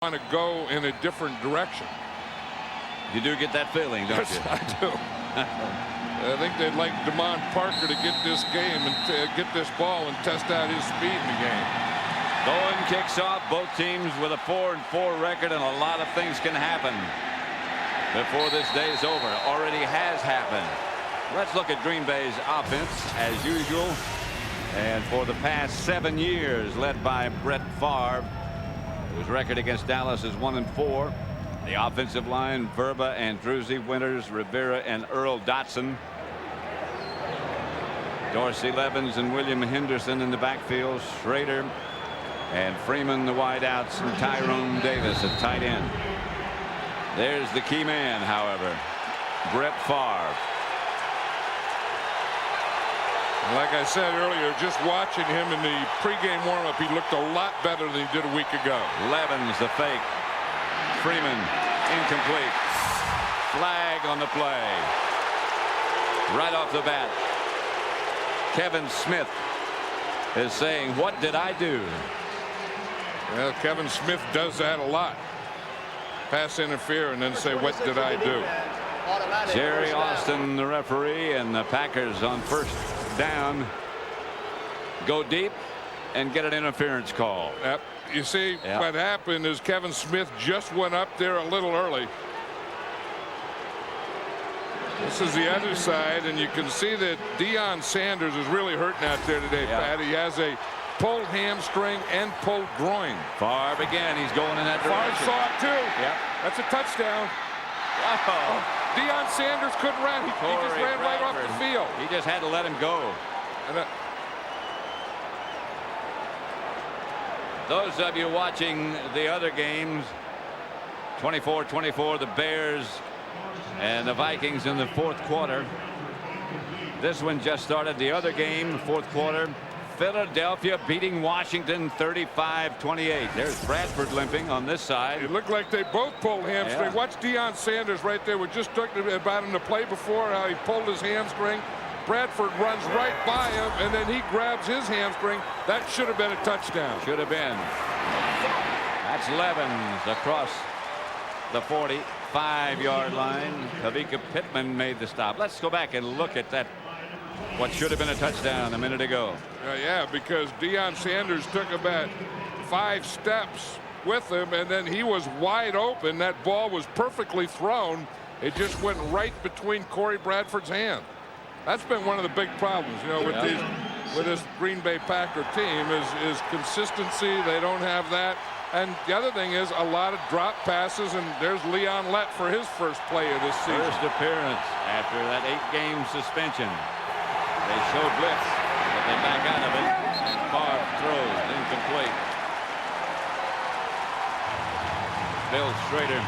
want to go in a different direction. You do get that feeling, don't Yes, you? I do. I think they'd like Damon Parker to get this game and get this ball and test out his speed in the game. Bowen kicks off. Both teams with a 4-4 record, and a lot of things can happen before this day is over. Already has happened. Let's look at Green Bay's offense as usual. And for the past 7 years, led by Brett Favre, whose record against Dallas is 1-4. The offensive line, Verba and Drusy, Winters, Rivera, and Earl Dotson. Dorsey Levens and William Henderson in the backfield. Schrader and Freeman the wideouts, and Tyrone Davis at tight end. There's the key man, however, Brett Favre. Like I said earlier, just watching him in the pregame warm-up, he looked a lot better than he did a week ago. Levens the fake. Freeman incomplete. Flag on the play. Right off the bat, Kevin Smith is saying, "What did I do?" Well, Kevin Smith does that a lot. Pass interfere and then say, "What did I do?" Jerry Austin, the referee, and the Packers on first down go deep and get an interference call. You see, what happened is Kevin Smith just went up there a little early. This is the other side, and you can see that Deion Sanders is really hurting out there today, Pat. He has a pulled hamstring and pulled groin. Favre again. He's going in that direction. Favre saw it too. That's a touchdown. Deion Sanders couldn't run. He just ran right off the field. He just had to let him go. And those of you watching the other games, 24-24, the Bears and the Vikings in the fourth quarter. This one just started. The other game, fourth quarter, Philadelphia beating Washington 35-28. There's Bradford limping on this side. It looked like they both pulled hamstring. Watch Deion Sanders right there. We just talked about in the play before how he pulled his hamstring. Bradford runs right by him, and then he grabs his hamstring. That should have been a touchdown. Should have been. That's Levens across the 45-yard line. Kavika Pittman made the stop. Let's go back and look at that. What should have been a touchdown a minute ago. Yeah, because Deion Sanders took about 5 steps with him, and then he was wide open. That ball was perfectly thrown. It just went right between Corey Bradford's hand. That's been one of the big problems, you know, with this Green Bay Packer team is consistency. They don't have that. And the other thing is a lot of drop passes, and there's Leon Lett for his first play of this season. First appearance after that 8-game suspension. They show blitz, but they back out of it. And Favre throws incomplete. Bill Schrader.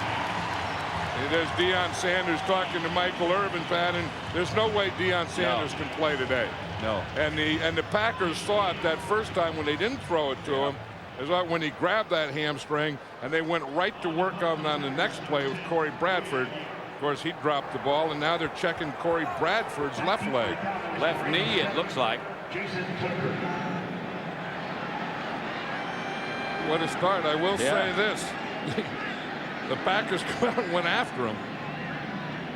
There's Deion Sanders talking to Michael Irvin, Pat, and there's no way Deion Sanders can play today. No. And the Packers saw it that first time when they didn't throw it to him. It was like when he grabbed that hamstring, and they went right to work on the next play with Corey Bradford. Of course, he dropped the ball, and now they're checking Corey Bradford's left leg. Left knee, it looks like. What a start. I will say this. The Packers come out and went after him.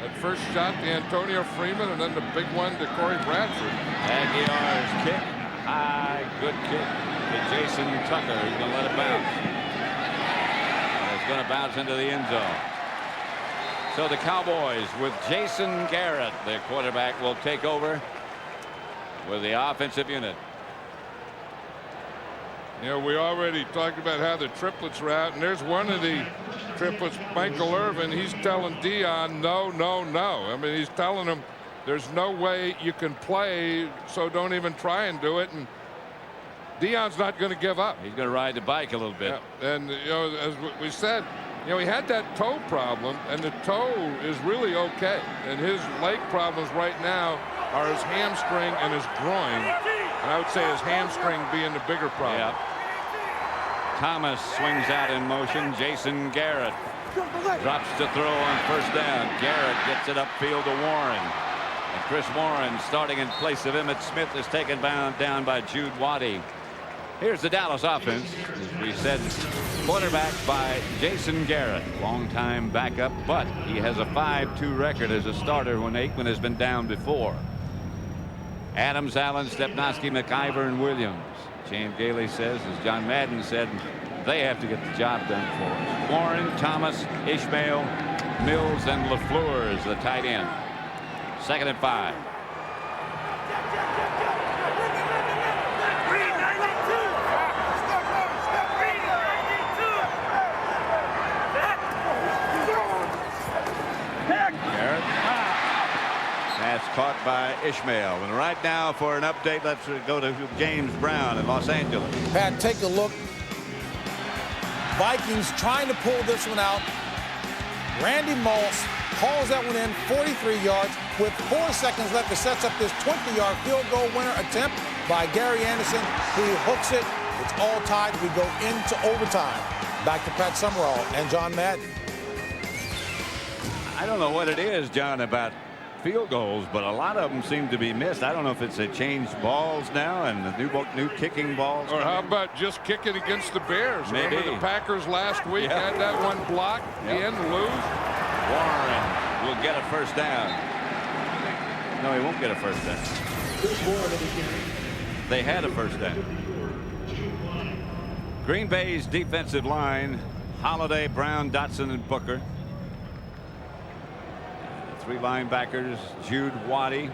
That first shot to Antonio Freeman, and then the big one to Corey Bradford. Aguilar's kick. High, good kick to Jason Tucker. He's going to let it bounce. And it's going to bounce into the end zone. So the Cowboys with Jason Garrett, their quarterback, will take over with the offensive unit. You know, we already talked about how the triplets are out, and there's one of the triplets, Michael Irvin. He's telling Deion, no, no, no. I mean, he's telling him there's no way you can play, so don't even try and do it. And Deion's not going to give up. He's going to ride the bike a little bit. Yeah. And, you know, as we said, you know, he had that toe problem, and the toe is really okay. And his leg problems right now are his hamstring and his groin. And I would say his hamstring being the bigger problem. Yeah. Thomas swings out in motion. Jason Garrett drops to throw on first down. Garrett gets it upfield to Warren. Chris Warren starting in place of Emmitt Smith is taken down by Jude Waddy. Here's the Dallas offense. As we said, quarterbacked by Jason Garrett, longtime backup, but he has a 5-2 record as a starter when Aikman has been down before. Adams, Allen, Stepnoski, McIver, and Williams. Chan Gailey says, as John Madden said, they have to get the job done for us. Warren, Thomas, Ishmael, Mills, and LaFleur is the tight end. 2nd and 5. That's caught by Ishmael. And right now for an update, let's go to James Brown in Los Angeles. Pat, take a look. Vikings trying to pull this one out. Randy Moss hauls that one in 43 yards with 4 seconds left. It sets up this 20-yard field goal winner attempt by Gary Anderson. He hooks it. It's all tied. We go into overtime. Back to Pat Summerall and John Madden. I don't know what it is, John, about field goals, but a lot of them seem to be missed. I don't know if it's they changed balls now and the new kicking balls. Or how about just kicking against the Bears? Maybe. Remember the Packers last week had that one block, and lose. Warren will get a first down. No, he won't get a first down. They had a first down. Green Bay's defensive line: Holiday, Brown, Dotson, and Booker. 3 linebackers: Jude Waddy,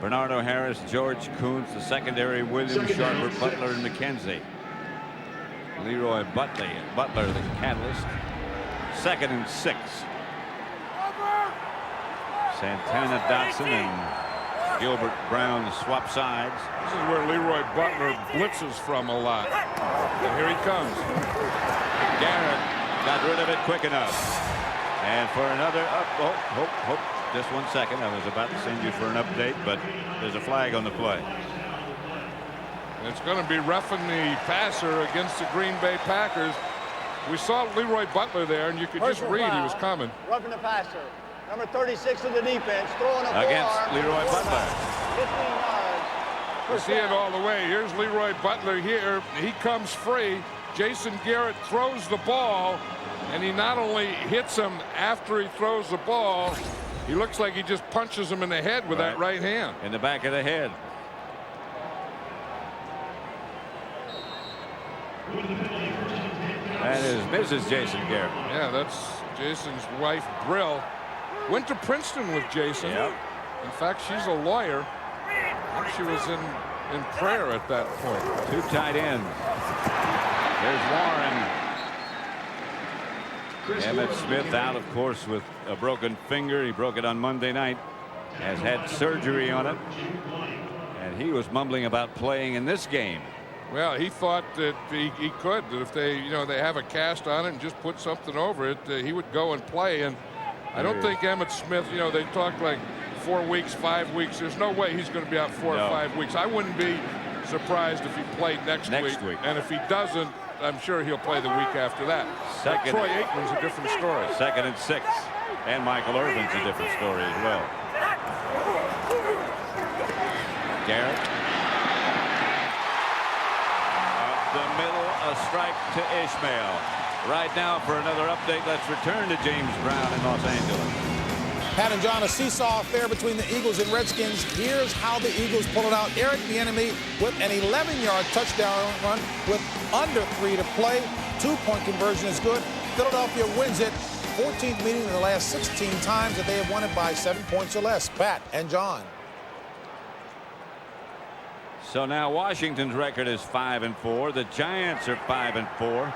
Bernardo Harris, George Kuntz. The secondary: Williams, Sharper, Butler, and McKenzie. Leroy Butler, the catalyst. 2nd and 6. Santana, Dotson, and Gilbert Brown swap sides. This is where Leroy Butler blitzes from a lot. And here he comes. Garrett got rid of it quick enough. And for another just 1 second. I was about to send you for an update, but there's a flag on the play. It's going to be roughing the passer against the Green Bay Packers. We saw Leroy Butler there, and you could just read he was coming. Roughing the passer. Number 36 of the defense, throwing a against Leroy Butler. 15 yards. You see it all the way. Here's Leroy Butler here. He comes free. Jason Garrett throws the ball, and he not only hits him after he throws the ball, he looks like he just punches him in the head with that right hand. In the back of the head. That is Mrs. Jason Garrett. Yeah, that's Jason's wife, Brill. Went to Princeton with Jason. Yep. In fact, she's a lawyer. I think she was in prayer at that point. 2 tight ends. There's Warren. Emmett Smith out, of course, with a broken finger. He broke it on Monday night. Has had surgery on it. And he was mumbling about playing in this game. Well, he thought that he could, that if they have a cast on it and just put something over it, he would go and play. And I don't think Emmett Smith, they talk like 4 weeks, 5 weeks. There's no way he's going to be out 4 or 5 weeks. I wouldn't be surprised if he played next week. And if he doesn't, I'm sure he'll play the week after that. Troy Aikman's a different story. 2nd and 6. And Michael Irvin's a different story as well. Garrett. Up the middle, a strike to Ishmael. Right now for another update, let's return to James Brown in Los Angeles. Pat and John, a seesaw affair between the Eagles and Redskins. Here's how the Eagles pull it out. Eric Bieniemy with an 11-yard touchdown run with under 3 to play. 2-point conversion is good. Philadelphia wins it. 14th meeting in the last 16 times that they have won it by 7 points or less. Pat and John. So now Washington's record is 5-4. The Giants are 5-4.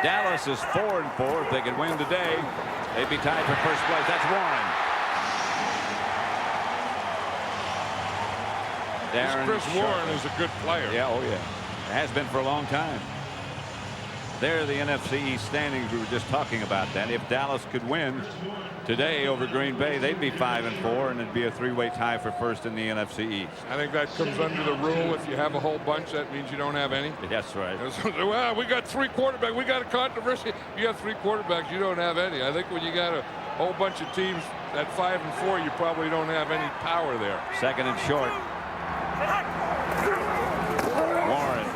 Dallas is 4-4. If they could win today, they'd be tied for first place. That's Warren. Chris Warren is a good player. Yeah, oh yeah. It has been for a long time. There are the NFC East standings. We were just talking about that. If Dallas could win today over Green Bay, they'd be 5-4, and it'd be a 3-way tie for first in the NFC East. I think that comes under the rule. If you have a whole bunch, that means you don't have any. That's right. Well, we got 3 quarterbacks. We got a controversy. You got 3 quarterbacks. You don't have any. I think when you got a whole bunch of teams at 5-4, you probably don't have any power there. 2nd and short. Warren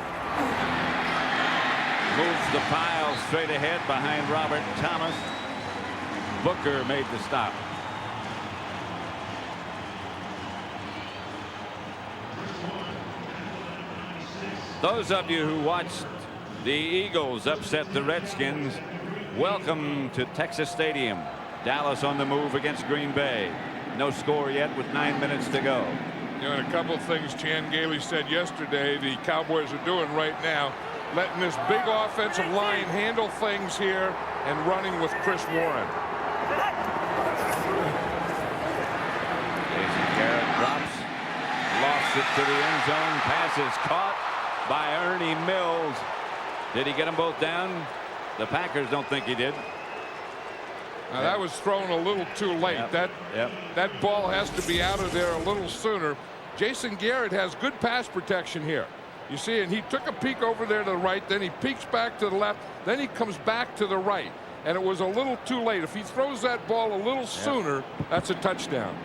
the pile straight ahead behind Robert Thomas. Booker made the stop. Those of you who watched the Eagles upset the Redskins, welcome to Texas Stadium. Dallas on the move against Green Bay. No score yet with 9 minutes to go. You know, and a couple of things Chan Gailey said yesterday the Cowboys are doing right now, letting this big offensive line handle things here and running with Chris Warren. Jason Garrett drops, lost it to the end zone. Pass is caught by Ernie Mills. Did he get them both down? The Packers don't think he did. Now, that was thrown a little too late. That ball has to be out of there a little sooner. Jason Garrett has good pass protection here. You see, and he took a peek over there to the right, then he peeks back to the left, then he comes back to the right. And it was a little too late. If he throws that ball a little sooner, that's a touchdown.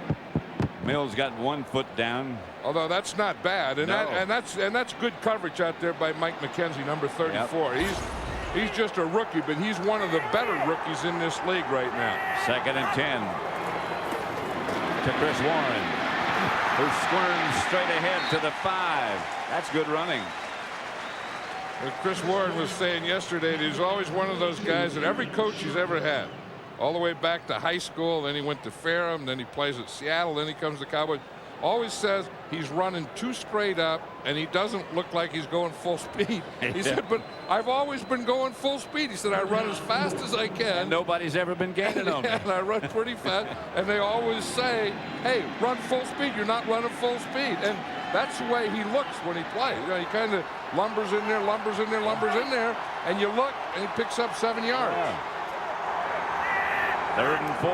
Mills got 1 foot down. Although that's not bad, and that's good coverage out there by Mike McKenzie, number 34. He's just a rookie, but he's one of the better rookies in this league right now. 2nd and 10 to Chris Warren, who squirms straight ahead to the 5. That's good running. Well, Chris Warren was saying yesterday that he's always one of those guys that every coach he's ever had, all the way back to high school, then he went to Ferrum, then he plays at Seattle, then he comes to Cowboys, always says he's running too straight up and he doesn't look like he's going full speed. He said, but I've always been going full speed. He said, I run as fast as I can. And nobody's ever been gaining on me. And I run pretty fast. And they always say, hey, run full speed. You're not running full speed. And that's the way he looks when he plays. You know, he kind of lumbers in there, lumbers in there, lumbers in there. And you look and he picks up 7 yards. Yeah. 3rd and 4.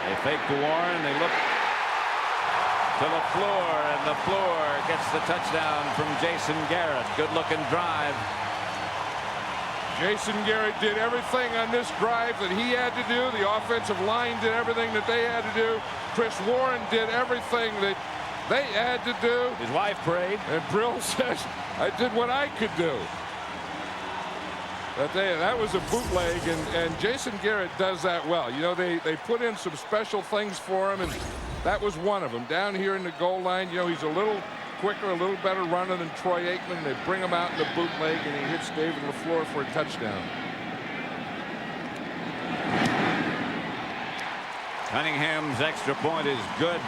They fake to Warren. They look to LaFleur, and LaFleur gets the touchdown from Jason Garrett. Good-looking drive. Jason Garrett did everything on this drive that he had to do. The offensive line did everything that they had to do. Chris Warren did everything that they had to do. His wife prayed. And Brill says, I did what I could do. That was a bootleg, and Jason Garrett does that well. You know, they put in some special things for him, and that was one of them. Down here in the goal line, you know, he's a little quicker, a little better runner than Troy Aikman. They bring him out in the bootleg, and he hits David LaFleur for a touchdown. Cunningham's extra point is good.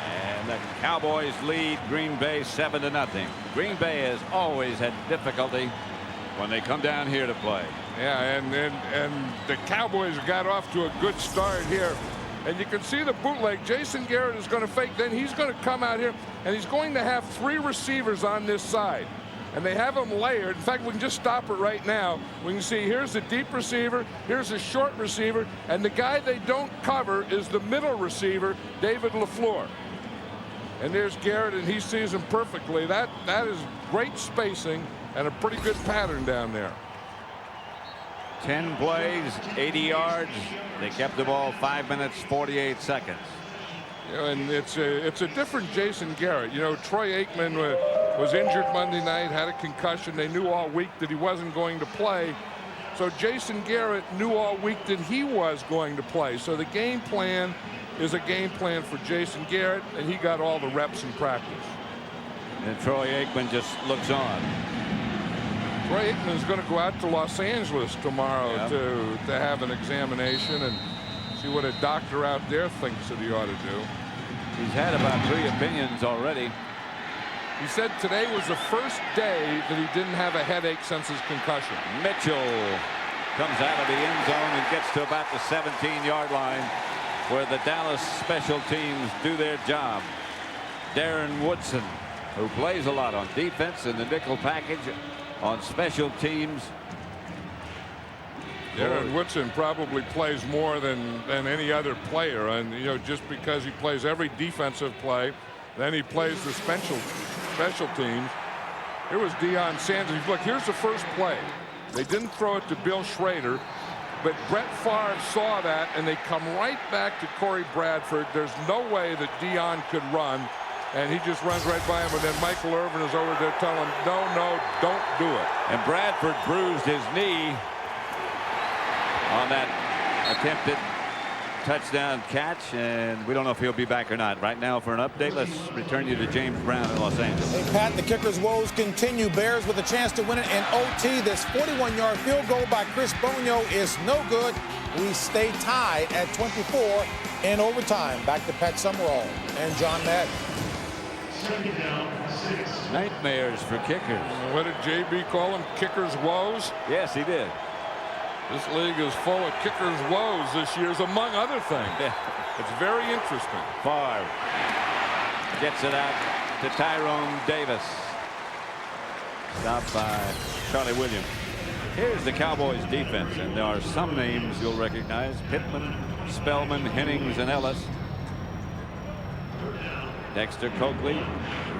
And the Cowboys lead Green Bay 7-0. Green Bay has always had difficulty when they come down here to play. Yeah, and the Cowboys got off to a good start here. And you can see the bootleg. Jason Garrett is going to fake. Then he's going to come out here, and he's going to have 3 receivers on this side. And they have them layered. In fact, we can just stop it right now. We can see here's a deep receiver, here's a short receiver, and the guy they don't cover is the middle receiver, David LaFleur. And there's Garrett, and he sees him perfectly. That is great spacing and a pretty good pattern down there. 10 plays, 80 yards. They kept the ball 5 minutes, 48 seconds. You know, and it's a different Jason Garrett. You know, Troy Aikman was injured Monday night, had a concussion. They knew all week that he wasn't going to play. So Jason Garrett knew all week that he was going to play. So the game plan is a game plan for Jason Garrett, and he got all the reps in practice. And Troy Aikman just looks on. Troy Aikman is going to go out to Los Angeles tomorrow to have an examination and see what a doctor out there thinks that he ought to do. He's had about 3 opinions already. He said today was the first day that he didn't have a headache since his concussion. Mitchell comes out of the end zone and gets to about the 17-yard line where the Dallas special teams do their job. Darren Woodson, who plays a lot on defense in the nickel package, on special teams. Darren Woodson probably plays more than any other player, and you know, just because he plays every defensive play, then he plays the special teams. Here was Deion Sanders. Look, here's the first play. They didn't throw it to Bill Schrader, but Brett Favre saw that, and they come right back to Corey Bradford. There's no way that Deion could run and he just runs right by him, and then Michael Irvin is over there telling him, no, don't do it. And Bradford bruised his knee on that attempted touchdown catch, and we don't know if he'll be back or not. Right now, for an update, let's return you to James Brown in Los Angeles. Hey, Pat, the kickers' woes continue. Bears with a chance to win it in OT. This 41-yard field goal by Chris Bonio is no good. We stay tied at 24 in overtime. Back to Pat Summerall and John Madden. Nightmares for kickers. What did JB call them? Kickers' woes? Yes, he did. This league is full of kickers' woes this year, among other things. Yeah. It's very interesting. Favre gets it out to Tyrone Davis. Stopped by Charlie Williams. Here's the Cowboys defense, and there are some names you'll recognize: Pittman, Spellman, Hennings, and Ellis. Dexter Coakley,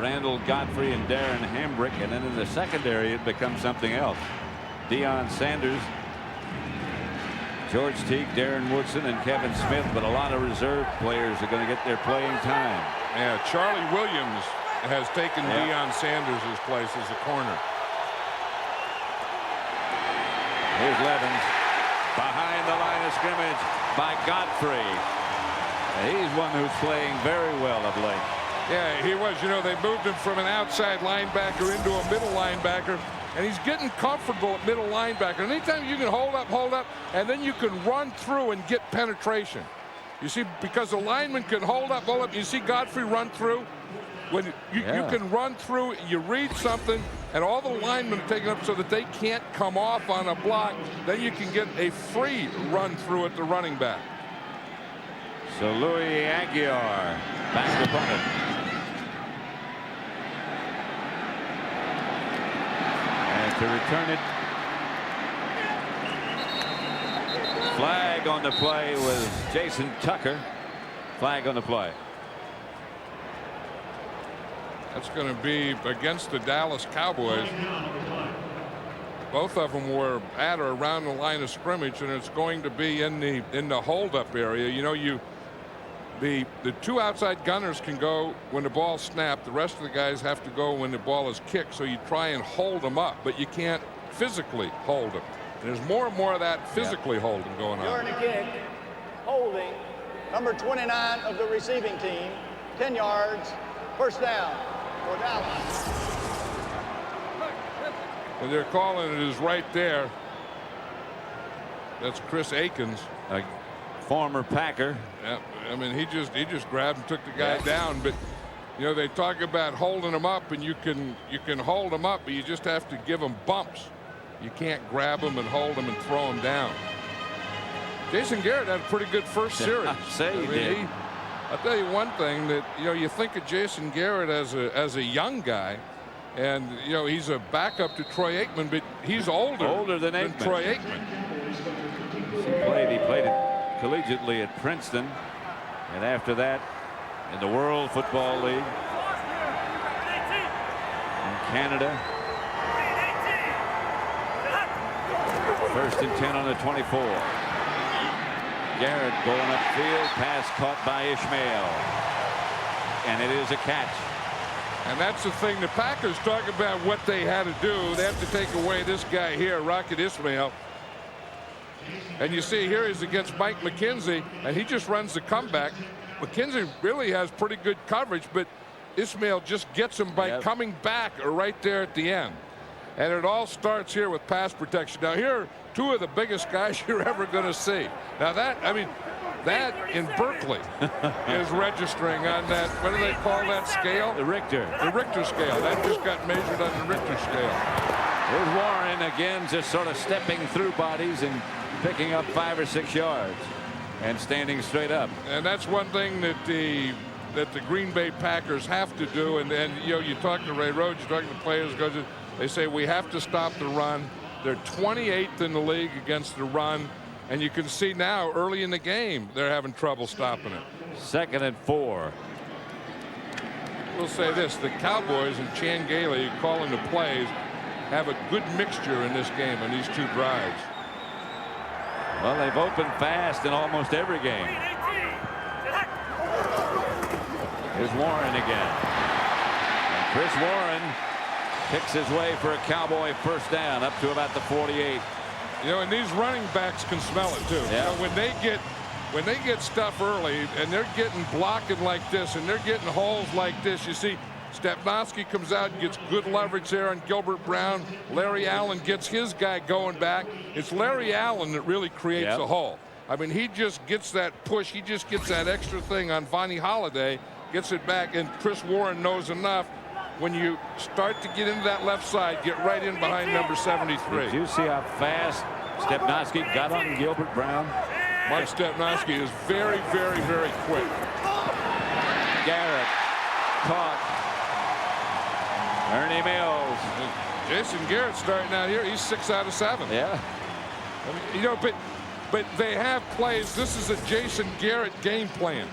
Randall Godfrey, and Darren Hambrick. And then in the secondary, it becomes something else. Deion Sanders, George Teague, Darren Woodson, and Kevin Smith, but a lot of reserve players are going to get their playing time. Yeah, Charlie Williams has taken Deion Sanders' place as a corner. Here's Levens behind the line of scrimmage by Godfrey. He's one who's playing very well of late. Yeah, he was. You know, they moved him from an outside linebacker into a middle linebacker, and he's getting comfortable at middle linebacker. And anytime you can hold up, and then you can run through and get penetration. You see, because the lineman can hold up. You see Godfrey run through. When you can run through, you read something, and all the linemen are taken up so that they can't come off on a block. Then you can get a free run through at the running back. So Louis Aguiar back to punt it. And to return it. Flag on the play was Jason Tucker. Flag on the play. That's going to be against the Dallas Cowboys. Both of them were at or around the line of scrimmage, and it's going to be in the holdup area. You know, the two outside gunners can go when the ball's snapped. The rest of the guys have to go when the ball is kicked. So you try and hold them up, but you can't physically hold them. And there's more and more of that physically holding going on. During the kick, holding number 29 of the receiving team, 10 yards, first down for Dallas. And they're calling it is right there. That's Chris Akins, a former Packer. Yeah, I mean, he just grabbed and took the guy down. But you know, they talk about holding him up, and you can hold him up, but you just have to give him bumps. You can't grab him and hold him and throw him down. Jason Garrett had a pretty good first series. I'll tell you one thing, that you think of Jason Garrett as a young guy, and he's a backup to Troy Aikman, but he's older than Aikman. Troy Aikman. He played it collegiately at Princeton, and after that in the World Football League in Canada. First and 10 on the 24. Garrett going upfield, pass caught by Ishmael, and it is a catch. And that's the thing. The Packers talk about what they had to do. They have to take away this guy here, Rocket Ismail. And you see here he's against Mike McKenzie, and he just runs the comeback. McKenzie really has pretty good coverage, but Ismail just gets him by coming back right there at the end. And it all starts here with pass protection. Now here are two of the biggest guys you're ever going to see. Now that in Berkeley is registering on that, what do they call that scale? The Richter. The Richter scale. That just got measured on the Richter scale. Here's Warren again, just sort of stepping through bodies and picking up 5 or 6 yards and standing straight up. And that's one thing that the Green Bay Packers have to do. And you talk to Ray Rhodes, you talk to the players, they say we have to stop the run. They're 28th in the league against the run, and you can see now early in the game they're having trouble stopping it. 2nd and 4. We'll say this: the Cowboys and Chan Gailey calling the plays have a good mixture in this game on these two drives. Well, they've opened fast in almost every game. Here's Warren again. Chris Warren picks his way for a Cowboy first down up to about the 48. You know, and these running backs can smell it too. Yeah. You know, when they get stuff early and they're getting blocking like this and they're getting holes like this, you see Stepnoski comes out and gets good leverage there on Gilbert Brown. Larry Allen gets his guy going back. It's Larry Allen that really creates a hole. I mean, he just gets that push. He just gets that extra thing on Vonnie Holiday, gets it back, and Chris Warren knows enough. When you start to get into that left side, get right in behind number 73. Did you see how fast Stepnoski got on Gilbert Brown? Mark Stepnoski is very, very, very quick. Garrett caught. Ernie Mills. Jason Garrett starting out here. He's 6 out of 7. Yeah. I mean, you know, but they have plays. This is a Jason Garrett game plan.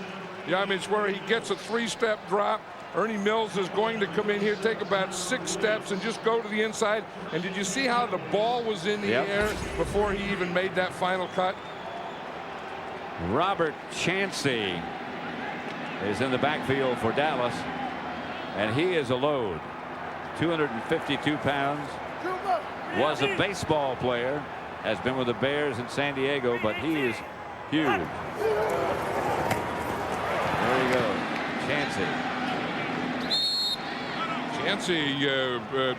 Yeah, I mean, it's where he gets a 3-step drop. Ernie Mills is going to come in here, take about 6 steps, and just go to the inside. And did you see how the ball was in the air before he even made that final cut? Robert Chancey is in the backfield for Dallas, and he is a load. 252 pounds. Was a baseball player. Has been with the Bears in San Diego, but he is huge. There you go. Chancey. Chancey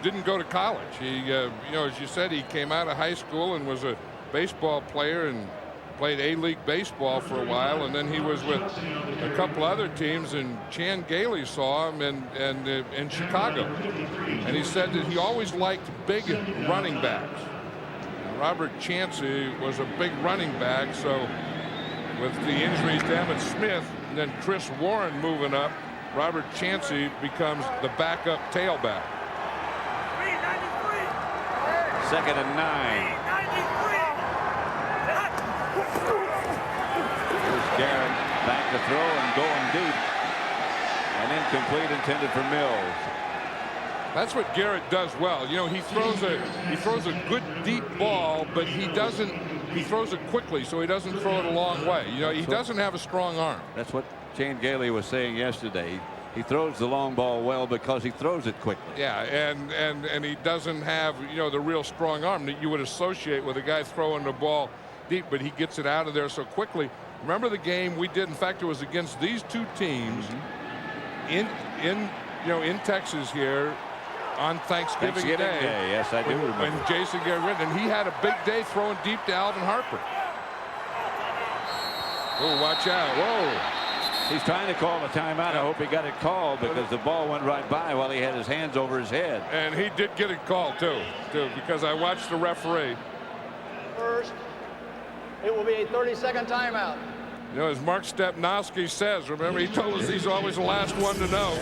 didn't go to college. He, you know, as you said, he came out of high school and was a baseball player and played A-League baseball for a while, and then he was with a couple other teams, and Chan Gailey saw him in Chicago, and he said that he always liked big running backs. And Robert Chancey was a big running back, so with the injuries to Emmitt Smith and then Chris Warren moving up, Robert Chancey becomes the backup tailback. 2nd and 9. Here's Garrett back to throw and going deep. An incomplete intended for Mills. That's what Garrett does well. You know, he throws a good deep ball, but he throws it quickly, so he doesn't throw it a long way. You know, he doesn't have a strong arm. That's what Chan Gailey was saying yesterday. He throws the long ball well because he throws it quickly. Yeah, and he doesn't have, you know, the real strong arm that you would associate with a guy throwing the ball deep, but he gets it out of there so quickly. Remember the game we did? In fact, it was against these two teams in Texas here on Thanksgiving Day. Yes, I do remember. When Jason Garrett went, and he had a big day throwing deep to Alvin Harper. Oh, watch out. Whoa. He's trying to call a timeout. I hope he got it called because the ball went right by while he had his hands over his head. And he did get it called, too, because I watched the referee. First, it will be a 30-second timeout. You know, as Mark Stepnoski says, remember, he told us he's always the last one to know.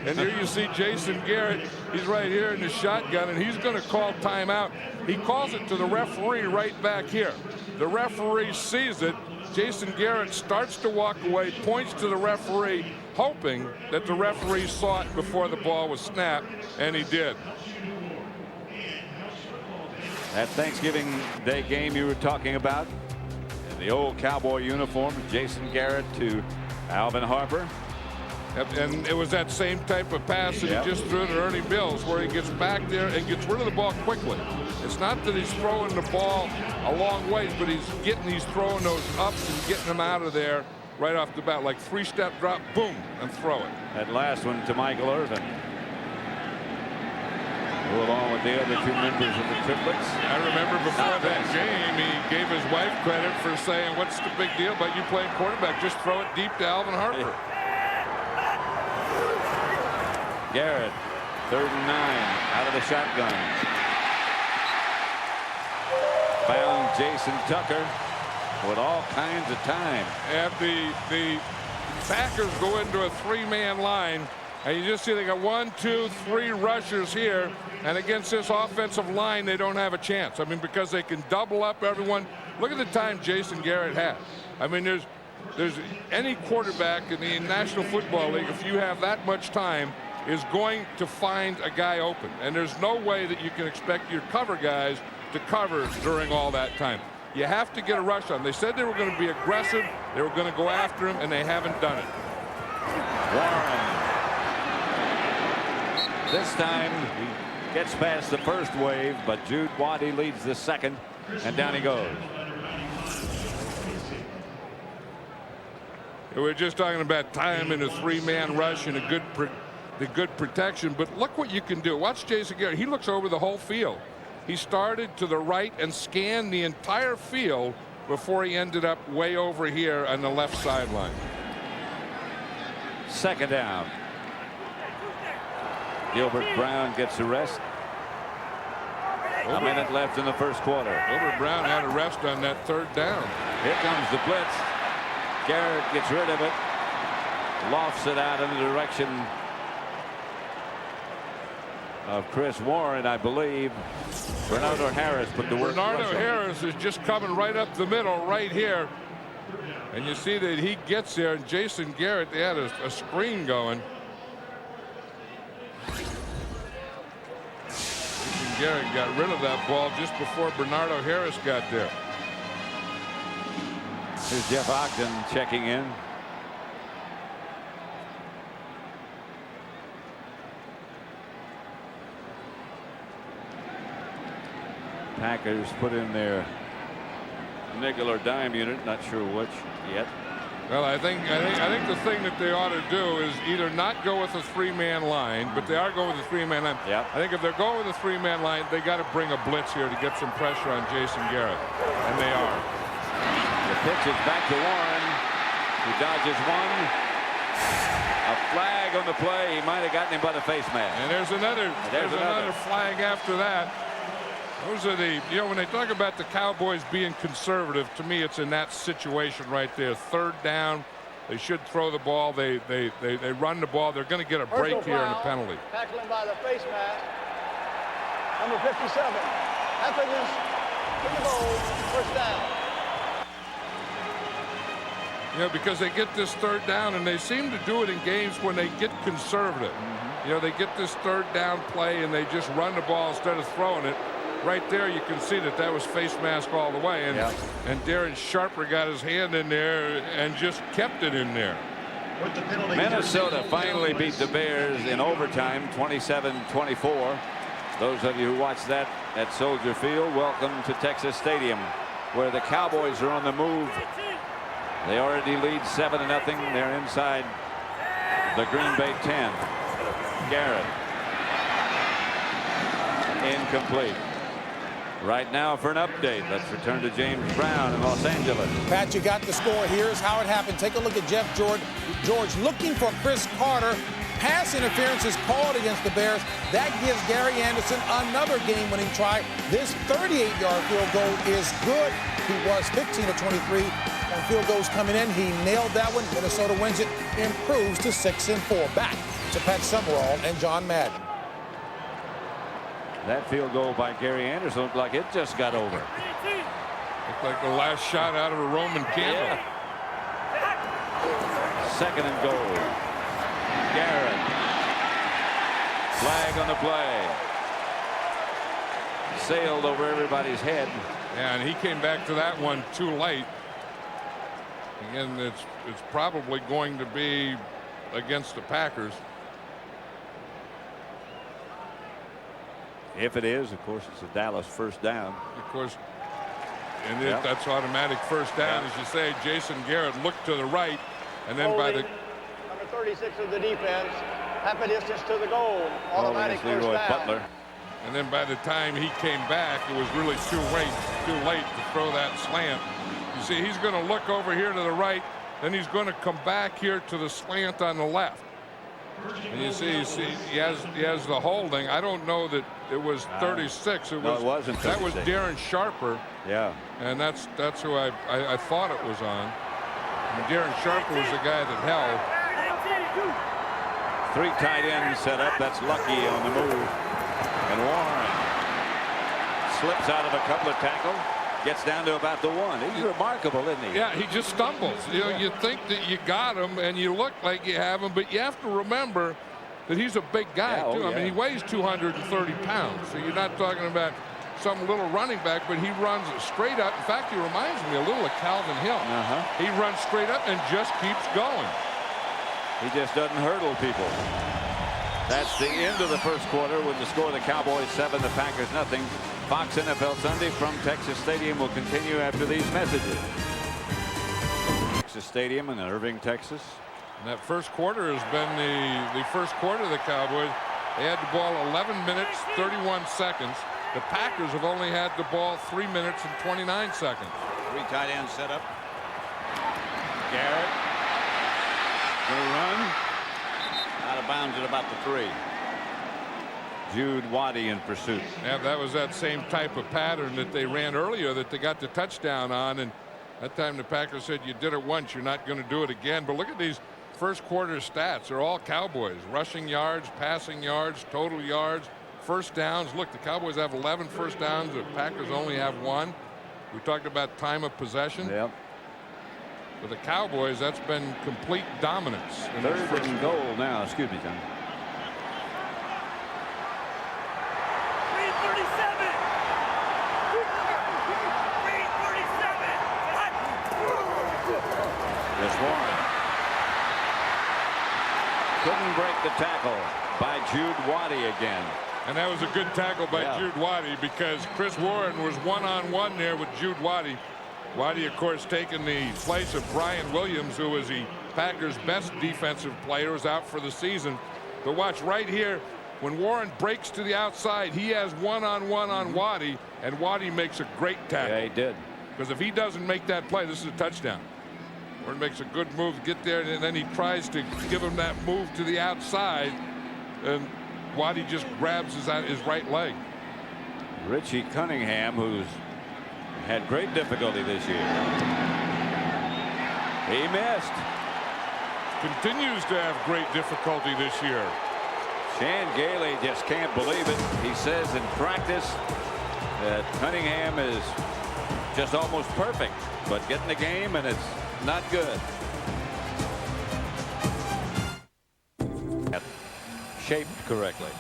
And here you see Jason Garrett. He's right here in the shotgun, and he's going to call timeout. He calls it to the referee right back here. The referee sees it. Jason Garrett starts to walk away, points to the referee, hoping that the referee saw it before the ball was snapped, and he did. That Thanksgiving Day game you were talking about, in the old Cowboy uniform, Jason Garrett to Alvin Harper. And it was that same type of pass that he just threw to Ernie Mills, where he gets back there and gets rid of the ball quickly. It's not that he's throwing the ball a long ways, but he's throwing those ups and getting them out of there right off the bat, like 3-step drop, boom, and throw it. That last one to Michael Irvin, who, along with the other 2 members of the triplets. I remember before that game, he gave his wife credit for saying, "What's the big deal about you playing quarterback? Just throw it deep to Alvin Harper." Garrett, 3rd and 9, out of the shotgun. Found Jason Tucker with all kinds of time. And the Packers go into a 3-man line, and you just see they got 1, 2, 3 rushers here, and against this offensive line, they don't have a chance. I mean, because they can double up everyone. Look at the time Jason Garrett had. I mean, there's any quarterback in the National Football League, if you have that much time, is going to find a guy open. And there's no way that you can expect your cover guys to cover during all that time. You have to get a rush on. They said they were going to be aggressive. They were going to go after him, and they haven't done it. Warren This time he gets past the first wave, but Jude Waddy leads the second, and down he goes. We're just talking about time in a three-man rush and the good protection, but look what you can do. Watch Jason Garrett. He looks over the whole field. He started to the right and scanned the entire field before he ended up way over here on the left sideline. Second down. Gilbert Brown gets the rest. A minute left in the first quarter. Gilbert Brown had a rest on that third down. Here comes the blitz. Garrett gets rid of it. Lofts it out in the direction of Chris Warren, I believe. Bernardo Harris put the word. Bernardo Harris is just coming right up the middle right here. And you see that he gets there, and Jason Garrett, they had a screen going. Jason Garrett got rid of that ball just before Bernardo Harris got there. Here's Jeff Ogden checking in. Packers put in their nickel or dime unit, not sure which yet. Well, I think the thing that they ought to do is either not go with a three-man line, but they are going with a three-man line. Yep. I think if they're going with a three-man line, they got to bring a blitz here to get some pressure on Jason Garrett, and they are. The pitch is back to Warren. He dodges one. A flag on the play. He might have gotten him by the face mask. And there's another flag after that. Those are the, you know, when they talk about the Cowboys being conservative, to me it's in that situation right there. Third down, they should throw the ball. They run the ball. They're going to get a break here and a penalty. Tackling by the face mask. Number 57. Happens to the goal. First down. You know, because they get this third down, and they seem to do it in games when they get conservative. You know, they get this third down play, and they just run the ball instead of throwing it. Right there, you can see that was face mask all the way, and Darren Sharper got his hand in there and just kept it in there. Minnesota finally beat the Bears in overtime, 27-24. Those of you who watched that at Soldier Field, welcome to Texas Stadium, where the Cowboys are on the move. They already lead 7-0. They're inside the Green Bay 10. Garrett. Incomplete. Right now for an update, let's return to James Brown in Los Angeles. Pat, you got the score. Here's how it happened. Take a look at Jeff George looking for Chris Carter. Pass interference is called against the Bears. That gives Gary Anderson another game-winning try. This 38-yard field goal is good. He was 15 of 23 on field goals coming in. He nailed that one. Minnesota wins it, improves to 6-4. Back to Pat Summerall and John Madden. That field goal by Gary Anderson looked like it just got over. Looked like the last shot out of a Roman candle. Second and goal. Garrett. Flag on the play. Sailed over everybody's head. Yeah, and he came back to that one too late. Again, it's probably going to be against the Packers. If it is, of course, it's a Dallas first down. Of course, and that's automatic first down. As you say, Jason Garrett looked to the right, and then by the number 36 of the defense, half a distance to the goal, automatic first down. Butler. And then by the time he came back, it was really too late to throw that slant. You see, he's going to look over here to the right, then he's going to come back here to the slant on the left. And you see he has the holding. I don't know that it was 36. It wasn't 36. That was Darren Sharper. Yeah. And that's who I thought it was on. And Darren Sharper was the guy that held. 3 tight ends set up. That's Lucky on the move. And Warren slips out of a couple of tackles. Gets down to about the 1. He's remarkable, isn't he? Yeah, he just stumbles. You know, you think that you got him and you look like you have him, but you have to remember that he's a big guy, too. I mean, he weighs 230 pounds, so you're not talking about some little running back, but he runs straight up. In fact, he reminds me a little of Calvin Hill. He runs straight up and just keeps going. He just doesn't hurdle people. That's the end of the first quarter with the score: the Cowboys 7, the Packers nothing. Fox NFL Sunday from Texas Stadium will continue after these messages. Texas Stadium in Irving, Texas. And that first quarter has been the first quarter of the Cowboys. They had the ball 11 minutes 31 seconds. The Packers have only had the ball 3 minutes and 29 seconds. 3 tight ends set up. Garrett gonna run out of bounds at about the 3. Jude Waddy in pursuit. Yeah, that was that same type of pattern that they ran earlier that they got the touchdown on, and that time the Packers said, you did it once, you're not going to do it again. But look at these first quarter stats. They're all Cowboys: rushing yards, passing yards, total yards, first downs. Look, the Cowboys have 11 first downs. The Packers only have 1. We talked about time of possession. Yep. For the Cowboys, that's been complete dominance. Third and goal now. Excuse me, John. 337. 337. This Warren couldn't break the tackle by Jude Waddy again. And that was a good tackle by Jude Waddy, because Chris Warren was one-on-one there with Jude Waddy. Waddy, of course, taking the place of Brian Williams, who was the Packers' best defensive player, is out for the season. But watch right here, when Warren breaks to the outside, he has one-on-one on Waddy, and Waddy makes a great tackle. Yeah, he did. Because if he doesn't make that play, this is a touchdown. Warren makes a good move to get there, and then he tries to give him that move to the outside, and Waddy just grabs his right leg. Richie Cunningham, who's had great difficulty this year. He missed. Continues to have great difficulty this year. Chan Gailey just can't believe it. He says in practice that Cunningham is just almost perfect, but getting the game and it's not good. Shaped correctly.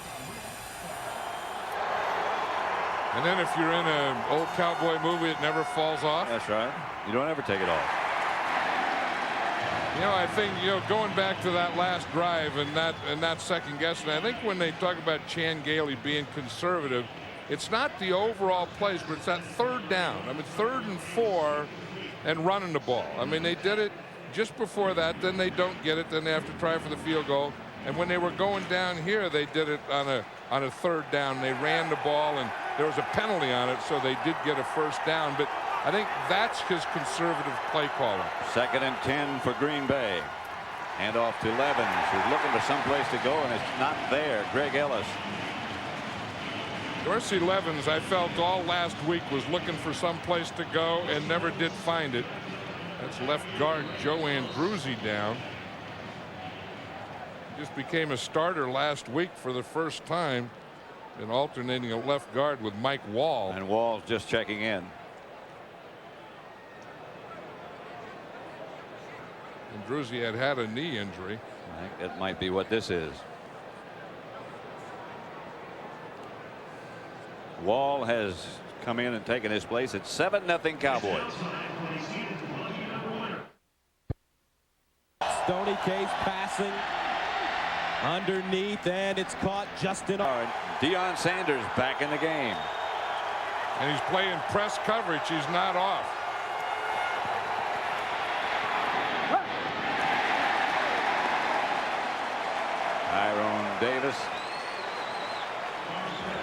And then if you're in an old cowboy movie, it never falls off. That's right. You don't ever take it off. You know, I think, going back to that last drive and that second guessing, I think when they talk about Chan Gailey being conservative, it's not the overall plays, but it's that third down. I mean, 3rd and 4 and running the ball. I mean, they did it just before that. Then they don't get it. Then they have to try for the field goal. And when they were going down here, they did it on a 3rd down. They ran the ball, and there was a penalty on it, so they did get a first down. But I think that's his conservative play calling. 2nd and 10 for Green Bay. Hand off to Levens, who's looking for someplace to go, and it's not there. Greg Ellis. Dorsey Levens, I felt all last week, was looking for someplace to go and never did find it. That's left guard Joe Andruzzi down. Just became a starter last week for the first time, and alternating a left guard with Mike Wall. And Wall's just checking in. Andruzzi had a knee injury. I think that might be what this is. Wall has come in and taken his place. It's 7-0 Cowboys. Stoney Case passing underneath, and it's caught just in. Deion Sanders back in the game. And he's playing press coverage. He's not off. Tyrone Davis.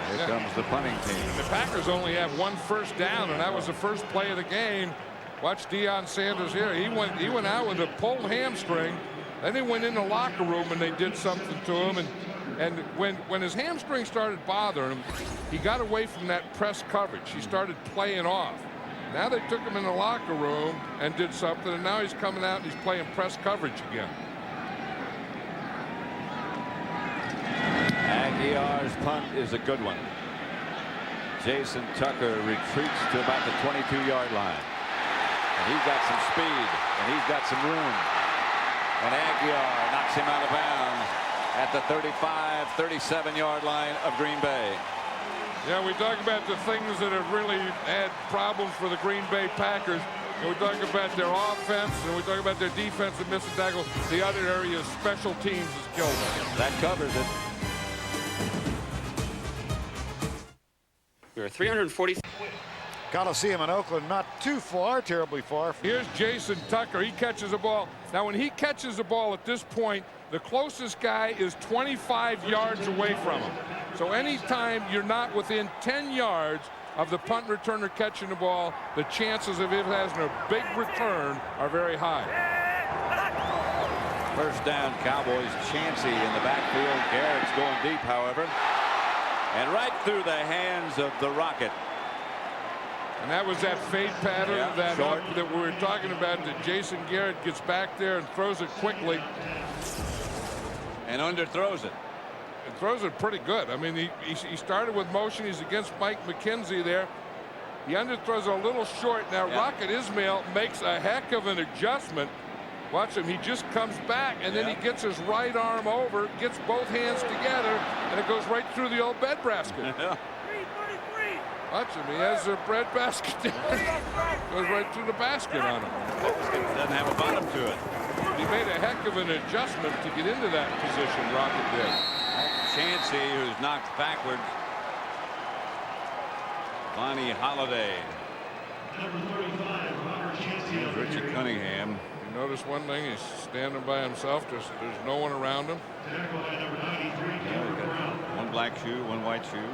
Here comes the punting team. The Packers only have 1 first down, and that was the first play of the game. Watch Deion Sanders here. He went out with a pulled hamstring. Then they went in the locker room and they did something to him. And when his hamstring started bothering him, he got away from that press coverage. He started playing off. Now they took him in the locker room and did something, and now he's coming out and he's playing press coverage again. Aguilar's punt is a good one. Jason Tucker retreats to about the 22-yard line. And he's got some speed, and he's got some room. And Aguilar knocks him out of bounds at the 35, 37-yard line of Green Bay. Yeah, we talk about the things that have really had problems for the Green Bay Packers. And we talk about their offense, and we talk about their defense and missing tackles. The other area is special teams has killed them. That covers it. receiver. 340. Coliseum in Oakland, not too far, terribly far. Here's Jason Tucker. He catches the ball. Now, when he catches the ball at this point, the closest guy is 25 yards away from him. So anytime you're not within 10 yards of the punt returner catching the ball, the chances of it having a big return are very high. First down, Cowboys. Chancey in the backfield. Garrett's going deep, however. And right through the hands of the Rocket. And that was that fade pattern, that short. that we were talking about, that Jason Garrett gets back there and throws it quickly. And underthrows it. And throws it pretty good. I mean, he started with motion. He's against Mike McKenzie there. He underthrows a little short. Now, Rocket Ismail makes a heck of an adjustment. Watch him. He just comes back, and then he gets his right arm over, gets both hands together, and it goes right through the old bread basket. Watch him. He has a bread basket there. Goes right through the basket on him. Doesn't have a bottom to it. He made a heck of an adjustment to get into that position, Rocket did. Chancey, who's knocked backwards. Lonnie Holiday. Richie Cunningham. You notice one thing, he's standing by himself. There's no one around him. One black shoe, one white shoe.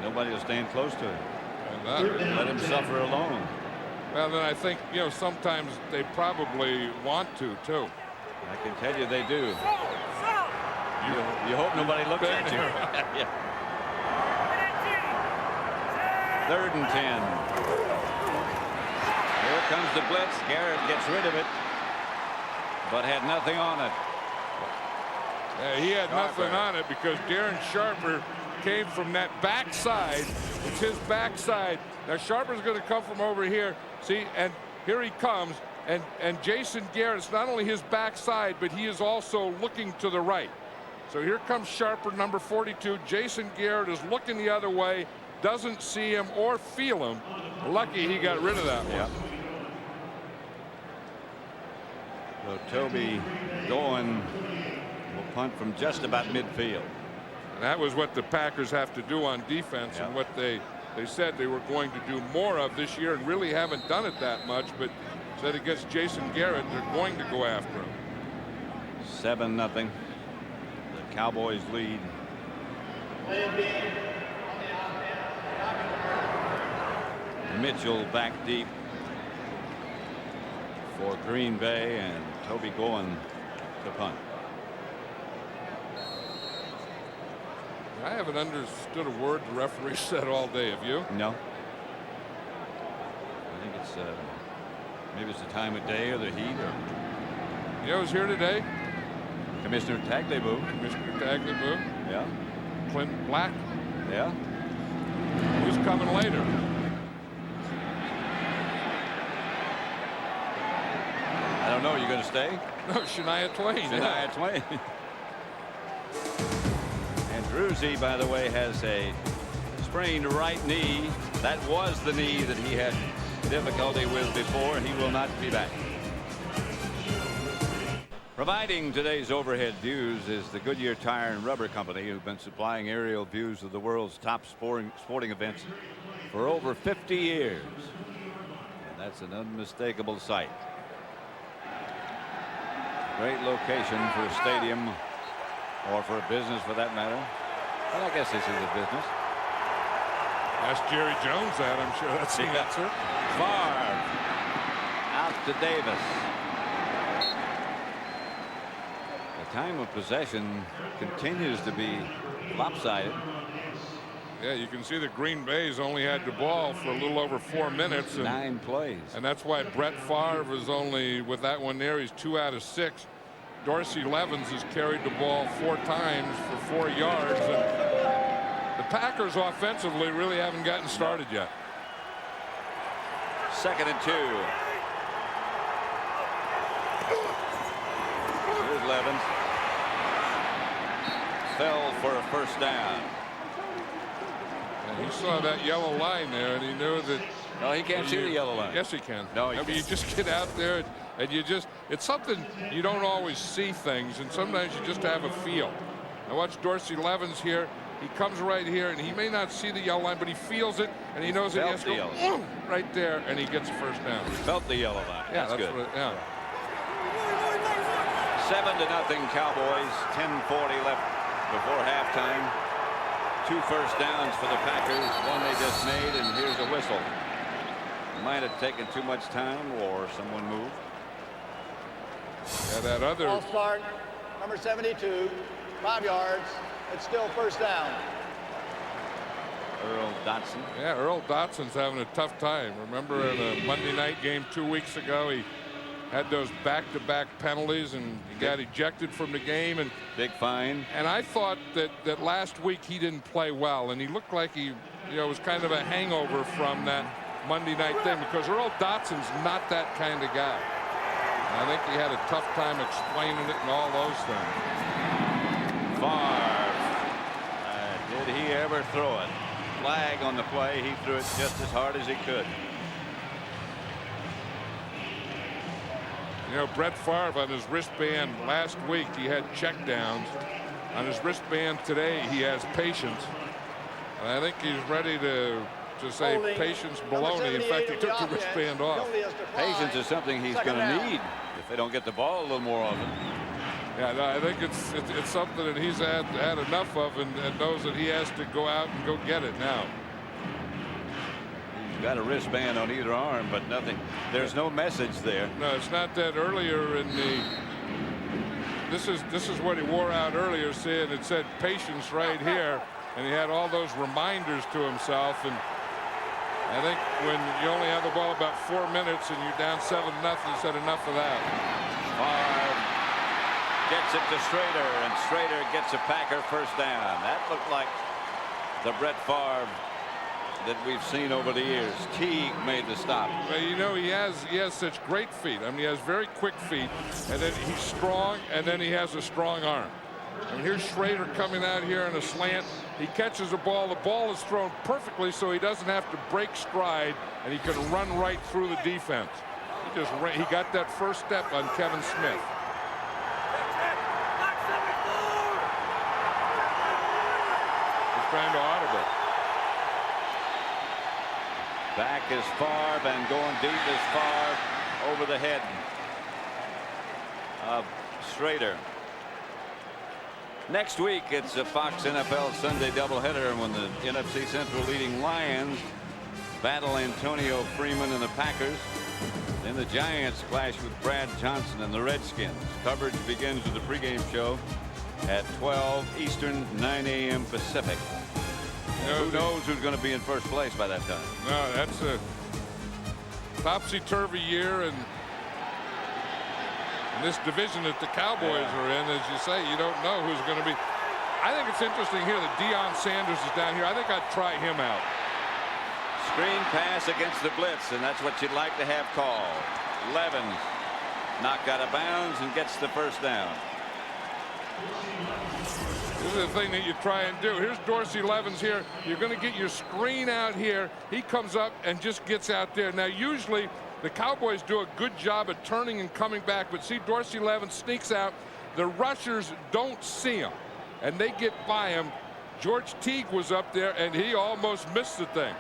Nobody will stand close to him. Let him suffer alone. Well, then I think, you know, sometimes they probably want to, too. I can tell you they do. You hope nobody looks at you. Yeah. 3rd and 10. Here comes the blitz. Garrett gets rid of it, but had nothing on it. He had nothing on it because Darren Sharper came from that backside. It's his backside. Now Sharper's going to come from over here. See, and here he comes. And Jason Garrett's not only his backside, but he is also looking to the right. So here comes Sharper, number 42. Jason Garrett is looking the other way, doesn't see him or feel him. Lucky he got rid of that one. So Toby going will punt from just about midfield. And that was what the Packers have to do on defense, and what they said they were going to do more of this year, and really haven't done it that much. But said against Jason Garrett, they're going to go after him. 7-0. The Cowboys lead. Mitchell back deep for Green Bay, and Toby going to punt. I haven't understood a word the referee said all day. Have you? No. I think it's maybe it's the time of day or the heat. Or... You know who's here today? Commissioner Tagliabue. Commissioner Tagliabue. Yeah. Clint Black. Yeah. Who's coming later? I don't know. You going to stay? No, Shania Twain. Shania Twain. And Druzy, by the way, has a sprained right knee. That was the knee that he had difficulty with before, and he will not be back. Providing today's overhead views is the Goodyear Tire and Rubber Company, who've been supplying aerial views of the world's top sporting events for over 50 years. And that's an unmistakable sight. Great location for a stadium, or for a business for that matter. Well, I guess this is a business. Ask Jerry Jones that. I'm sure that's the answer. Favre out to Davis. The time of possession continues to be lopsided. Yeah, you can see that Green Bay's only had the ball for a little over 4 minutes. And 9 plays. And that's why Brett Favre is only, with that one there, he's 2 out of 6. Dorsey Levens has carried the ball 4 times for 4 yards. And the Packers offensively really haven't gotten started yet. 2nd and 2. Here's Levens. Fell for a first down. And he saw that yellow line there, and he knew that. No, he can't see the yellow line. Yes, he can. No, I mean, you just get out there and you just, it's something you don't always see things, and sometimes you just have a feel. Now watch Dorsey Levens here. He comes right here, and he may not see the yellow line, but he feels it, and he knows that he has to go right there, and he gets a first down. Felt the yellow line. Yeah, that's good. Yeah. 7-0 Cowboys. 10:40 left before halftime. 2 first downs for the Packers. One they just made, and here's a whistle. Might have taken too much time, or someone moved. Yeah, that other. Ball start, number 72, 5 yards. It's still first down. Earl Dotson. Yeah, Earl Dotson's having a tough time. Remember in a Monday night game 2 weeks ago, he had those back-to-back penalties and he got ejected from the game. And big fine. And I thought that last week he didn't play well, and he looked like he was kind of a hangover from that Monday night thing, because Earl Dotson's not that kind of guy. And I think he had a tough time explaining it and all those things. Favre. Did he ever throw it? Flag on the play. He threw it just as hard as he could. Brett Favre on his wristband last week, he had checkdowns. On his wristband today, he has patience. And I think he's ready to say patience baloney. In fact, he took the wristband off. Patience is something he's going to need if they don't get the ball a little more often. Yeah, no, I think it's something that he's had enough of, and knows that he has to go out and go get it now. He's got a wristband on either arm, but nothing. There's no message there. No, it's not that. Earlier in the. This is what he wore out earlier, saying it said patience right here, and he had all those reminders to himself. And I think when you only have the ball about 4 minutes and you're down 7-0, he said enough of that. Favre gets it to Strader, and Strader gets a Packer first down. That looked like the Brett Favre that we've seen over the years. Teague made the stop. Well, he has such great feet. I mean, he has very quick feet, and then he's strong, and then he has a strong arm. And here's Schrader coming out here in a slant. He catches the ball. The ball is thrown perfectly, so he doesn't have to break stride, and he can run right through the defense. He got that first step on Kevin Smith. He's trying to audible. Back is Favre, and going deep is Favre over the head of Strader. Next week, it's a Fox NFL Sunday doubleheader when the NFC Central leading Lions battle Antonio Freeman and the Packers. Then the Giants clash with Brad Johnson and the Redskins. Coverage begins with the pregame show at 12 Eastern, 9 a.m. Pacific. Who knows who's going to be in first place by that time? No, that's a topsy-turvy year, and this division that the Cowboys are in, as you say, you don't know who's going to be. I think it's interesting here that Deion Sanders is down here. I think I'd try him out. Screen pass against the blitz, and that's what you'd like to have called. Levens knocked out of bounds and gets the first down. This is the thing that you try and do. Here's Dorsey Levens here. You're going to get your screen out here. He comes up and just gets out there. Now, usually the Cowboys do a good job at turning and coming back, but see, Dorsey Levens sneaks out. The rushers don't see him, and they get by him. George Teague was up there, and he almost missed the thing.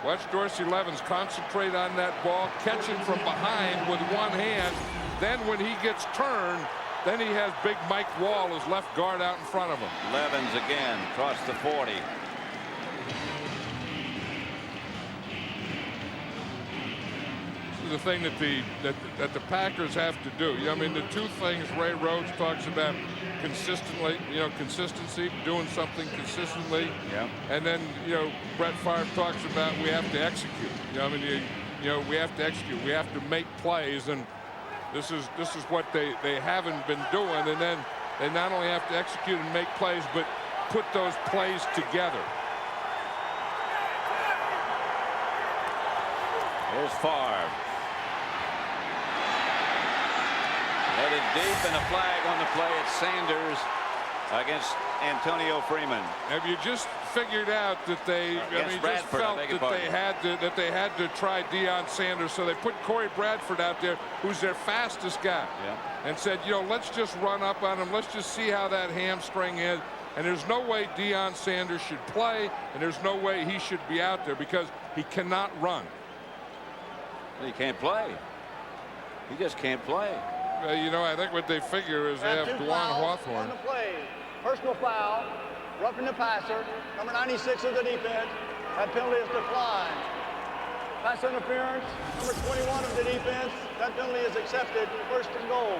Watch Dorsey Levens concentrate on that ball, catch it from behind with one hand. Then when he gets turned, then he has big Mike Wall, his left guard, out in front of him. Levens again across the 40. The thing that the Packers have to do. I mean, the two things Ray Rhodes talks about consistently, consistency, doing something consistently. Yeah. And then, Brett Favre talks about we have to execute. We have to execute. We have to make plays, and this is what they haven't been doing. And then they not only have to execute and make plays, but put those plays together. Here's Favre. Headed deep, and a flag on the play. It's Sanders against Antonio Freeman. Have you just figured out that they just felt that they had to try Deion Sanders, so they put Corey Bradford out there, who's their fastest guy, and said, let's just run up on him. Let's just see how that hamstring is. And there's no way Deion Sanders should play, and there's no way he should be out there because he cannot run. He can't play. He just can't play. You know, I think what they figure is they have Two Dwan fouls Hawthorne. on the play. Personal foul, roughing the passer. Number 96 of the defense. That penalty is declined. Pass interference. Number 21 of the defense. That penalty is accepted. First and goal.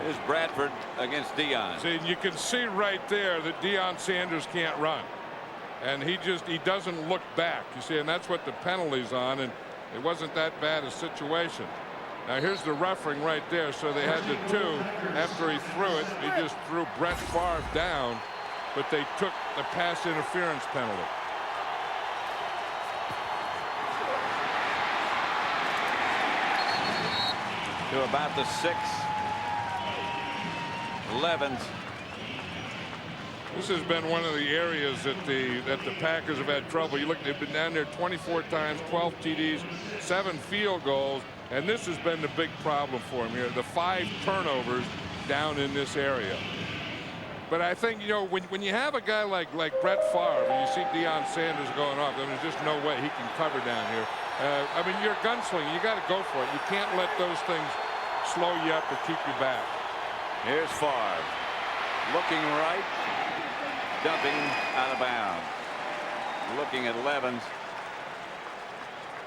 Here's Bradford against Deion. See, you can see right there that Deion Sanders can't run. And he doesn't look back, you see, and that's what the penalty's on, and it wasn't that bad a situation. Now here's the refereeing right there, so they had the 2 after he threw it. He just threw Brett Favre down, but they took the pass interference penalty. To about the 6. 11th. This has been one of the areas that the Packers have had trouble. You look, they've been down there 24 times, 12 TDs, 7 field goals, and this has been the big problem for them here. The 5 turnovers down in this area. But I think, you know, when you have a guy like Brett Favre and you see Deion Sanders going off, I mean, there's just no way he can cover down here. I mean, you're a gunslinger. You got to go for it. You can't let those things slow you up or keep you back. Here's Favre. Looking right. Dumping out of bounds. Looking at 11th.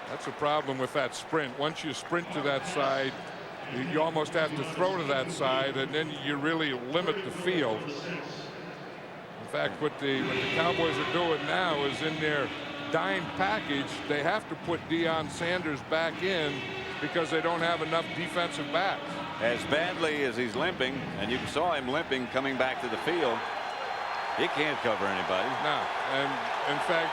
That's a problem with that sprint. Once you sprint to that side, you almost have to throw to that side, and then you really limit the field. In fact, what the Cowboys are doing now is in their dime package, they have to put Deion Sanders back in because they don't have enough defensive backs. As badly as he's limping, and you saw him limping coming back to the field, he can't cover anybody. No, and in fact,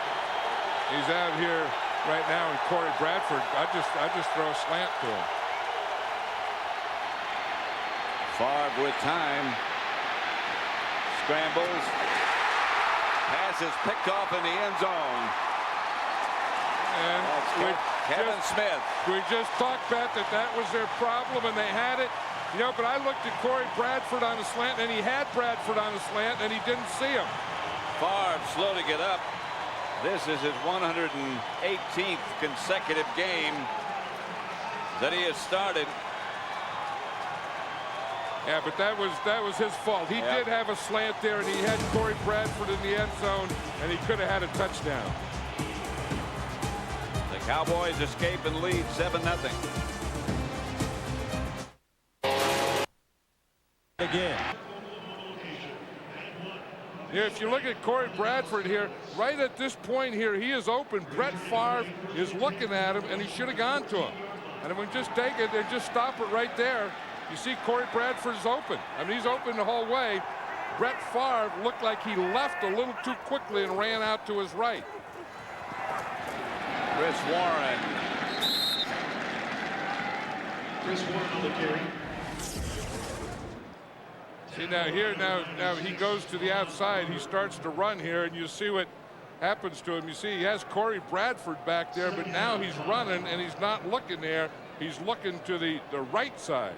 he's out here right now, and Corey Bradford, I just throw a slant to him. Favre with time. Scrambles. Pass is picked off in the end zone. And Kevin Smith. We just talked about that was their problem, and they had it. You know, but I looked at Corey Bradford on a slant, and he had Bradford on a slant, and he didn't see him. Favre slow to get up. This is his 118th consecutive game that he has started. Yeah, but that was his fault. He did have a slant there, and he had Corey Bradford in the end zone, and he could have had a touchdown. The Cowboys escape and lead 7-0. Again. Yeah, if you look at Corey Bradford here, right at this point here, he is open. Brett Favre is looking at him, and he should have gone to him. And if we just take it and just stop it right there, you see Corey Bradford's open. I mean, he's open the whole way. Brett Favre looked like he left a little too quickly and ran out to his right. Chris Warren. Chris Warren on the carry. See now he goes to the outside. He starts to run here, and you see what happens to him. You see he has Corey Bradford back there, but now he's running and he's not looking there. He's looking to the right side.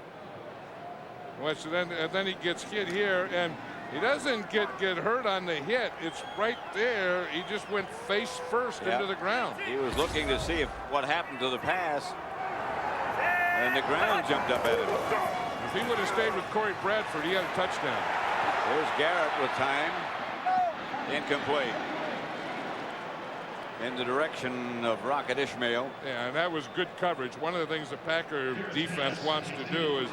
Well, so then he gets hit here, and he doesn't get hurt on the hit. It's right there. He just went face first into the ground. He was looking to see what happened to the pass, and the ground jumped up at him. If he would have stayed with Corey Bradford, he had a touchdown. There's Garrett with time. Incomplete. In the direction of Rocket Ishmael. Yeah, and that was good coverage. One of the things the Packer defense wants to do is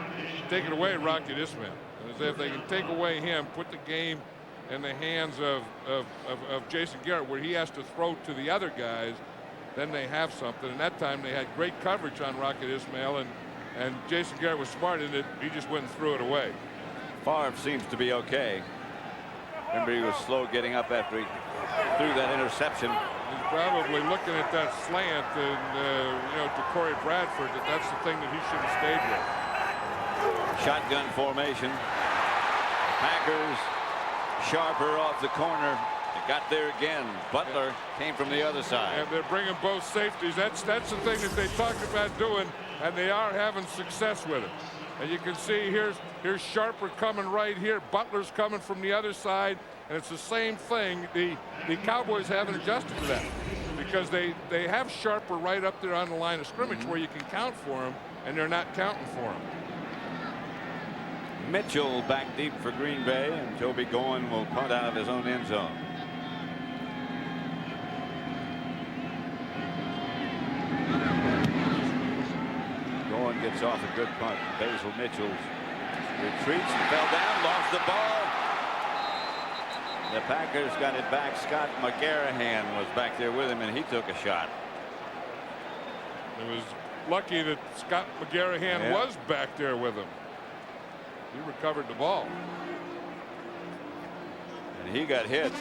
take it away Rocket Ishmael. And if they can take away him, put the game in the hands of Jason Garrett, where he has to throw to the other guys, then they have something. And that time they had great coverage on Rocket Ishmael, and Jason Garrett was smart in it. He just went and threw it away. Favre seems to be okay. Remember, he was slow getting up after he threw that interception. He's probably looking at that slant and, you know, to Corey Bradford, that's the thing that he should have stayed with. Shotgun formation. Packers sharper off the corner. It got there again. Butler came from the other side. And they're bringing both safeties. That's the thing that they talked about doing, and they are having success with it. And you can see here's Sharper coming right here. Butler's coming from the other side. And it's the same thing. The Cowboys haven't adjusted to that because they have Sharper right up there on the line of scrimmage where you can count for him, and they're not counting for him. Mitchell back deep for Green Bay, and Toby Goen will punt out of his own end zone. Goen gets off a good punt. Basil Mitchell retreats and fell down, lost the ball. The Packers got it back. Scott McGarrahan was back there with him, and he took a shot. It was lucky that Scott McGarrahan was back there with him. He recovered the ball. And he got hit.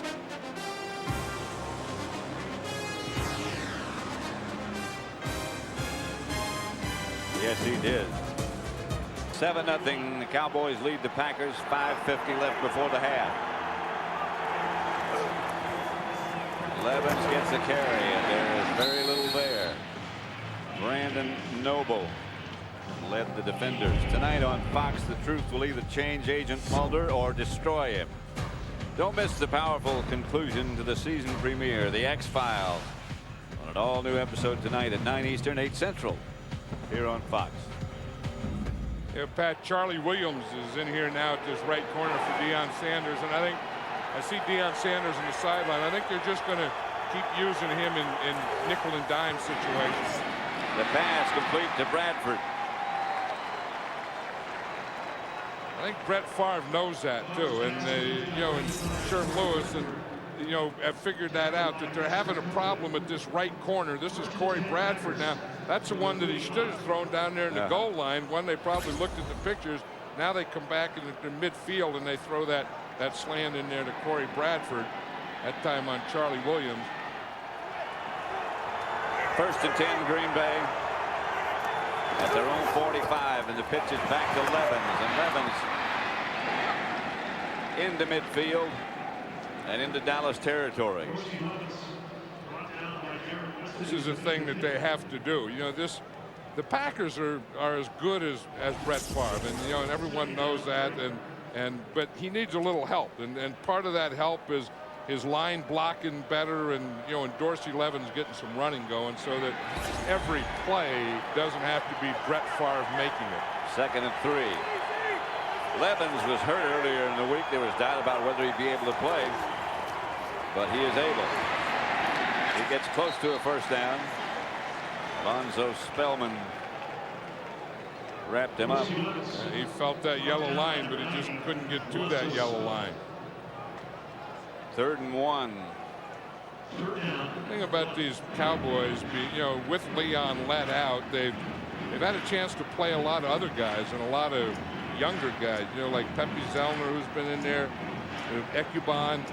Yes, he did. 7-0. The Cowboys lead the Packers. 5:50 left before the half. Levens gets a carry, and there is very little there. Brandon Noble led the defenders. Tonight on Fox, the truth will either change Agent Mulder or destroy him. Don't miss the powerful conclusion to the season premiere, The X-Files, on an all-new episode tonight at 9 Eastern, 8 Central, here on Fox. Yeah, Pat, Charlie Williams is in here now at this right corner for Deion Sanders, and I see Deion Sanders on the sideline. I think they're just going to keep using him in nickel and dime situations. The pass complete to Bradford. I think Brett Favre knows that too, and and Sherm Lewis and have figured that out, that they're having a problem at this right corner. This is Corey Bradford now. That's the one that he should have thrown down there in the goal line. One they probably looked at the pictures. Now they come back in the midfield and they throw that slant in there to Corey Bradford. That time on Charlie Williams. 1st and 10, Green Bay at their own 45, and the pitch is back to Levens, and Levens into midfield and into Dallas territory. This is a thing that they have to do. The Packers are as good as Brett Favre, and everyone knows that, but he needs a little help, and part of that help is his line blocking better, and Dorsey Levens getting some running going so that every play doesn't have to be Brett Favre making it. 2nd and 3. Levens was hurt earlier in the week. There was doubt about whether he'd be able to play, but he is able. He gets close to a first down. Alonzo Spellman wrapped him up. He felt that yellow line, but he just couldn't get to that yellow line. 3rd and 1. The thing about these Cowboys, with Leon let out, they've had a chance to play a lot of other guys and a lot of younger guys, like Pepe Zellner, who's been in there, Ecubon,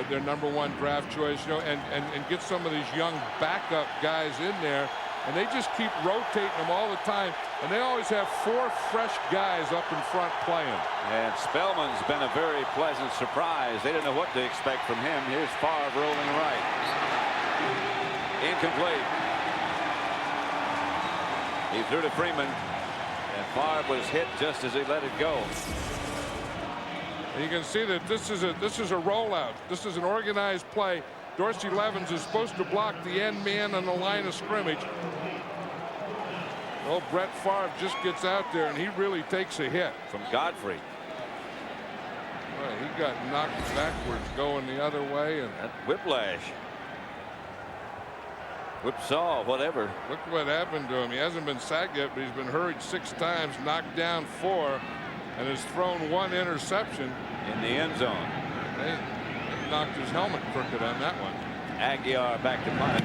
their #1 draft choice, and get some of these young backup guys in there, and they just keep rotating them all the time, and they always have 4 fresh guys up in front playing. And Spellman's been a very pleasant surprise. They didn't know what to expect from him. Here's Favre rolling right. Incomplete. He threw to Freeman, and Favre was hit just as he let it go. And you can see that this is a rollout. This is an organized play. Dorsey Levens is supposed to block the end man on the line of scrimmage. Well, Brett Favre just gets out there, and he really takes a hit from Godfrey. Well, he got knocked backwards going the other way, and that whiplash. Whipsaw, whatever. Look what happened to him. He hasn't been sacked yet, but he's been hurried 6 times, knocked down 4, and has thrown 1 interception in the end zone. They knocked his helmet crooked on that one. Aguiar back to punt.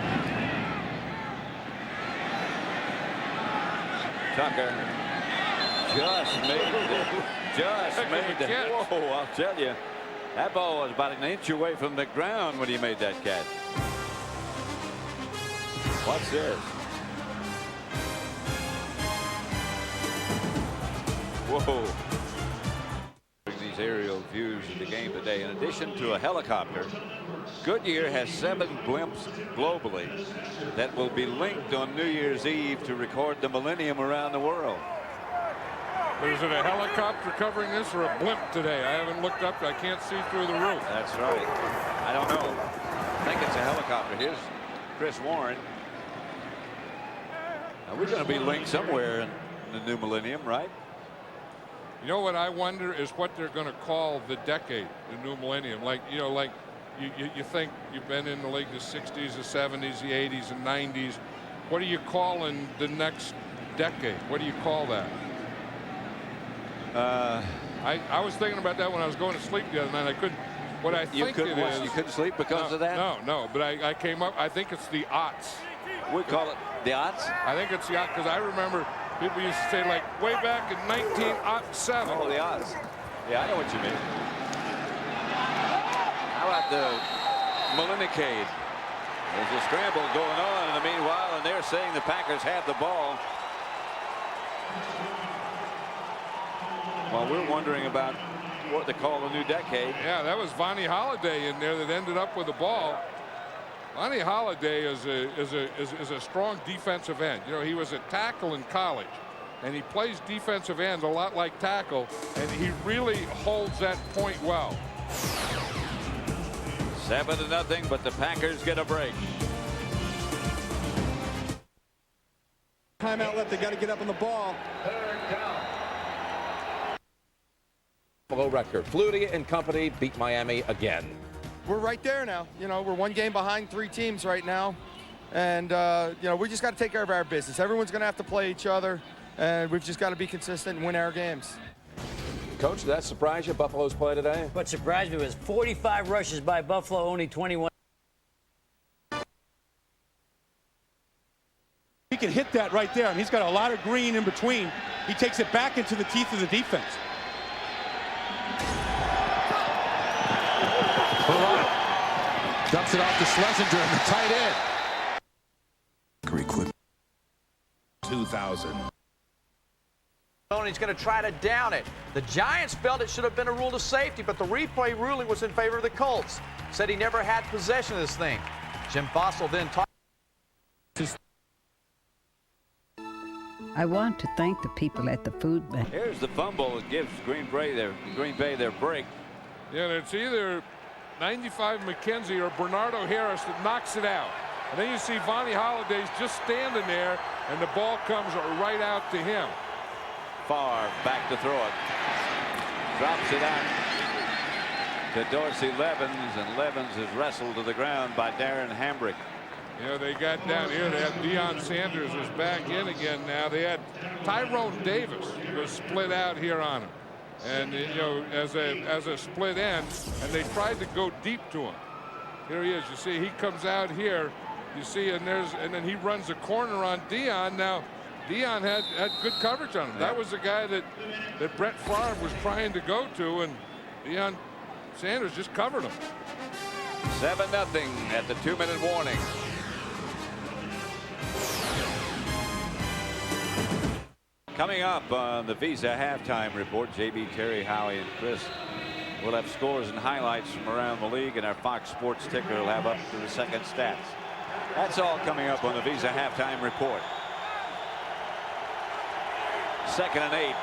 Tucker just made it. Whoa, I'll tell you, that ball was about an inch away from the ground when he made that catch. What's this? Whoa. These aerial views of the game today. In addition to a helicopter, Goodyear has 7 blimps globally that will be linked on New Year's Eve to record the millennium around the world. Is it a helicopter covering this or a blimp today? I haven't looked up. I can't see through the roof. That's right. I don't know. I think it's a helicopter. Here's Chris Warren. Now we're going to be linked somewhere in the new millennium, right? You know what I wonder is what they're going to call the decade, the new millennium. Like, you know, like you think you've been in the league the 60s, the 70s, the 80s, and 90s. What are you calling the next decade? What do you call that? I was thinking about that when I was going to sleep the other night. I couldn't. What I think it is. You couldn't sleep because of that? No. But I came up. I think it's the aughts. We call it the aughts? I think it's the aughts because I remember people used to say like way back in 1907. Oh, the odds. Yeah, I know what you mean. How about the Millennicade? There's a scramble going on in the meanwhile, and they're saying the Packers have the ball. Well, we're wondering about what they call the new decade. Yeah, that was Vonnie Holliday in there that ended up with the ball. Vonnie Holliday is a strong defensive end. You know, he was a tackle in college, and he plays defensive end a lot like tackle, and he really holds that point well. 7-0, but the Packers get a break. Timeout left. They got to get up on the ball. Buffalo record. Flutie and company beat Miami again. We're right there now. You know, we're one game behind 3 teams right now. And, you know, we just got to take care of our business. Everyone's going to have to play each other, and we've just got to be consistent and win our games. Coach, did that surprise you, Buffalo's play today? What surprised me was 45 rushes by Buffalo, only 21. He can hit that right there, and he's got a lot of green in between. He takes it back into the teeth of the defense. Dumps it off to Schlesinger and the tight end. 2000. He's going to try to down it. The Giants felt it should have been a rule of safety, but the replay ruling was in favor of the Colts. Said he never had possession of this thing. Jim Fossil then talked. I want to thank the people at the food bank. Here's the fumble that gives Green Bay their break. Yeah, and it's either 95 McKenzie or Bernardo Harris that knocks it out. And then you see Vonnie Holliday's just standing there, and the ball comes right out to him. Favre back to throw it. Drops it out to Dorsey Levens, and Levens is wrestled to the ground by Darren Hambrick. You know, they got down here. They had Deion Sanders is back in again now. They had Tyrone Davis was split out here on him. And, you know, as a split end, and they tried to go deep to him. Here he is. You see, he comes out here. You see, and then he runs a corner on Deion. Now, Deion had good coverage on him. Yeah. That was the guy that Brett Favre was trying to go to, and Deion Sanders just covered him. 7-0 at the 2-minute warning. Coming up on the Visa halftime report, JB, Terry, Howie, and Chris will have scores and highlights from around the league, and our Fox Sports ticker will have up to the second stats. That's all coming up on the Visa halftime report. 2nd and 8.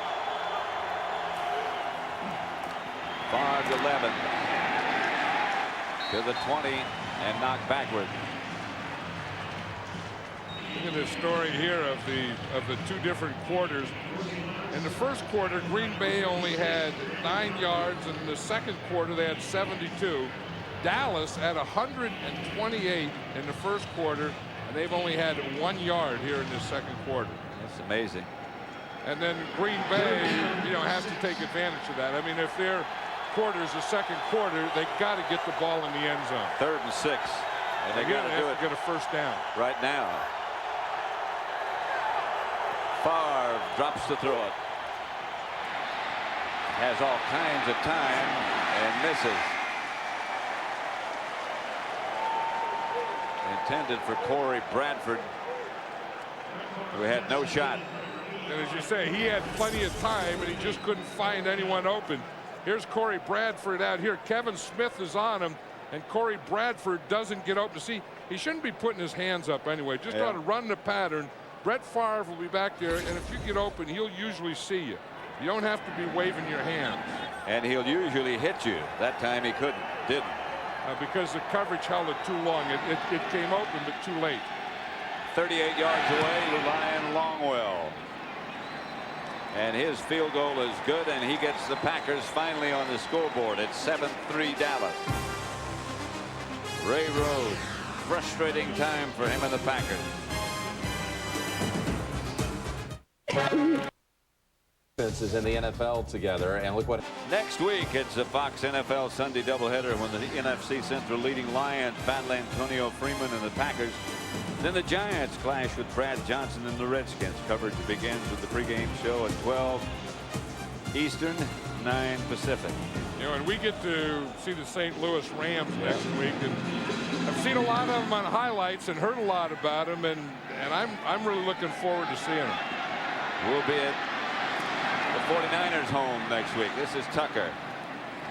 Favre to Levin. To the 20 and knocked backward. Look at this story here of the 2 different quarters. In the first quarter, Green Bay only had 9 yards. In the second quarter, they had 72. Dallas had 128 in the first quarter, and they've only had 1 yard here in the second quarter. That's amazing. And then Green Bay, you know, has to take advantage of that. I mean, if their quarter's the second quarter, they got to get the ball in the end zone. 3rd and 6, and they got to do it. Get a first down right now. Favre drops to throw it. Has all kinds of time and misses. Intended for Corey Bradford, who had no shot. And as you say, he had plenty of time, and he just couldn't find anyone open. Here's Corey Bradford out here. Kevin Smith is on him, and Corey Bradford doesn't get open. See, he shouldn't be putting his hands up anyway. Just ought to run the pattern. Brett Favre will be back there, and if you get open, he'll usually see you. You don't have to be waving your hands. And he'll usually hit you. That time he didn't. Because the coverage held it too long. It came open, but too late. 38 yards away, Lyon Longwell. And his field goal is good, and he gets the Packers finally on the scoreboard. It's 7-3 Dallas. Ray Rhodes, frustrating time for him and the Packers. Offenses in the NFL together, and look what next week. It's a Fox NFL Sunday doubleheader when the NFC Central leading Lions battle Antonio Freeman and the Packers. Then the Giants clash with Brad Johnson and the Redskins. Coverage begins with the pregame show at 12 Eastern, 9 Pacific. You know, and we get to see the St. Louis Rams next week, and I've seen a lot of them on highlights and heard a lot about them, and I'm really looking forward to seeing them. We'll be at the 49ers home next week. This is Tucker,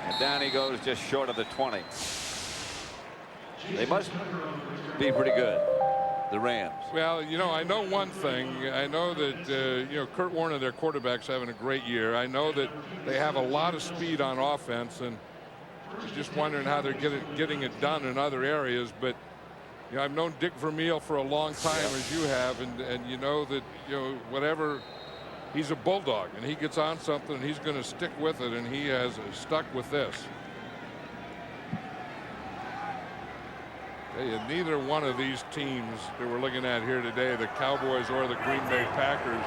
and down he goes just short of the 20. They must be pretty good, the Rams. Well, you know, I know one thing. I know that you know, Kurt Warner, their quarterback's having a great year. I know that they have a lot of speed on offense, and just wondering how they're getting it done in other areas. But you know, I've known Dick Vermeil for a long time, as you have, and you know that, you know, whatever. He's a bulldog, and he gets on something, and he's going to stick with it, and he has stuck with this. Neither one of these teams that we're looking at here today, the Cowboys or the Green Bay Packers,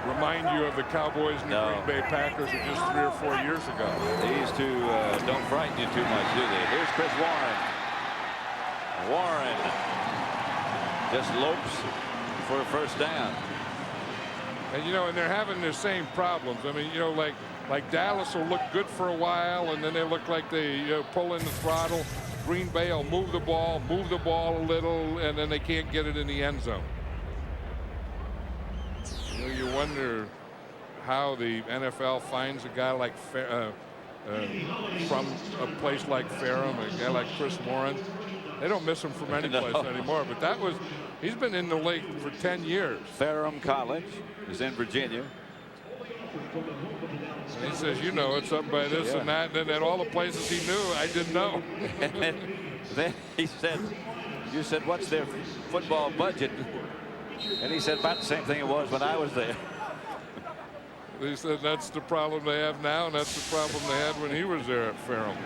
remind you of the Cowboys and the Green Bay Packers of just 3 or 4 years ago. These two don't frighten you too much, do they? Here's Chris Warren. Warren just lopes for a first down. And you know, and they're having the same problems. I mean, you know, like Dallas will look good for a while, and then they look like they pull in the throttle. Green Bay will move the ball a little, and then they can't get it in the end zone. You know, you wonder how the NFL finds a guy like from a place like Ferrum, a guy like Chris Warren. They don't miss him from any place anymore, but that was, he's been in the league for 10 years. Ferrum College is in Virginia. And he says, you know, it's up by this and that, and then all the places he knew, I didn't know. And then he said, you said, what's their football budget? And he said, about the same thing it was when I was there. He said, that's the problem they have now, and that's the problem they had when he was there at Ferrum.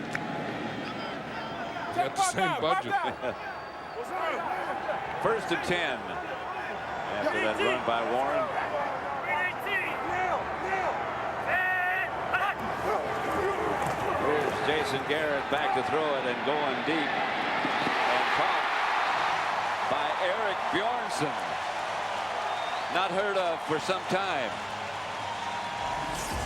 Got the same budget. First and 10. After that run by Warren. Here's Jason Garrett back to throw it and going deep. And caught by Eric Bjornsson. Not heard of for some time.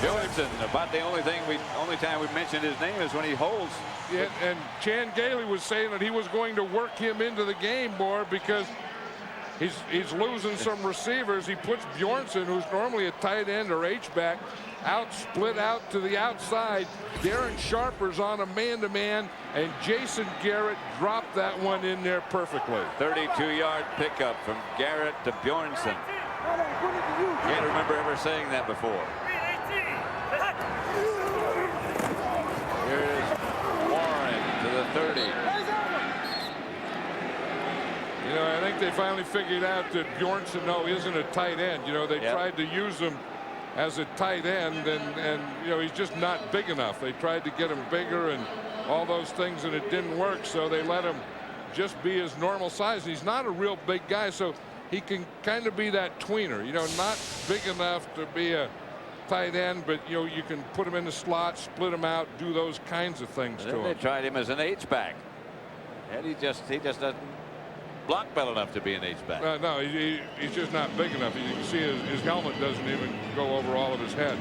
Bjornsson, about the only time we mentioned his name is when he holds. Yeah, and Chan Gailey was saying that he was going to work him into the game more because he's losing some receivers. He puts Bjornsson, who's normally a tight end or H-back, split out to the outside. Darren Sharper's on a man-to-man, and Jason Garrett dropped that one in there perfectly. 32-yard pickup from Garrett to Bjornsson. Can't remember ever saying that before. Here's Warren to the 30. You know, I think they finally figured out that Bjornsson, isn't a tight end. You know, they tried to use him as a tight end, and you know, he's just not big enough. They tried to get him bigger and all those things, and it didn't work, so they let him just be his normal size. And he's not a real big guy, so he can kind of be that tweener. You know, not big enough to be a tight end, but you know, you can put him in the slot, split him out, do those kinds of things to him. They tried him as an H-back, and he just doesn't block well enough to be an H-back. No, he's just not big enough. You can see his helmet doesn't even go over all of his head.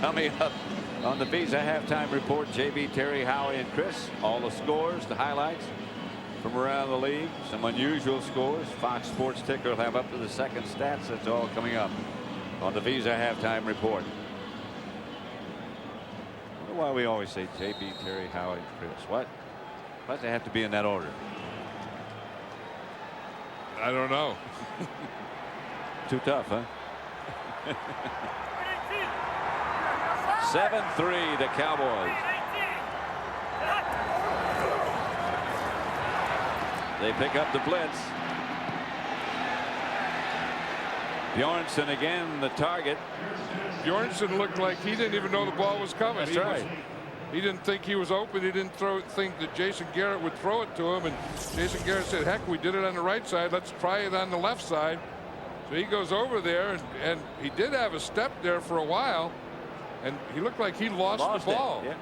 Coming up on the Visa halftime report, JB, Terry, Howie, and Chris. All the scores, the highlights from around the league, some unusual scores. Fox Sports Ticker will have up to the second stats. That's all coming up on the Visa halftime report. I wonder why we always say JB, Terry, Howie, and Chris. Why does it have to be in that order? I don't know. Too tough, huh? 7-3 the Cowboys. They pick up the blitz. Bjornsson again the target. Bjornsson looked like he didn't even know the ball was coming. That's right. He didn't think he was open. He didn't think that Jason Garrett would throw it to him. And Jason Garrett said, heck, we did it on the right side. Let's try it on the left side. So he goes over there, and he did have a step there for a while. And he looked like he lost the ball. Yeah.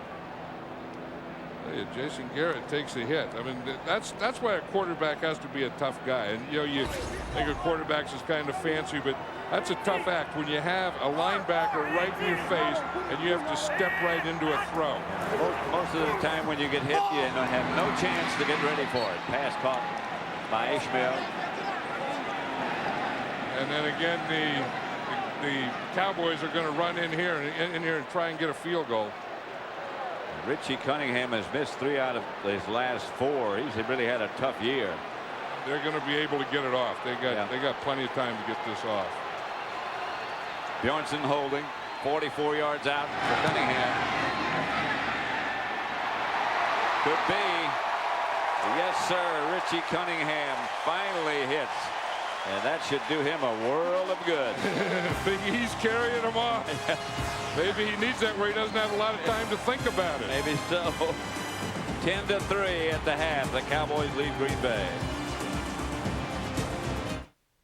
Jason Garrett takes a hit. I mean, that's why a quarterback has to be a tough guy. And, you know, you think of quarterbacks is kind of fancy, but that's a tough act when you have a linebacker right in your face and you have to step right into a throw. Most of the time when you get hit, you have no chance to get ready for it. Pass caught by Ishmael. And then again, the Cowboys are going to run in here and try and get a field goal. Richie Cunningham has missed 3 out of his last 4. He's really had a tough year. They're going to be able to get it off. They got plenty of time to get this off. Bjornsson holding 44 yards out for Cunningham. Could be. Yes, sir. Richie Cunningham finally hits. And that should do him a world of good. Big E's carrying him off. Maybe he needs that where he doesn't have a lot of time to think about it. Maybe so. 10-3 at the half. The Cowboys lead Green Bay.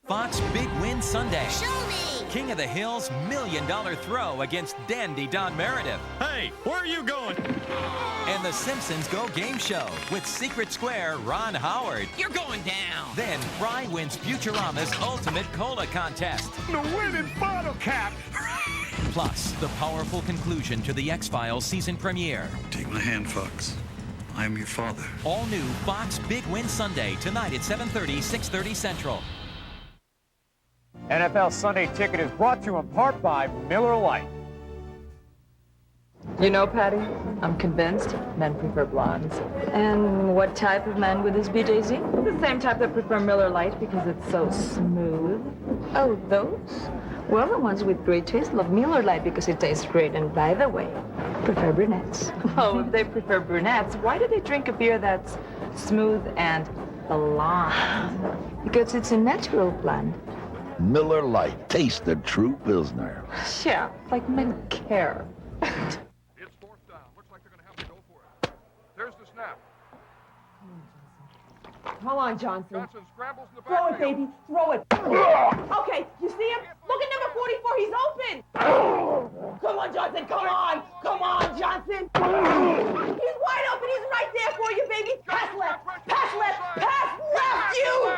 Fox Big Win Sunday. Show me. King of the Hill's $1 million throw against Dandy Don Meredith. Hey, where are you going? And the Simpsons Go Game Show with Secret Square Ron Howard. You're going down. Then Fry wins Futurama's Ultimate Cola Contest. The winning bottle cap. Plus, the powerful conclusion to the X-Files season premiere. Take my hand, Fox. I am your father. All new Fox Big Win Sunday tonight at 7:30, 6:30 Central. NFL Sunday Ticket is brought to you in part by Miller Lite. You know, Patty, I'm convinced men prefer blondes. And what type of men would this be, Daisy? The same type that prefer Miller Lite because it's so smooth. Oh, those? Well, the ones with great taste love Miller Lite because it tastes great. And by the way, prefer brunettes. Oh, if they prefer brunettes, why do they drink a beer that's smooth and blonde? Because it's a natural blonde. Miller Lite. Taste the true Pilsner. Yeah, like men care. It's 4th down. Looks like they're going to have to go for it. There's the snap. Come on, Johnson. Johnson scrambles in the Throw it, backfield. baby. Throw it. Okay, you see him? Look at number 44. He's open. Come on, Johnson. Come on. Come on, Johnson. He's wide open. He's right there for you, baby. Pass left. Pass left. Pass left, you.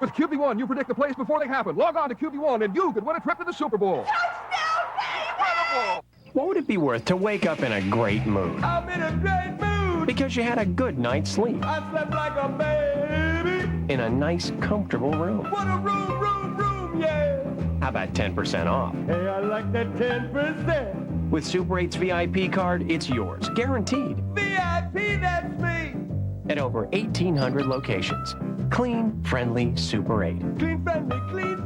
With QB1, you predict the plays before they happen. Log on to QB1 and you could win a trip to the Super Bowl. Touchdown, baby! What would it be worth to wake up in a great mood? I'm in a great mood. Because you had a good night's sleep. I slept like a baby. In a nice, comfortable room. What a room, yeah. How about 10% off? Hey, I like that 10%. With Super 8's VIP card, it's yours. Guaranteed. VIP, that's me. At over 1,800 locations. Clean, friendly Super 8. Clean,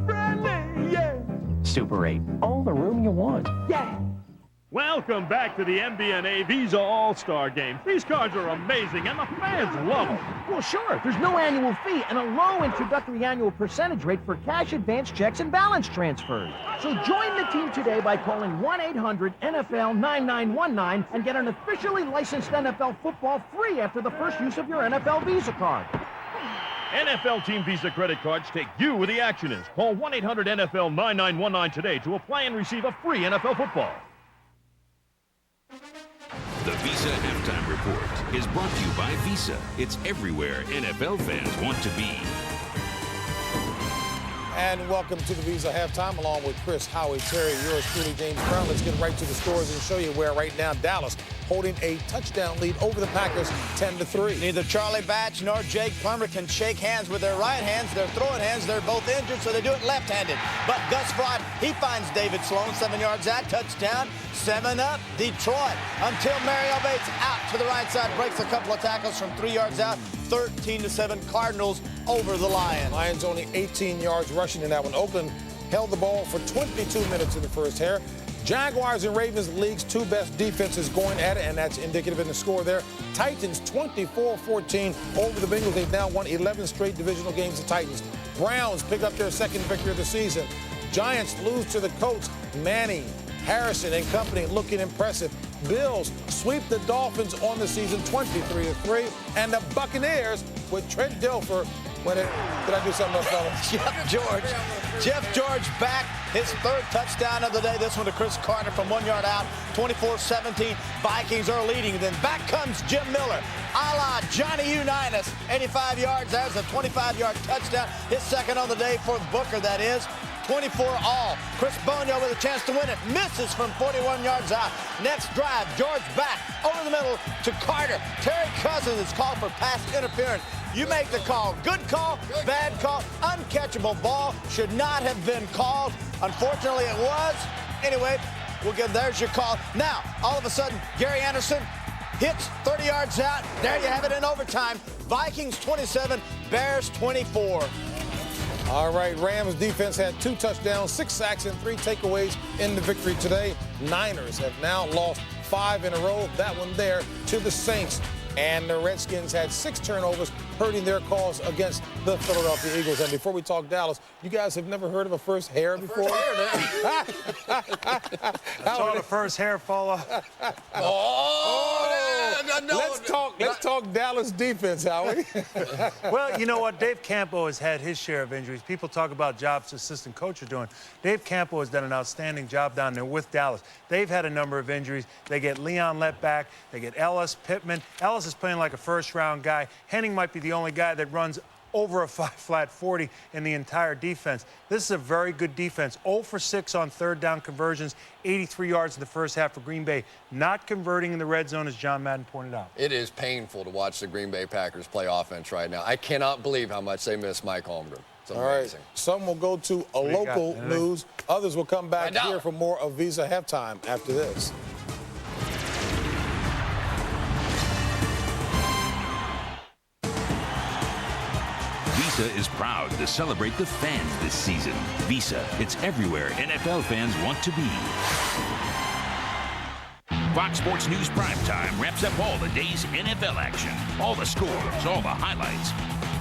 friendly, yeah. Super 8. All the room you want. Yeah. Welcome back to the MBNA Visa All-Star Game. These cards are amazing, and the fans love them. Well, sure. There's no annual fee and a low introductory annual percentage rate for cash advance checks and balance transfers. So join the team today by calling 1-800-NFL-9919 and get an officially licensed NFL football free after the first use of your NFL Visa card. NFL Team Visa credit cards take you where the action is. Call 1-800-NFL-9919 today to apply and receive a free NFL football. The Visa Halftime Report is brought to you by Visa. It's everywhere NFL fans want to be. And welcome to the Visa Halftime, along with Chris, Howie, Terry, yours truly, James Brown. Let's get right to the scores and show you where right now Dallas holding a touchdown lead over the Packers 10-3. Neither Charlie Batch nor Jake Plummer can shake hands with their right hands. Their throwing hands, they're both injured, so they do it left-handed. But Gus Frodd, he finds David Sloan 7 yards out, touchdown, 7-up, Detroit. Until Mario Bates out to the right side, breaks a couple of tackles from 3 yards out, 13-7 Cardinals over the Lions. Lions only 18 yards rushing in that one. Oakland held the ball for 22 minutes in the first half. Jaguars and Ravens, the league's two best defenses going at it, and that's indicative in the score there. Titans 24-14 over the Bengals. They've now won 11 straight divisional games, the Titans. Browns pick up their second victory of the season. Giants lose to the Colts. Manning, Harrison, and company looking impressive. Bills sweep the Dolphins on the season 23-3. And the Buccaneers with Trent Dilfer. Did I do something else, fellas? Jeff George back, his third touchdown of the day. This one to Chris Carter from 1 yard out, 24-17. Vikings are leading. Then back comes Jim Miller, a la Johnny Unitas, 85 yards. There's a 25-yard touchdown, his second on the day for Booker, that is. 24 all. Chris Bonio with a chance to win it. Misses from 41 yards out. Next drive, George back over the middle to Carter. Terry Cousins is called for pass interference. You make the call. Good call, bad call, uncatchable ball. Should not have been called. Unfortunately, it was. Anyway, there's your call. Now, all of a sudden, Gary Anderson hits 30 yards out. There you have it in overtime. Vikings 27, Bears 24. All right, Rams defense had 2 touchdowns, 6 sacks, and 3 takeaways in the victory today. Niners have now lost 5 in a row. That one there to the Saints. And the Redskins had 6 turnovers, hurting their cause against the Philadelphia Eagles. And before we talk Dallas, you guys have never heard of a first hair before? Saw the first hair fall off. Let's talk Dallas defense, Howie. Well, you know what? Dave Campo has had his share of injuries. People talk about jobs assistant coach are doing. Dave Campo has done an outstanding job down there with Dallas. They've had a number of injuries. They get Leon Lett back. They get Ellis, Pittman. Ellis is playing like a first-round guy. Henning might be the only guy that runs over a 5-flat 40 in the entire defense. This is a very good defense. 0 for 6 on third down conversions, 83 yards in the first half for Green Bay. Not converting in the red zone, as John Madden pointed out. It is painful to watch the Green Bay Packers play offense right now. I cannot believe how much they miss Mike Holmgren. It's amazing. All right, some will go to a local news. Others will come back here for more of Visa Halftime after this. Visa is proud to celebrate the fans this season. Visa, it's everywhere NFL fans want to be. Fox Sports News Primetime wraps up all the day's NFL action. All the scores, all the highlights.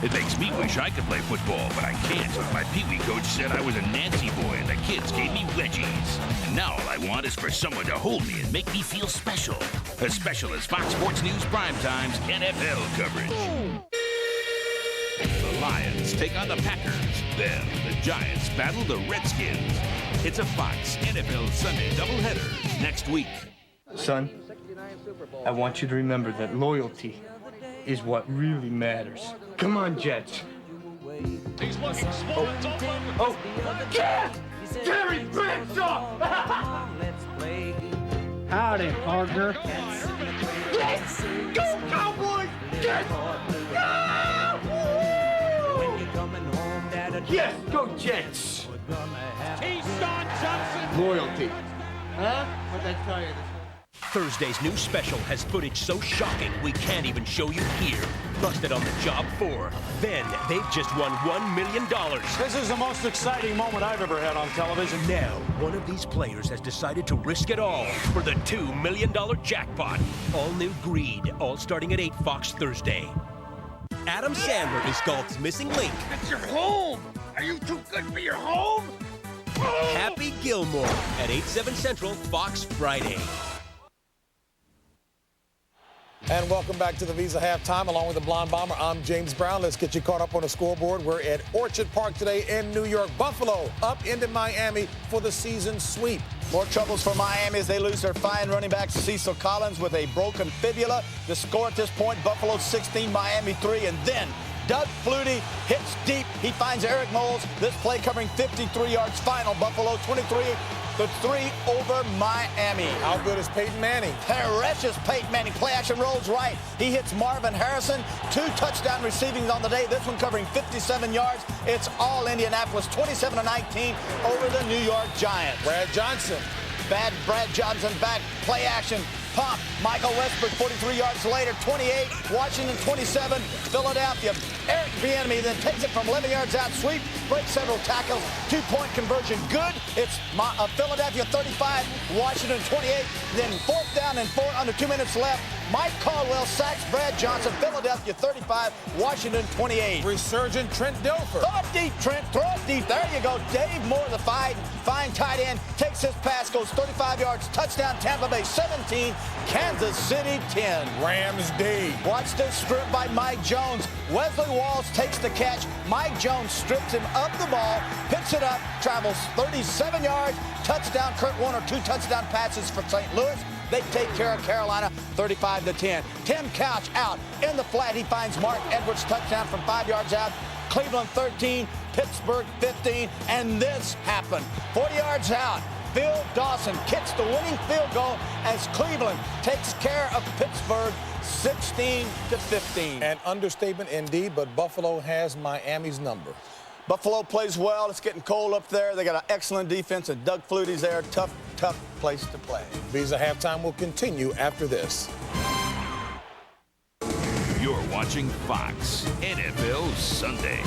It makes me wish I could play football, but I can't. My Pee-wee coach said I was a Nancy boy and the kids gave me wedgies. And now all I want is for someone to hold me and make me feel special. As special as Fox Sports News Primetime's NFL coverage. The Lions take on the Packers. Then the Giants battle the Redskins. It's a Fox NFL Sunday doubleheader next week. Son, I want you to remember that loyalty is what really matters. Come on, Jets. He's looking small. Oh, yeah! Terry Bradshaw! Howdy, partner. Let's go, Cowboys! Yes! Yes, go Jets! Keyshawn Johnson. Loyalty. Huh? What'd I tell you? Thursday's new special has footage so shocking we can't even show you here. Busted on the job 4. Then they've just won $1 million. This is the most exciting moment I've ever had on television. Now, one of these players has decided to risk it all for the $2 million jackpot. All new Greed, all starting at 8 Fox Thursday. Adam Sandler is golf's missing link. It's your home. Are you too good for your home? Happy Gilmore at 8/7 Central, Fox Friday. And welcome back to the Visa Halftime. Along with the Blonde Bomber, I'm James Brown. Let's get you caught up on the scoreboard. We're at Orchard Park today in New York. Buffalo up into Miami for the season sweep. More troubles for Miami as they lose their fine running back Cecil Collins with a broken fibula. The score at this point, Buffalo 16, Miami 3, and then Doug Flutie hits deep. He finds Eric Moles. This play covering 53 yards final. Buffalo 23-3 over Miami. How good is Peyton Manning? Precious Peyton Manning. Play action rolls right. He hits Marvin Harrison. 2 touchdown receivings on the day. This one covering 57 yards. It's all Indianapolis, 27-19 over the New York Giants. Brad Johnson. Brad Johnson back. Play action. Pump. Michael Westbrook, 43 yards later, 28. Washington, 27. Philadelphia. Eric Bieniemy then takes it from 11 yards out, sweep, breaks several tackles, 2-point conversion, good. It's Philadelphia 35, Washington 28. Then 4th down and 4 under 2 minutes left. Mike Caldwell sacks Brad Johnson. Philadelphia 35, Washington 28. Resurgent Trent Dilfer. Throw it deep, Trent. Throw it deep. There you go. Dave Moore, the fine tight end, takes his pass, goes 35 yards. Touchdown, Tampa Bay 17, Kansas City 10. Rams D. Watch this strip by Mike Jones. Wesley Walls takes the catch. Mike Jones strips him of the ball, picks it up, travels 37 yards. Touchdown, Kurt Warner, 2 touchdown passes for St. Louis. They take care of Carolina 35-10. Tim Couch out in the flat. He finds Mark Edwards touchdown from 5 yards out. Cleveland 13, Pittsburgh 15, and this happened. 40 yards out. Phil Dawson kicks the winning field goal as Cleveland takes care of Pittsburgh 16-15. An understatement indeed, but Buffalo has Miami's number. Buffalo plays well. It's getting cold up there. They got an excellent defense, and Doug Flutie's there. Tough place to play. Visa halftime will continue after this. You're watching Fox NFL Sunday.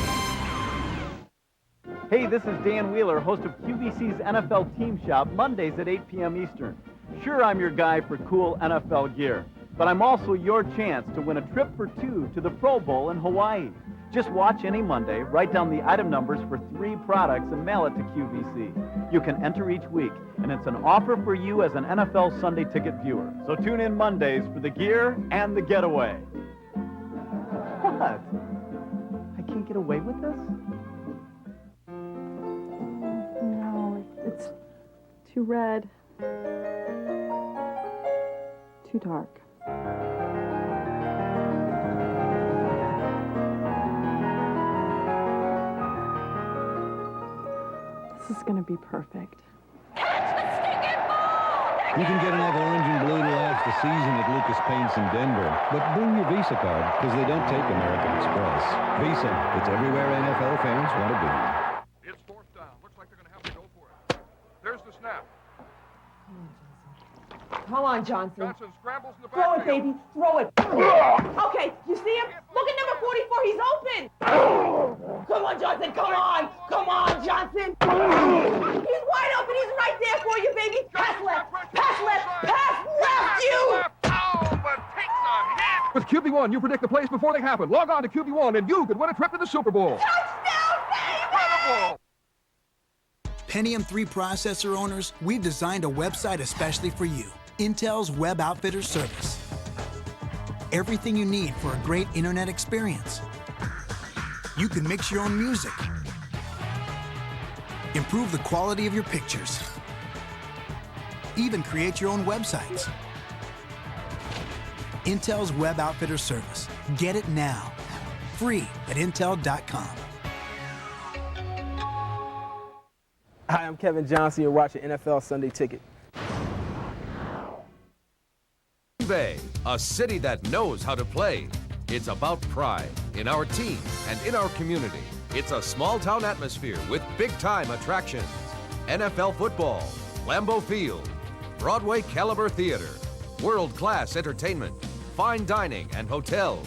Hey, this is Dan Wheeler, host of QVC's NFL Team Shop, Mondays at 8 p.m. Eastern. Sure, I'm your guy for cool NFL gear, but I'm also your chance to win a trip for 2 to the Pro Bowl in Hawaii. Just watch any Monday, write down the item numbers for 3 products, and mail it to QVC. You can enter each week, and it's an offer for you as an NFL Sunday ticket viewer. So tune in Mondays for the gear and the getaway. What? I can't get away with this? No, it's too red. Too dark. This is going to be perfect. You can get enough orange and blue to last the season at Lucas Paints in Denver. But bring your Visa card, because they don't take American Express. Visa, it's everywhere NFL fans want to be. It's 4th down. Looks like they're going to have to go for it. There's the snap. Come on, Johnson. Johnson scrambles in the Throw backfield. it, baby. Throw it. Okay, you see him? Look at number 44. He's open. Come on, Johnson. Come on. Come on, Johnson. He's wide open. He's right there for you, baby. Pass left. Pass left. Pass left, you. Oh, but takes a hit. With QB1, you predict the plays before they happen. Log on to QB1 and you could win a trip to the Super Bowl. Touchdown, baby! Pentium 3 processor owners, we've designed a website especially for you. Intel's Web Outfitters service. Everything you need for a great internet experience. You can mix your own music. Improve the quality of your pictures. Even create your own websites. Intel's Web Outfitters service. Get it now. Free at Intel.com. Hi, I'm Kevin Johnson. You're watching NFL Sunday Ticket. Green Bay, a city that knows how to play. It's about pride in our team and in our community. It's a small-town atmosphere with big-time attractions. NFL football, Lambeau Field, Broadway caliber theater, world-class entertainment, fine dining and hotels.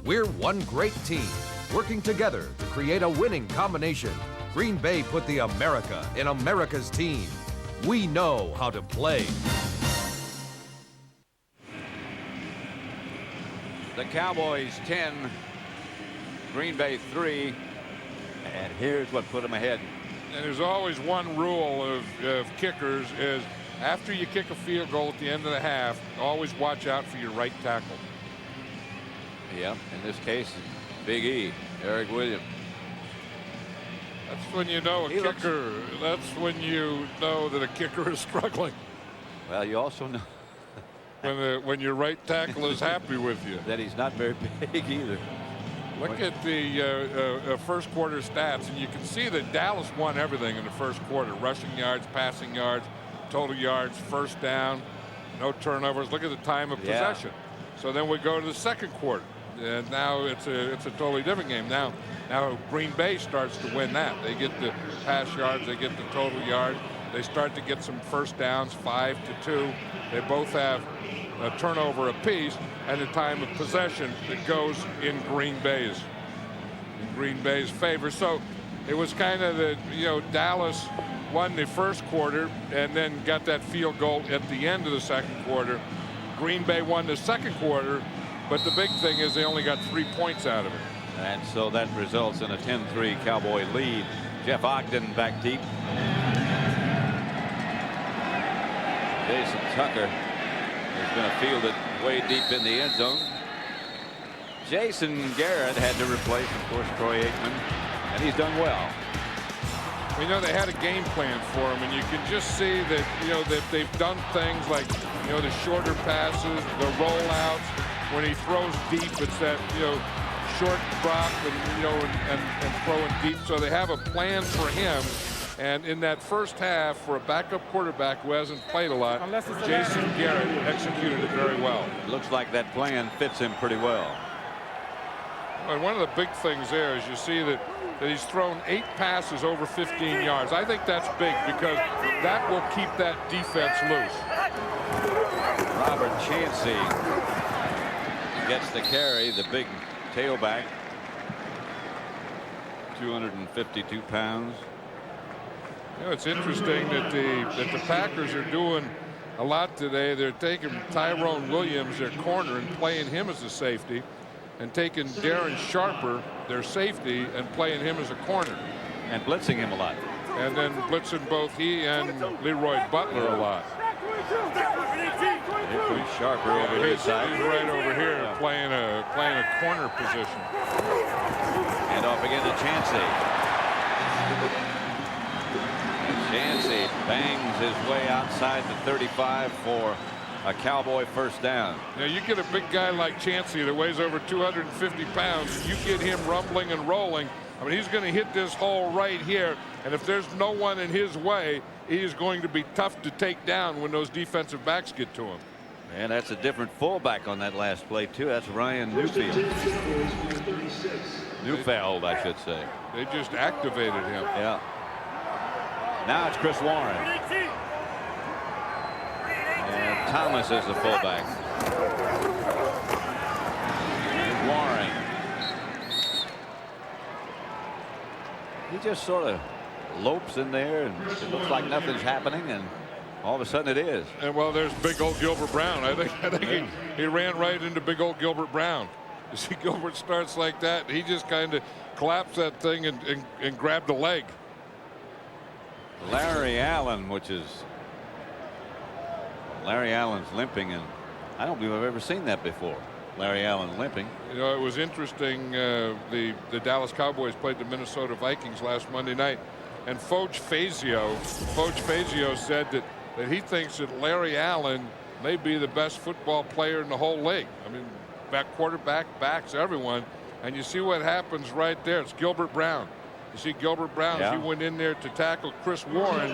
We're one great team, working together to create a winning combination. Green Bay put the America in America's team. We know how to play. The Cowboys 10, Green Bay 3, and here's what put them ahead. And there's always one rule of kickers is after you kick a field goal at the end of the half, always watch out for your right tackle. Yeah, in this case, Big E, Eric Williams. That's when you know that's when you know that a kicker is struggling. Well, you also know when your right tackle is happy with you. That he's not very big either. Look at the first quarter stats, and you can see that Dallas won everything in the first quarter. Rushing yards, passing yards, total yards, first down, no turnovers. Look at the time of possession. So then we go to the second quarter, and now it's a totally different game. Now Green Bay starts to win that. They get the pass yards, they get the total yards. they start to get some first downs, 5-2. They both have a turnover apiece, and the time of possession that goes in Green Bay's favor. So it was kind of the, Dallas won the first quarter and then got that field goal at the end of the second quarter. Green Bay won the second quarter, but the big thing is they only got 3 points out of it. And so that results in a 10-3 Cowboy lead. Jeff Ogden back deep. Jason Tucker is going to field it way deep in the end zone. Jason Garrett had to replace, of course, Troy Aikman, and he's done well. They had a game plan for him, and you can just see that, that they've done things like, the shorter passes, the rollouts. When he throws deep, it's that, short drop and throwing deep. So they have a plan for him. And in that first half, for a backup quarterback who hasn't played a lot, Jason Garrett executed it very well. Looks like that plan fits him pretty well. And one of the big things there is you see that he's thrown 8 passes over 15 yards. I think that's big because that will keep that defense loose. Robert Chancey gets the carry, the big tailback, 252 pounds. It's interesting that the Packers are doing a lot today. They're taking Tyrone Williams, their corner, and playing him as a safety, and taking Darren Sharper, their safety, and playing him as a corner. And blitzing him a lot. And then blitzing both he and Leroy Butler a lot. Sharper over his side. He's right over here playing a corner position. And off again to Chancey. Chancey bangs his way outside the 35 for a Cowboy first down. Now you get a big guy like Chancey that weighs over 250 pounds. You get him rumbling and rolling. I mean, he's going to hit this hole right here. And if there's no one in his way, he is going to be tough to take down when those defensive backs get to him. And that's a different fullback on that last play, too. That's Ryan Neufeld, I should say. They just activated him. Yeah. Now it's Chris Warren. And Thomas is the fullback. And Warren. He just sort of lopes in there, and it looks like nothing's happening, and all of a sudden it is. And well, there's big old Gilbert Brown. I think he ran right into big old Gilbert Brown. You see, Gilbert starts like that. He just kind of collapsed that thing and grabbed a leg. Larry Allen's limping, and I don't believe I've ever seen that before. Larry Allen limping. It was interesting. The Dallas Cowboys played the Minnesota Vikings last Monday night, and Foch Fazio said that he thinks that Larry Allen may be the best football player in the whole league. I mean, quarterback, backs, everyone. And you see what happens right there. It's Gilbert Brown. You see Gilbert Brown, as he went in there to tackle Chris Warren,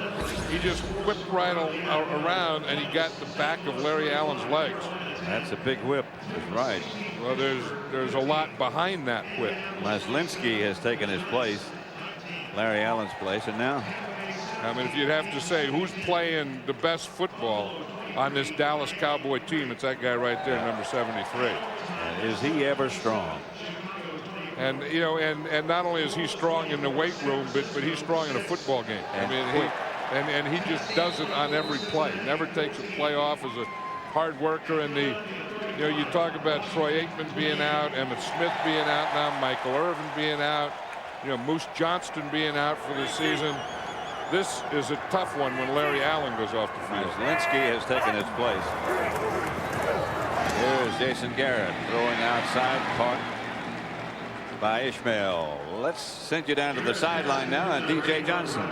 he just whipped right around, and he got the back of Larry Allen's legs. That's a big whip. That's right. Well, there's a lot behind that whip. Maslinski has taken his place, Larry Allen's place, and now. I mean, if you'd have to say who's playing the best football on this Dallas Cowboy team, it's that guy right there, number 73. And is he ever strong? And and not only is he strong in the weight room, but he's strong in a football game. And he just does it on every play. Never takes a play off. As a hard worker. And you talk about Troy Aikman being out, Emmitt Smith being out now, Michael Irvin being out, Moose Johnston being out for the season. This is a tough one when Larry Allen goes off the field. Linsky has taken his place. Here's Jason Garrett throwing outside, caught by Ishmael. Let's send you down to the sideline now, and DJ Johnson.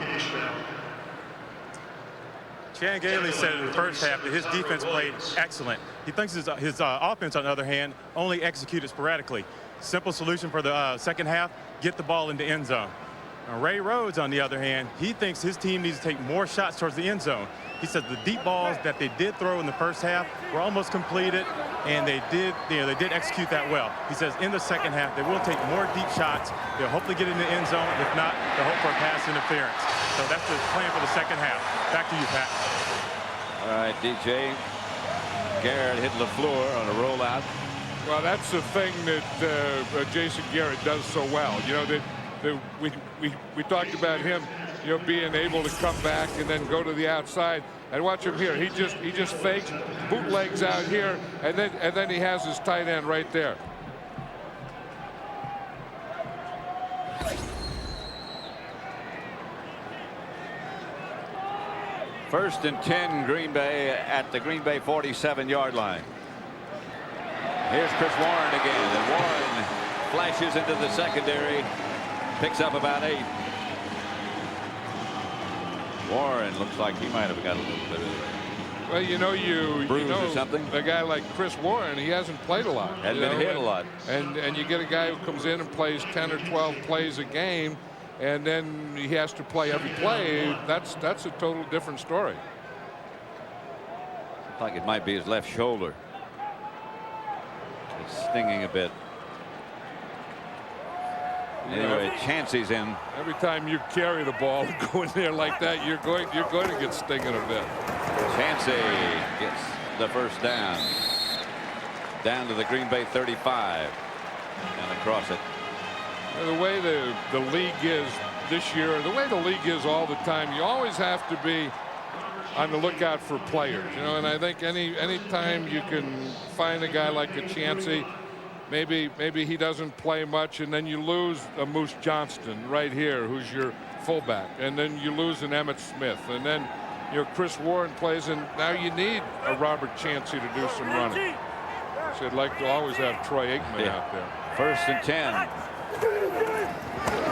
Chan Gailey said in the first half that his defense played excellent. He thinks his offense, on the other hand, only executed sporadically. Simple solution for the second half: get the ball into end zone. Now, Ray Rhodes, on the other hand, he thinks his team needs to take more shots towards the end zone. He says the deep balls that they did throw in the first half were almost completed, and they did execute that well. He says in the second half they will take more deep shots. They'll hopefully get in the end zone. If not, they'll hope for a pass interference. So that's the plan for the second half. Back to you, Pat. All right, DJ. Garrett hit LaFleur on a rollout. Well, that's the thing that Jason Garrett does so well. You know, we talked about him, you know, being able to come back and then go to the outside. And watch him here. He just fakes, bootlegs out here, and then he has his tight end right there. First and 10, Green Bay at the Green Bay 47-yard line. Here's Chris Warren again, and Warren flashes into the secondary, picks up about 8. Warren looks like he might have got a little bit of Well, you know, or something. A guy like Chris Warren, he hasn't played a lot. Hadn't been hit a lot. And you get a guy who comes in and plays 10 or 12 plays a game, and then he has to play every play. That's a total different story. Looks like it might be his left shoulder. It's stinging a bit. Anyway, Chancey's in. Every time you carry the ball and go in there like that, you're going to get stinging a bit. Chancey gets the first down. Down to the Green Bay 35 and across it. The way the league is this year, the way the league is all the time, you always have to be on the lookout for players, you know. And I think any time you can find a guy like a Chancey, maybe he doesn't play much, and then you lose a Moose Johnston right here, who's your fullback, and then you lose an Emmitt Smith, and then you know Chris Warren plays, and now you need a Robert Chancey to do some running. So I'd like to always have Troy Aikman out there. First and 10.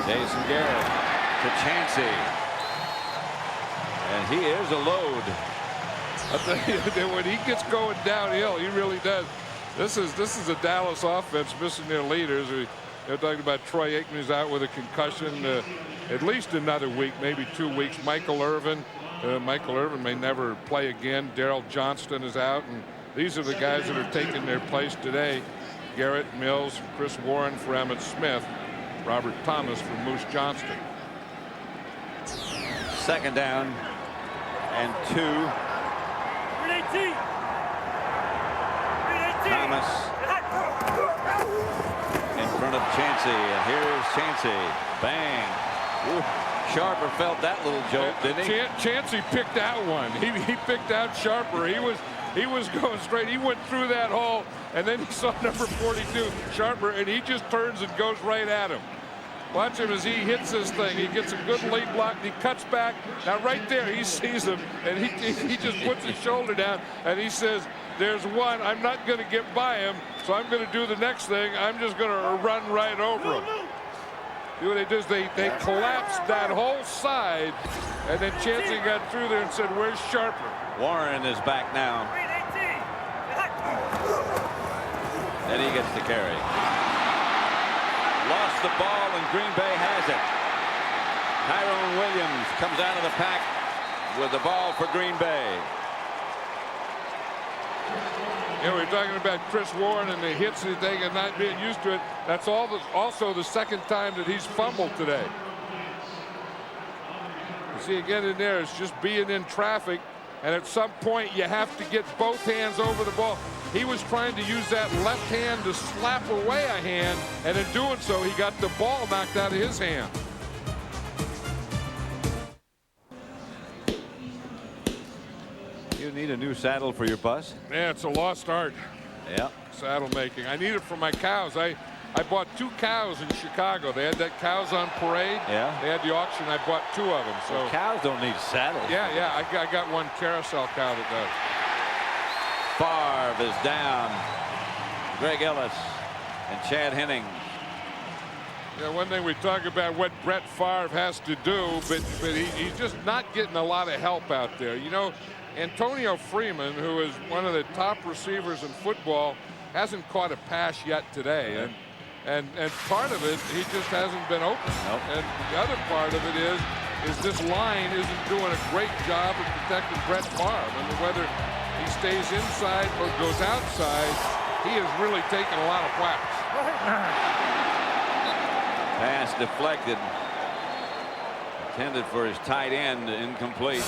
Jason Garrett to Chancey, and he is a load. I'll tell you, when he gets going downhill, he really does. This is a Dallas offense missing their leaders. They're talking about Troy Aikman is out with a concussion, at least another week, maybe 2 weeks. Michael Irvin may never play again. Darrell Johnston is out, and these are the guys that are taking their place today. Garrett, Mills, Chris Warren for Emmitt Smith, Robert Thomas for Moose Johnston. Second down and 2. Thomas in front of Chancey, and here's Chancey. Bang. Ooh. Sharper felt that little jolt, didn't he? Chancey picked out one. He picked out Sharper. He was going straight. He went through that hole, and then he saw number 42, Sharper, and he just turns and goes right at him. Watch him as he hits this thing. He gets a good lead block, and he cuts back. Now right there, he sees him, and he just puts his shoulder down, and he says, there's one. I'm not going to get by him, so I'm going to do the next thing. I'm just going to run right over him. See what they do is they collapsed that whole side, and then Chancey got through there and said, where's Sharper? Warren is back now. And he gets the carry. Lost the ball, and Green Bay has it. Tyrone Williams comes out of the pack with the ball for Green Bay. You know, we're talking about Chris Warren and the hits and everything and not being used to it. That's also the second time that he's fumbled today. You see again in there, it's just being in traffic, and at some point you have to get both hands over the ball. He was trying to use that left hand to slap away a hand, and in doing so, he got the ball knocked out of his hand. You need a new saddle for your bus? Yeah, it's a lost art. Yeah. Saddle making. I need it for my cows. I bought 2 cows in Chicago. They had that Cows on Parade. Yeah. They had the auction. I bought 2 of them. So well, cows don't need saddles. Yeah. I got one carousel cow that does. Favre is down. Greg Ellis and Chad Henning. Yeah, one thing we talk about what Brett Favre has to do, but he's just not getting a lot of help out there. You know, Antonio Freeman, who is one of the top receivers in football, hasn't caught a pass yet today, and part of it, he just hasn't been open. Nope. And the other part of it is is this line isn't doing a great job of protecting Brett Favre. I mean, whether he stays inside or goes outside, he is really taking a lot of whacks. Pass deflected. Intended for his tight end, incomplete.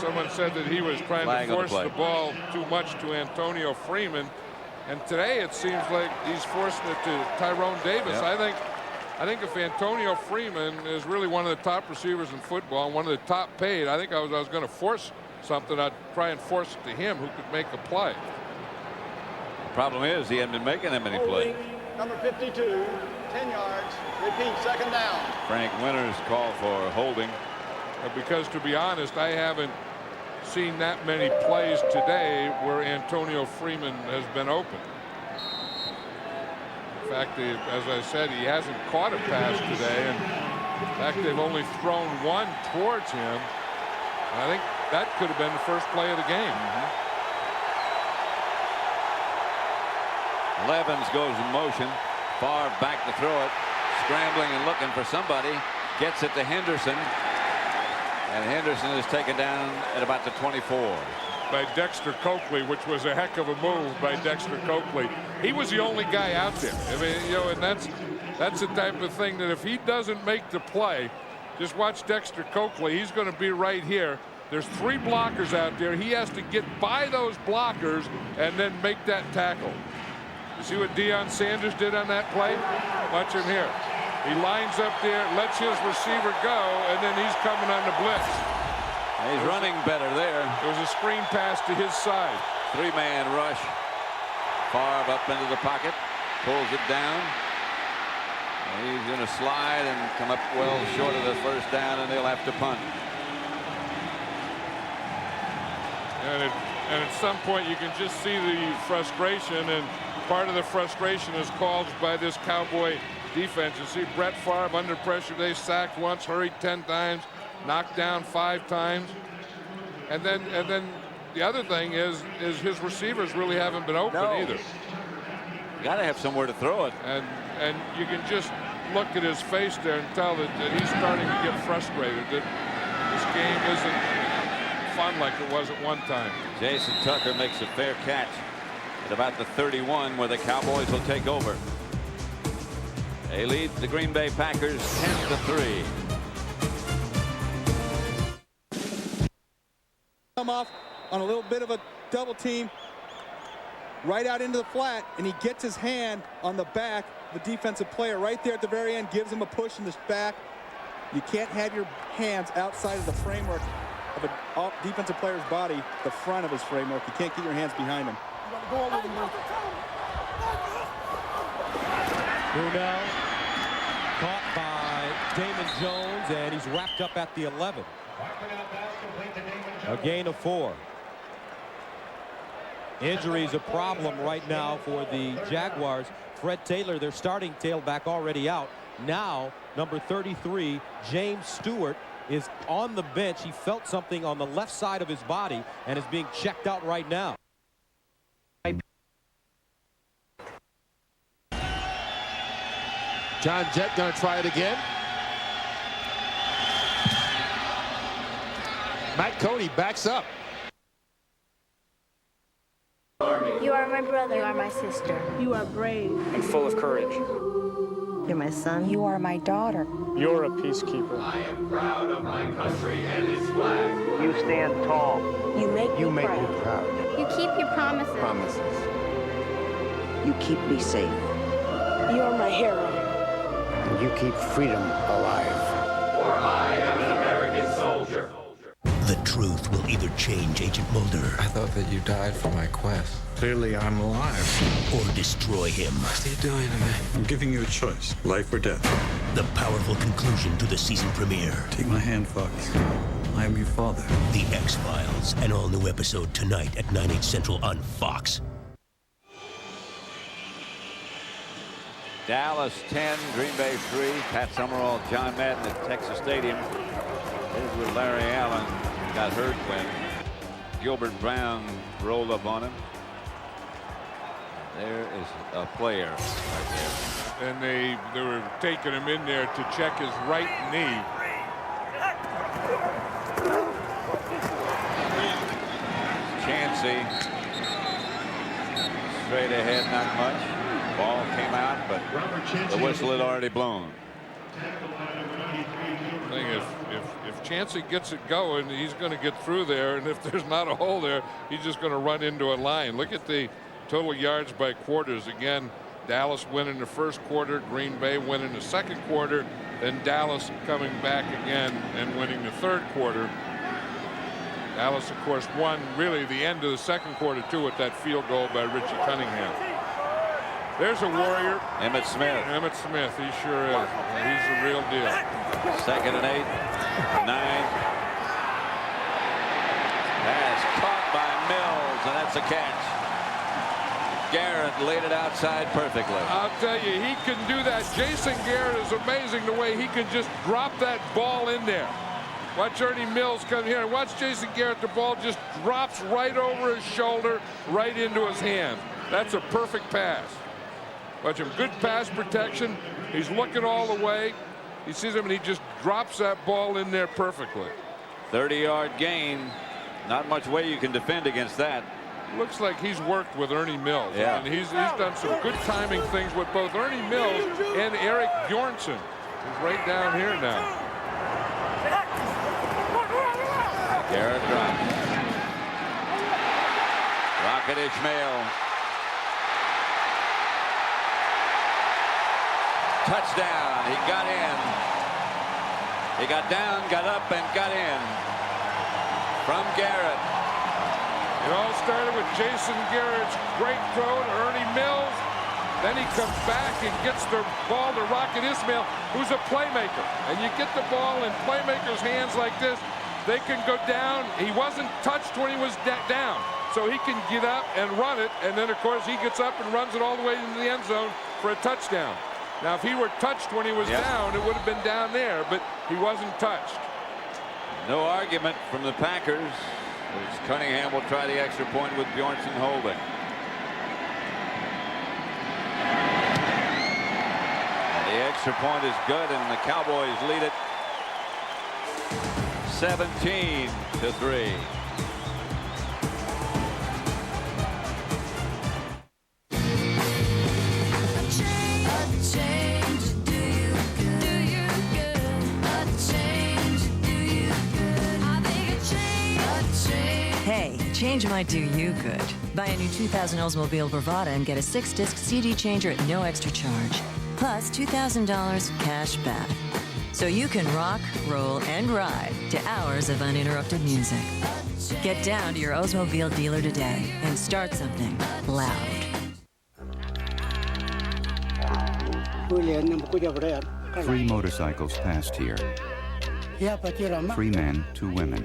Someone said that he was trying to force the ball too much to Antonio Freeman. And today it seems like he's forcing it to Tyrone Davis. Yep. I think if Antonio Freeman is really one of the top receivers in football and one of the top paid, I think I was going to force something. I'd try and force it to him who could make a play. The problem is he hasn't been making that many plays. Number 52, 10 yards. Repeat, second down. Frank Winters called for holding. Because to be honest, I haven't seen that many plays today where Antonio Freeman has been open. In fact, as I said, he hasn't caught a pass today, and in fact, they've only thrown one towards him. I think that could have been the first play of the game. Levens goes in motion. Favre back to throw it, scrambling and looking for somebody. Gets it to Henderson. And Henderson is taken down at about the 24. By Dexter Coakley, which was a heck of a move by Dexter Coakley. He was the only guy out there. I mean, you know, and that's the type of thing that if he doesn't make the play, just watch Dexter Coakley. He's going to be right here. There's 3 blockers out there. He has to get by those blockers and then make that tackle. You see what Deion Sanders did on that play? Watch him here. He lines up there, lets his receiver go, and then he's coming on the blitz. He's running better there. There was a screen pass to his side. 3-man rush. Favre up into the pocket, pulls it down. And he's going to slide and come up well short of the first down, and they'll have to punt. And at some point you can just see the frustration, and part of the frustration is caused by this Cowboy defense. You see Brett Favre under pressure. They sacked once, hurried 10 times, knocked down 5 times. And then the other thing is his receivers really haven't been open either. You got to have somewhere to throw it. And you can just look at his face there and tell that he's starting to get frustrated, that this game isn't fun like it was at one time. Jason Tucker makes a fair catch at about the 31, where the Cowboys will take over. They lead the Green Bay Packers 10-3. Come off on a little bit of a double team right out into the flat, and he gets his hand on the back. The defensive player right there at the very end gives him a push in the back. You can't have your hands outside of the framework of a defensive player's body, the front of his framework. You can't get your hands behind him. Brunell caught by Damon Jones, and he's wrapped up at the 11. A gain of 4. Injuries a problem right now for the Jaguars. Fred Taylor, their starting tailback, already out. Now, number 33, James Stewart, is on the bench. He felt something on the left side of his body and is being checked out right now. John Jett going to try it again. Matt Cody backs up. You are my brother. You are my sister. You are brave. And full of courage. You're my son. You are my daughter. You're a peacekeeper. I am proud of my country and its flag. You stand tall. You make me proud. You keep your promises. You keep me safe. You're my hero. And you keep freedom alive. For I am an American soldier. The truth will either change Agent Mulder. I thought that you died for my quest. Clearly, I'm alive. Or destroy him. What are you doing to me? I'm giving you a choice, life or death. The powerful conclusion to the season premiere. Take my hand, Fox. I am your father. The X-Files, an all-new episode tonight at 9/8 Central on Fox. Dallas 10, Green Bay 3. Pat Summerall, John Madden at Texas Stadium. Here's where Larry Allen got hurt when Gilbert Brown rolled up on him. There is a player right there. And they were taking him in there to check his right knee. Chancey straight ahead, not much. Ball came out, but the whistle had already blown. I think if Chancey gets it going, he's going to get through there, and if there's not a hole there, he's just going to run into a line. Look at the total yards by quarters. Again, Dallas winning the first quarter, Green Bay winning the second quarter, then Dallas coming back again and winning the third quarter. Dallas, of course, won really the end of the second quarter too with that field goal by Richie Cunningham. There's a warrior. Emmitt Smith. Emmitt Smith, he sure is. He's the real deal. 2nd and 8, 9. Pass caught by Mills, and that's a catch. Garrett laid it outside perfectly. I'll tell you, he can do that. Jason Garrett is amazing the way he can just drop that ball in there. Watch Ernie Mills come here and watch Jason Garrett. The ball just drops right over his shoulder, right into his hand. That's a perfect pass. Watch him, good pass protection. He's looking all the way. He sees him and he just drops that ball in there perfectly. 30-yard gain. Not much way you can defend against that. Looks like he's worked with Ernie Mills. Yeah. And he's done some good timing things with both Ernie Mills and Eric Bjornsson, who's right down here now. Garrett drops. Rocket Ishmael. Touchdown. He got in. He got down, got up, and got in. From Garrett. It all started with Jason Garrett's great throw to Ernie Mills. Then he comes back and gets the ball to Rocket Ismail, who's a playmaker. And you get the ball in playmakers' hands like this, they can go down. He wasn't touched when he was down, so he can get up and run it. And then, of course, he gets up and runs it all the way into the end zone for a touchdown. Now, if he were touched when he was down, it would have been down there, but he wasn't touched. No argument from the Packers, as Cunningham will try the extra point with Bjornsson holding. And the extra point is good, and the Cowboys lead it 17-3. Hey, change might do you good. Buy a new 2000 Oldsmobile Bravada and get a 6-disc CD changer at no extra charge. Plus $2,000 cash back. So you can rock, roll, and ride to hours of uninterrupted music. Get down to your Oldsmobile dealer today and start something loud. 3 motorcycles passed here. 3 men, 2 women,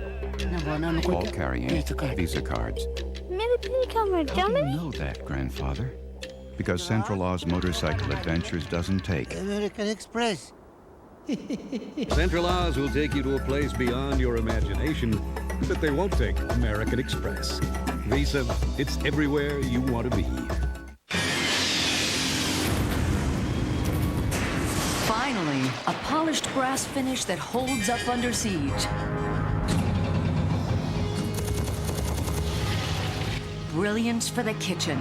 all carrying Visa cards. How do you know that, grandfather? Because Central Oz Motorcycle Adventures doesn't take American Express. Central Oz will take you to a place beyond your imagination, but they won't take American Express. Visa, it's everywhere you want to be. Finally, a polished brass finish that holds up under siege. Brilliance for the kitchen.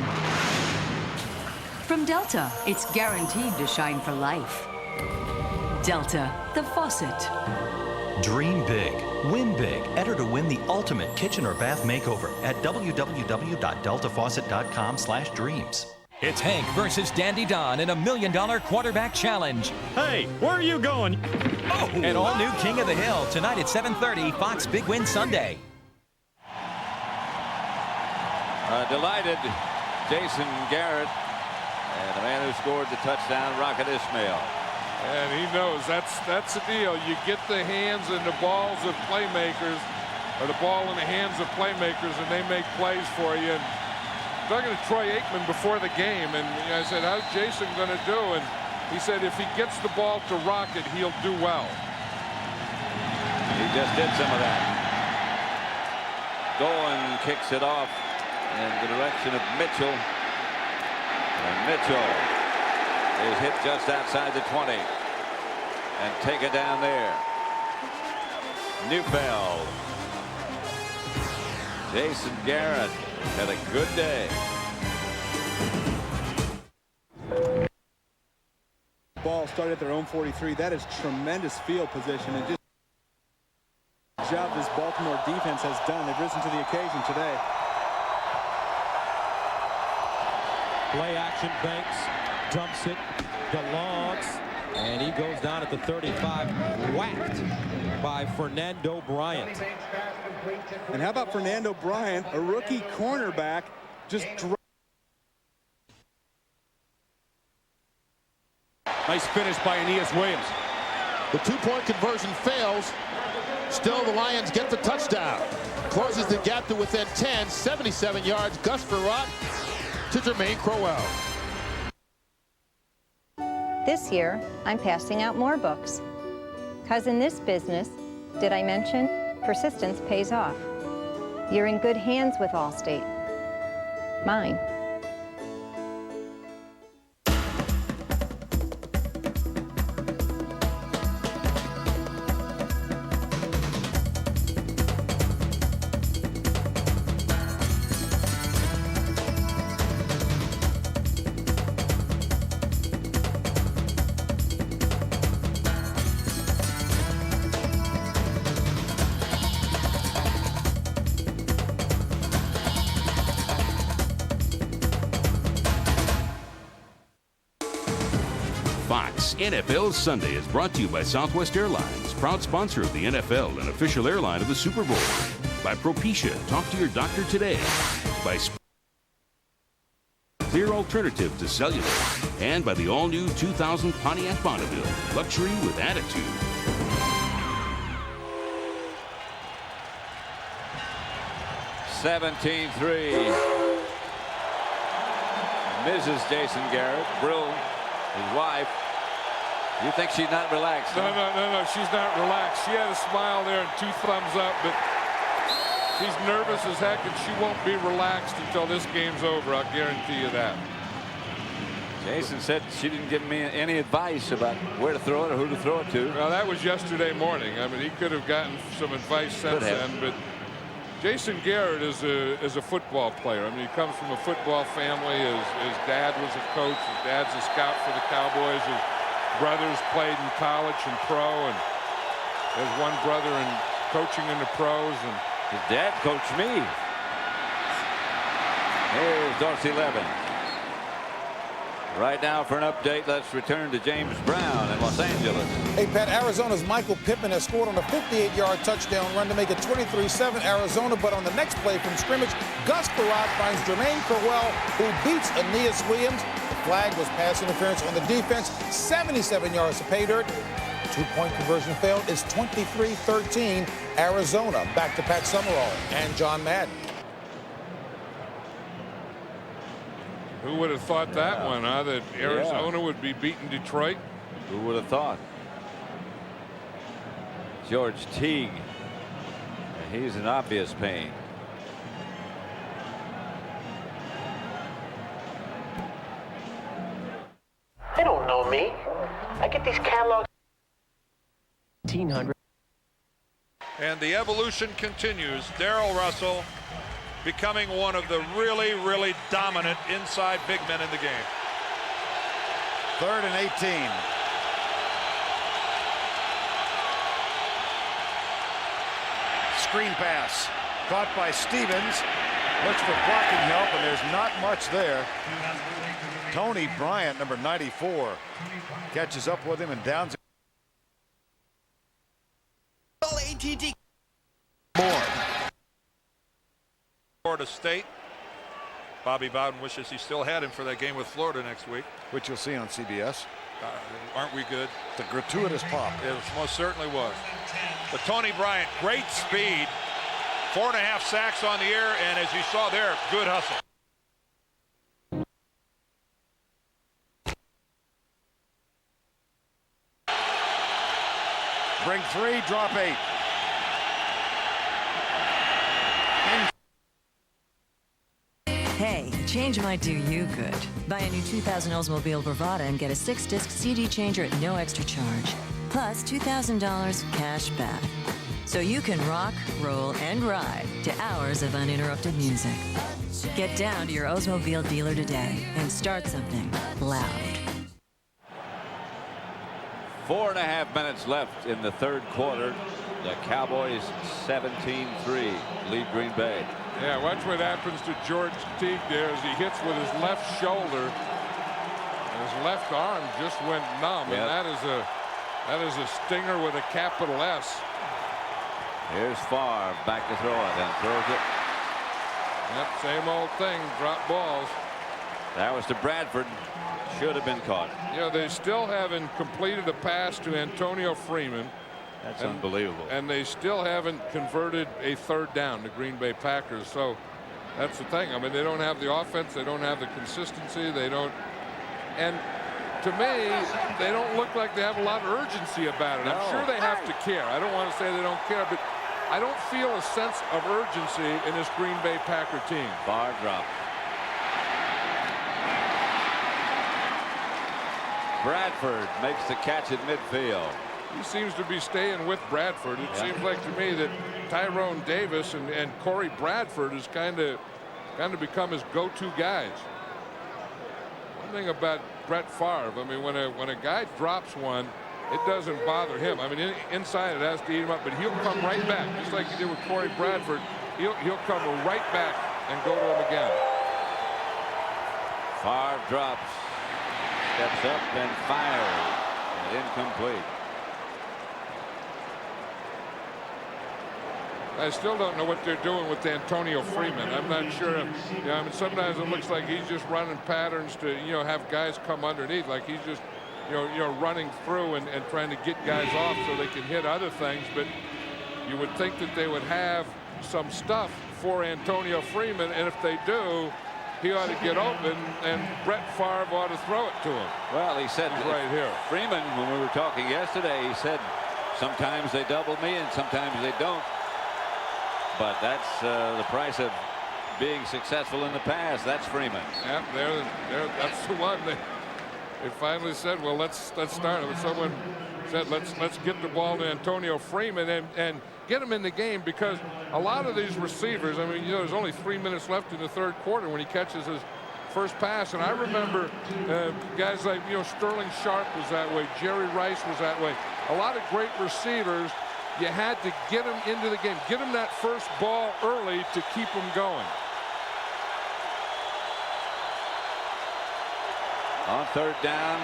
From Delta, it's guaranteed to shine for life. Delta, the faucet. Dream big, win big. Enter to win the ultimate kitchen or bath makeover at www.deltafaucet.com/dreams. It's Hank versus Dandy Don in $1 Million Quarterback Challenge. Hey, where are you going? Oh! An all-new King of the Hill tonight at 7:30, Fox Big Win Sunday. Delighted Jason Garrett, and the man who scored the touchdown, Rocket Ismail. And he knows that's the deal. You get the hands and the balls of playmakers, or the ball in the hands of playmakers, and they make plays for you. And talking to Troy Aikman before the game, and I said, how's Jason going to do? And he said, if he gets the ball to Rocket, he'll do well. He just did some of that. Golan kicks it off in the direction of Mitchell. And Mitchell is hit just outside the 20 and taken down there. Neufeld. Jason Garrett had a good day. Ball started at their own 43. That is tremendous field position, and just the job this Baltimore defense has done. They've risen to the occasion today. Play action, Banks dumps it, DeLongs, and he goes down at the 35, whacked by Fernando Bryant. And how about Fernando Bryant, a rookie cornerback, just Nice finish by Aeneas Williams. The two-point conversion fails. Still, the Lions get the touchdown. Closes the gap to within 10, 77 yards. Gus Frerotte to Jermaine Crowell. This year, I'm passing out more books. Because in this business, did I mention, persistence pays off. You're in good hands with Allstate. Mine. Fox NFL Sunday is brought to you by Southwest Airlines, proud sponsor of the NFL and official airline of the Super Bowl. By Propecia, talk to your doctor today. By Clear Alternative to Cellular. And by the all-new 2000 Pontiac Bonneville, luxury with attitude. Mrs. Jason Garrett, Brill, his wife. You think she's not relaxed? No, she's not relaxed. She had a smile there and 2 thumbs up, but she's nervous as heck, and she won't be relaxed until this game's over. I'll guarantee you that. Jason said she didn't give me any advice about where to throw it or who to throw it to. Well, that was yesterday morning. I mean, he could have gotten some advice since then, but Jason Garrett is a football player. I mean, he comes from a football family. His dad was a coach. His dad's a scout for the Cowboys. His brothers played in college and pro, and there's one brother in coaching in the pros. And his dad coached me. Here's Dorsey Levin. Right now for an update, let's return to James Brown in Los Angeles. Hey, Pat, Arizona's Michael Pittman has scored on a 58-yard touchdown run to make it 23-7 Arizona, but on the next play from scrimmage, Gus Frerotte finds Jermaine Crowell, who beats Aeneas Williams. The flag was pass interference on the defense, 77 yards to pay dirt. Two-point conversion failed. It's 23-13 Arizona. Back to Pat Summerall and John Madden. who would have thought that one, huh? That Arizona would be beating Detroit? Who would have thought? George Teague. He's in obvious pain. They don't know me. I get these catalogs. 1800. And the evolution continues. Darrell Russell becoming one of the really, really dominant inside big men in the game. 3rd and 18. Screen pass caught by Stevens. Looks for blocking help, and there's not much there. Tony Bryant, number 94, catches up with him and downs. More. Florida State. Bobby Bowden wishes he still had him for that game with Florida next week. Which you'll see on CBS. Aren't we good? The gratuitous pop. It most certainly was. But Tony Bryant, great speed. 4.5 sacks on the air, and as you saw there, good hustle. Bring 3, drop 8. Hey, change might do you good. Buy a new 2000 Oldsmobile Bravada and get a 6-disc CD changer at no extra charge. Plus $2,000 cash back. so you can rock, roll, and ride to hours of uninterrupted music. Get down to your Oldsmobile dealer today and start something loud. 4.5 minutes left in the third quarter. The Cowboys 17-3 lead Green Bay. Yeah, watch what happens to George Teague there as he hits with his left shoulder. His left arm just went numb, and that is a stinger with a capital S. Here's Favre back to throw it and throws it. Yep, same old thing, drop balls. That was to Bradford. Should have been caught. You know, they still haven't completed a pass to Antonio Freeman. That's unbelievable. And they still haven't converted a third down, the Green Bay Packers. So that's the thing. I mean, they don't have the offense. They don't have the consistency. They don't. And to me, they don't look like they have a lot of urgency about it. No. I'm sure they have to care. I don't want to say they don't care, but I don't feel a sense of urgency in this Green Bay Packer team. Bar drop. Bradford makes the catch at midfield. He seems to be staying with Bradford. It seems like to me that Tyrone Davis and Corey Bradford has kind of become his go-to guys. One thing about Brett Favre, I mean, when a guy drops one, it doesn't bother him. I mean, inside it has to eat him up, but he'll come right back, just like he did with Corey Bradford. He'll come right back and go to him again. Favre drops, steps up and fires, and incomplete. I still don't know what they're doing with Antonio Freeman. I'm not sure. You know, I mean, sometimes it looks like he's just running patterns to, you know, have guys come underneath, like he's just, you know, running through and trying to get guys off so they can hit other things. But you would think that they would have some stuff for Antonio Freeman, and if they do, he ought to get open, and Brett Favre ought to throw it to him. Well, he said right here. Freeman, when we were talking yesterday, he said sometimes they double me and sometimes they don't. But that's the price of being successful in the past. That's Freeman. Yeah, that's the one. They finally said, well, let's start it. Someone said, let's get the ball to Antonio Freeman and get him in the game, because a lot of these receivers, I mean, you know, there's only 3 minutes left in the third quarter when he catches his first pass. And I remember guys like, you know, Sterling Sharp was that way. Jerry Rice was that way. A lot of great receivers. You had to get them into the game, get them that first ball early to keep them going. On third down,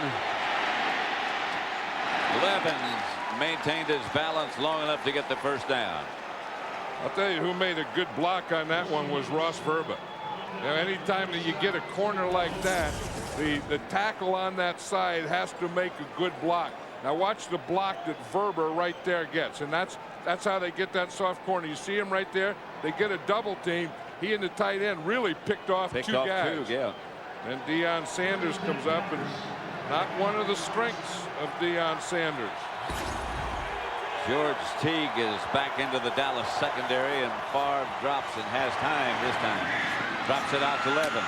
Levens maintained his balance long enough to get the first down. I'll tell you who made a good block on that one was Ross Verba. You know, anytime that you get a corner like that, the tackle on that side has to make a good block. Now watch the block that Verba right there gets, and that's how they get that soft corner. You see him right there. They get a double team. He and the tight end really picked off two guys. Yeah. And Deion Sanders comes up, and not one of the strengths of Deion Sanders. George Teague is back into the Dallas secondary, and Favre drops and has time this time. Drops it out to Levin.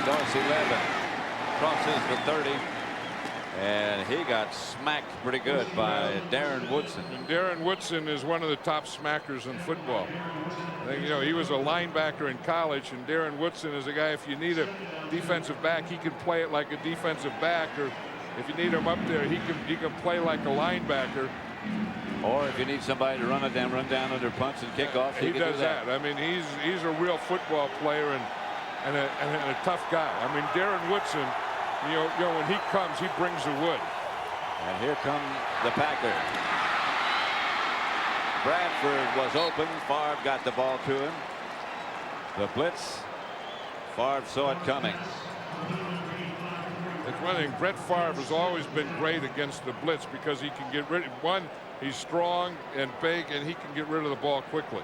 Dorsey Levin crosses the 30. And he got smacked pretty good by Darren Woodson. And Darren Woodson is one of the top smackers in football. I think, you know, he was a linebacker in college, and Darren Woodson is a guy, if you need a defensive back, he can play it like a defensive back, or if you need him up there, he can play like a linebacker. Or if you need somebody to run down under punts and kickoffs, he can does do that. I mean, he's a real football player and a tough guy. I mean, Darren Woodson, you know, when he comes, he brings the wood. And here come the Packers. Bradford was open. Favre got the ball to him. The blitz. Favre saw it coming. That's one thing. Brett Favre has always been great against the blitz, because he can get rid of one. He's strong and big, and he can get rid of the ball quickly.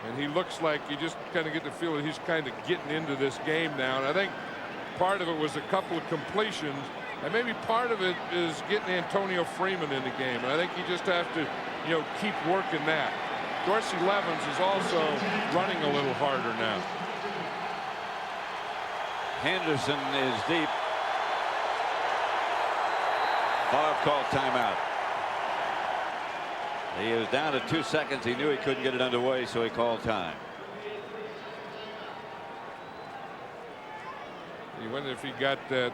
And he looks like you just kind of get the feel that he's kind of getting into this game now. And I think part of it was a couple of completions, and maybe part of it is getting Antonio Freeman in the game. And I think you just have to, you know, keep working that. Dorsey Levens is also running a little harder now. Henderson is deep. Favre called timeout. He was down to 2 seconds. He knew he couldn't get it underway, so he called time. You wonder if he got that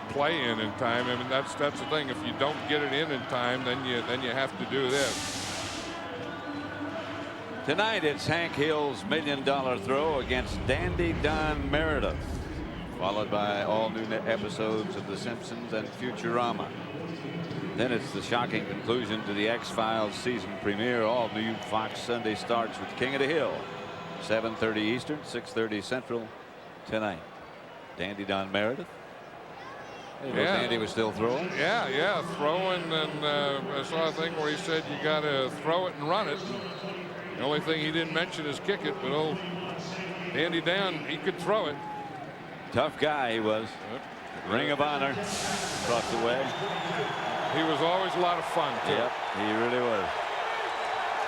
play in time. I mean, that's the thing. If you don't get it in time, then you have to do this. Tonight it's Hank Hill's $1 million throw against Dandy Don Meredith, followed by all new episodes of The Simpsons and Futurama. Then it's the shocking conclusion to the X-Files season premiere. All new Fox Sunday starts with King of the Hill, 7:30 Eastern, 6:30 Central tonight. Dandy Don Meredith. Yeah. Dandy was still throwing. Yeah, throwing, and I saw a thing where he said you got to throw it and run it. The only thing he didn't mention is kick it, but old Dandy Don, he could throw it. Tough guy he was. Ring of Honor across the way. He was always a lot of fun, too. Yep, he really was.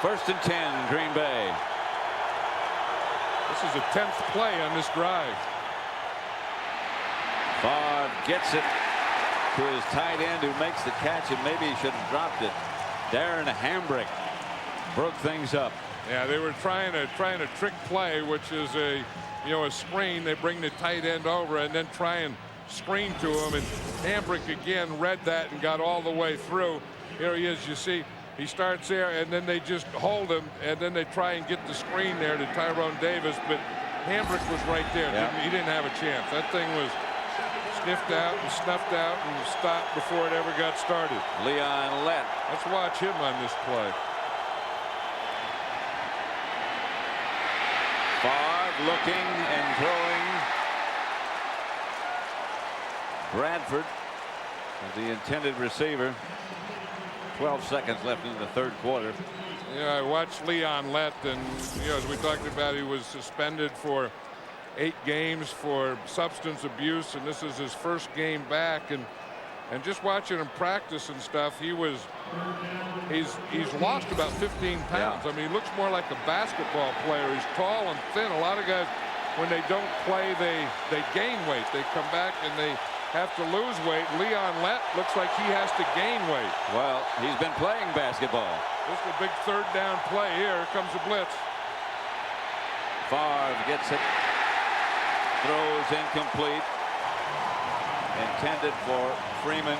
1st and 10, Green Bay. This is the 10th play on this drive. Favre gets it to his tight end, who makes the catch, and maybe he should have dropped it. Darren Hambrick broke things up. Yeah, they were trying a trick play, which is a screen. They bring the tight end over and then try and screen to him, and Hambrick again read that and got all the way through. Here he is. You see, he starts there, and then they just hold him, and then they try and get the screen there to Tyrone Davis, but Hambrick was right there. Yeah. He didn't have a chance. That thing was sniffed out and snuffed out and stopped before it ever got started. Leon Lett. Let's watch him on this play. Favre looking and throwing. Bradford is the intended receiver. 12 seconds left in the third quarter. Yeah, I watched Leon Lett, and as we talked about, he was suspended for 8 games for substance abuse, and this is his first game back. And just watching him practice and stuff, he's lost about 15 pounds. Yeah. I mean, he looks more like a basketball player. He's tall and thin. A lot of guys, when they don't play, they gain weight. They come back and they have to lose weight. Leon Lett looks like he has to gain weight. Well, he's been playing basketball. This is a big third down play here. Here comes the blitz. Favre gets it. Throws incomplete. Intended for Freeman.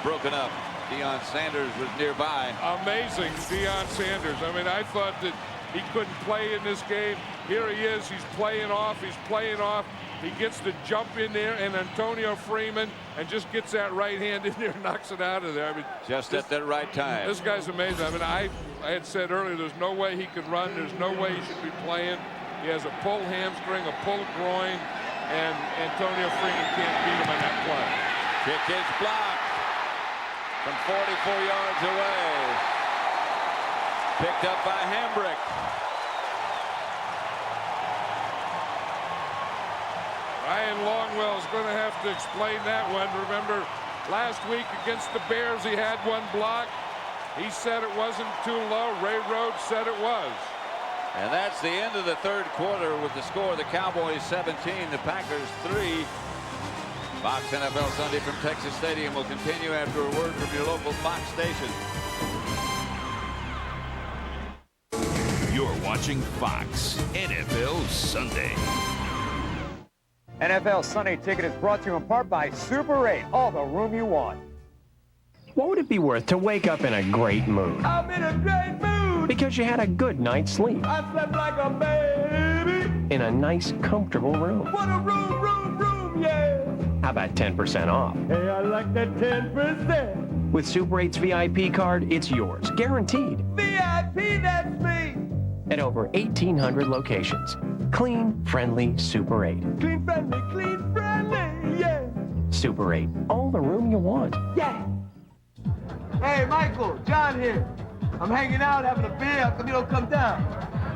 Broken up. Deion Sanders was nearby. Amazing, Deion Sanders. I mean, I thought that he couldn't play in this game. Here he is. He's playing off. He's playing off. He gets to jump in there, and Antonio Freeman, and just gets that right hand in there and knocks it out of there. I mean, just at the right time. This guy's amazing. I mean, I had said earlier, there's no way he could run. There's no way he should be playing. He has a pulled hamstring, a pulled groin, and Antonio Freeman can't beat him on that play. Kick is blocked from 44 yards away. Picked up by Hambrick. Ryan Longwell is going to have to explain that one. Remember, last week against the Bears, he had one block. He said it wasn't too low. Ray Rhodes said it was. And that's the end of the third quarter with the score. The Cowboys 17, the Packers 3. Fox NFL Sunday from Texas Stadium will continue after a word from your local Fox station. You're watching Fox NFL Sunday. NFL Sunday Ticket is brought to you in part by Super 8, all the room you want. What would it be worth to wake up in a great mood? I'm in a great mood! Because you had a good night's sleep. I slept like a baby! In a nice, comfortable room. What a room, yeah! How about 10% off? Hey, I like that 10%! With Super 8's VIP card, it's yours, guaranteed. VIP, that's me! At over 1,800 locations. Clean, friendly Super 8. Clean, friendly, yeah! Super 8, all the room you want. Yeah! Hey, Michael, John here. I'm hanging out, having a beer. How come you don't come down?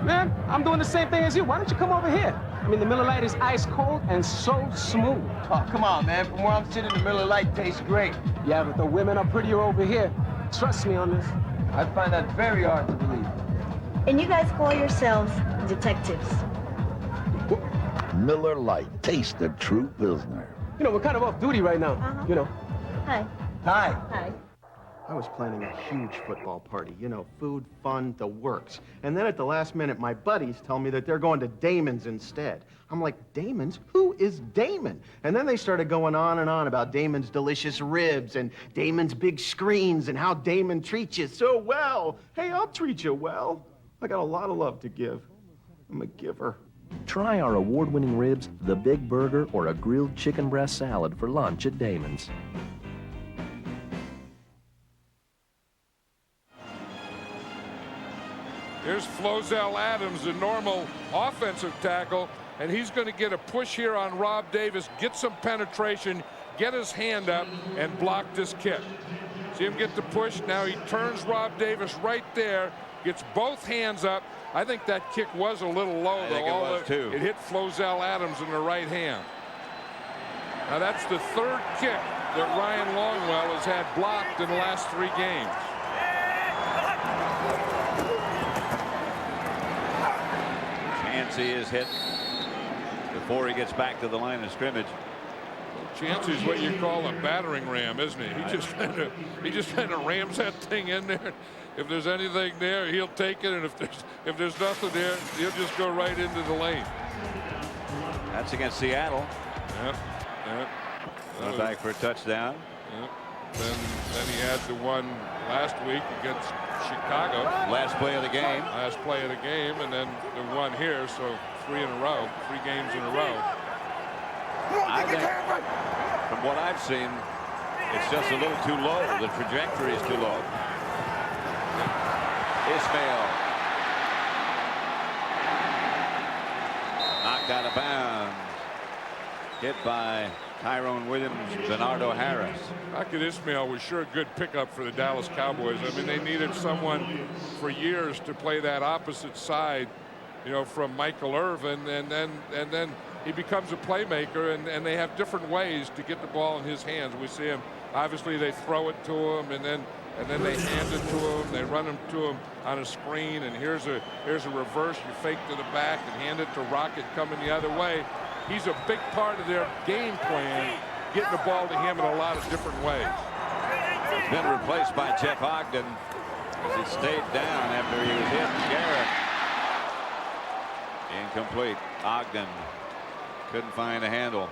Man, I'm doing the same thing as you. Why don't you come over here? I mean, the Miller Lite is ice cold and so smooth. Oh, come on, man. From where I'm sitting, the Miller Lite tastes great. Yeah, but the women are prettier over here. Trust me on this. I find that very hard to believe. And you guys call yourselves detectives. Miller Lite. Taste the true Pilsner. You know, we're kind of off duty right now. You know. Hi. Hi. Hi. I was planning a huge football party. You know, food, fun, the works. And then at the last minute, my buddies tell me that they're going to Damon's instead. I'm like, Damon's? Who is Damon? And then they started going on and on about Damon's delicious ribs and Damon's big screens and how Damon treats you so well. Hey, I'll treat you well. I got a lot of love to give. I'm a giver. Try our award-winning ribs, the Big Burger, or a grilled chicken breast salad for lunch at Damon's. Here's Flozell Adams, the normal offensive tackle, and he's going to get a push here on Rob Davis, get some penetration, get his hand up, and block this kick. See him get the push. Now he turns Rob Davis right there, gets both hands up. I think that kick was a little low, though. I think it was, too. It hit Flozell Adams in the right hand. Now that's the third kick that Ryan Longwell has had blocked in the last 3 games. Chancey is hit before he gets back to the line of scrimmage. Chancey's what you call a battering ram, isn't he? He just kind of rams that thing in there. If there's anything there, he'll take it, and if there's nothing there, he'll just go right into the lane. That's against Seattle. Yep. Went back for a touchdown. Yep. Then he had the one last week against Chicago. Last play of the game. Last play of the game, and then the one here. So 3 in a row, 3 games in a row. I think, from what I've seen, it's just a little too low. The trajectory is too low. Ismail knocked out of bounds. Hit by Tyrone Williams, Bernardo Harris. Hackett Ismail was sure a good pickup for the Dallas Cowboys. I mean, they needed someone for years to play that opposite side, you know, from Michael Irvin, and then he becomes a playmaker, and they have different ways to get the ball in his hands. We see him, obviously they throw it to him, and then they hand it to him. They run him to him on a screen, and here's a reverse. You fake to the back and hand it to Rocket coming the other way. He's a big part of their game plan, getting the ball to him in a lot of different ways. He's been replaced by Jeff Ogden as he stayed down after he was hit. Garrett. Incomplete. Ogden couldn't find a handle.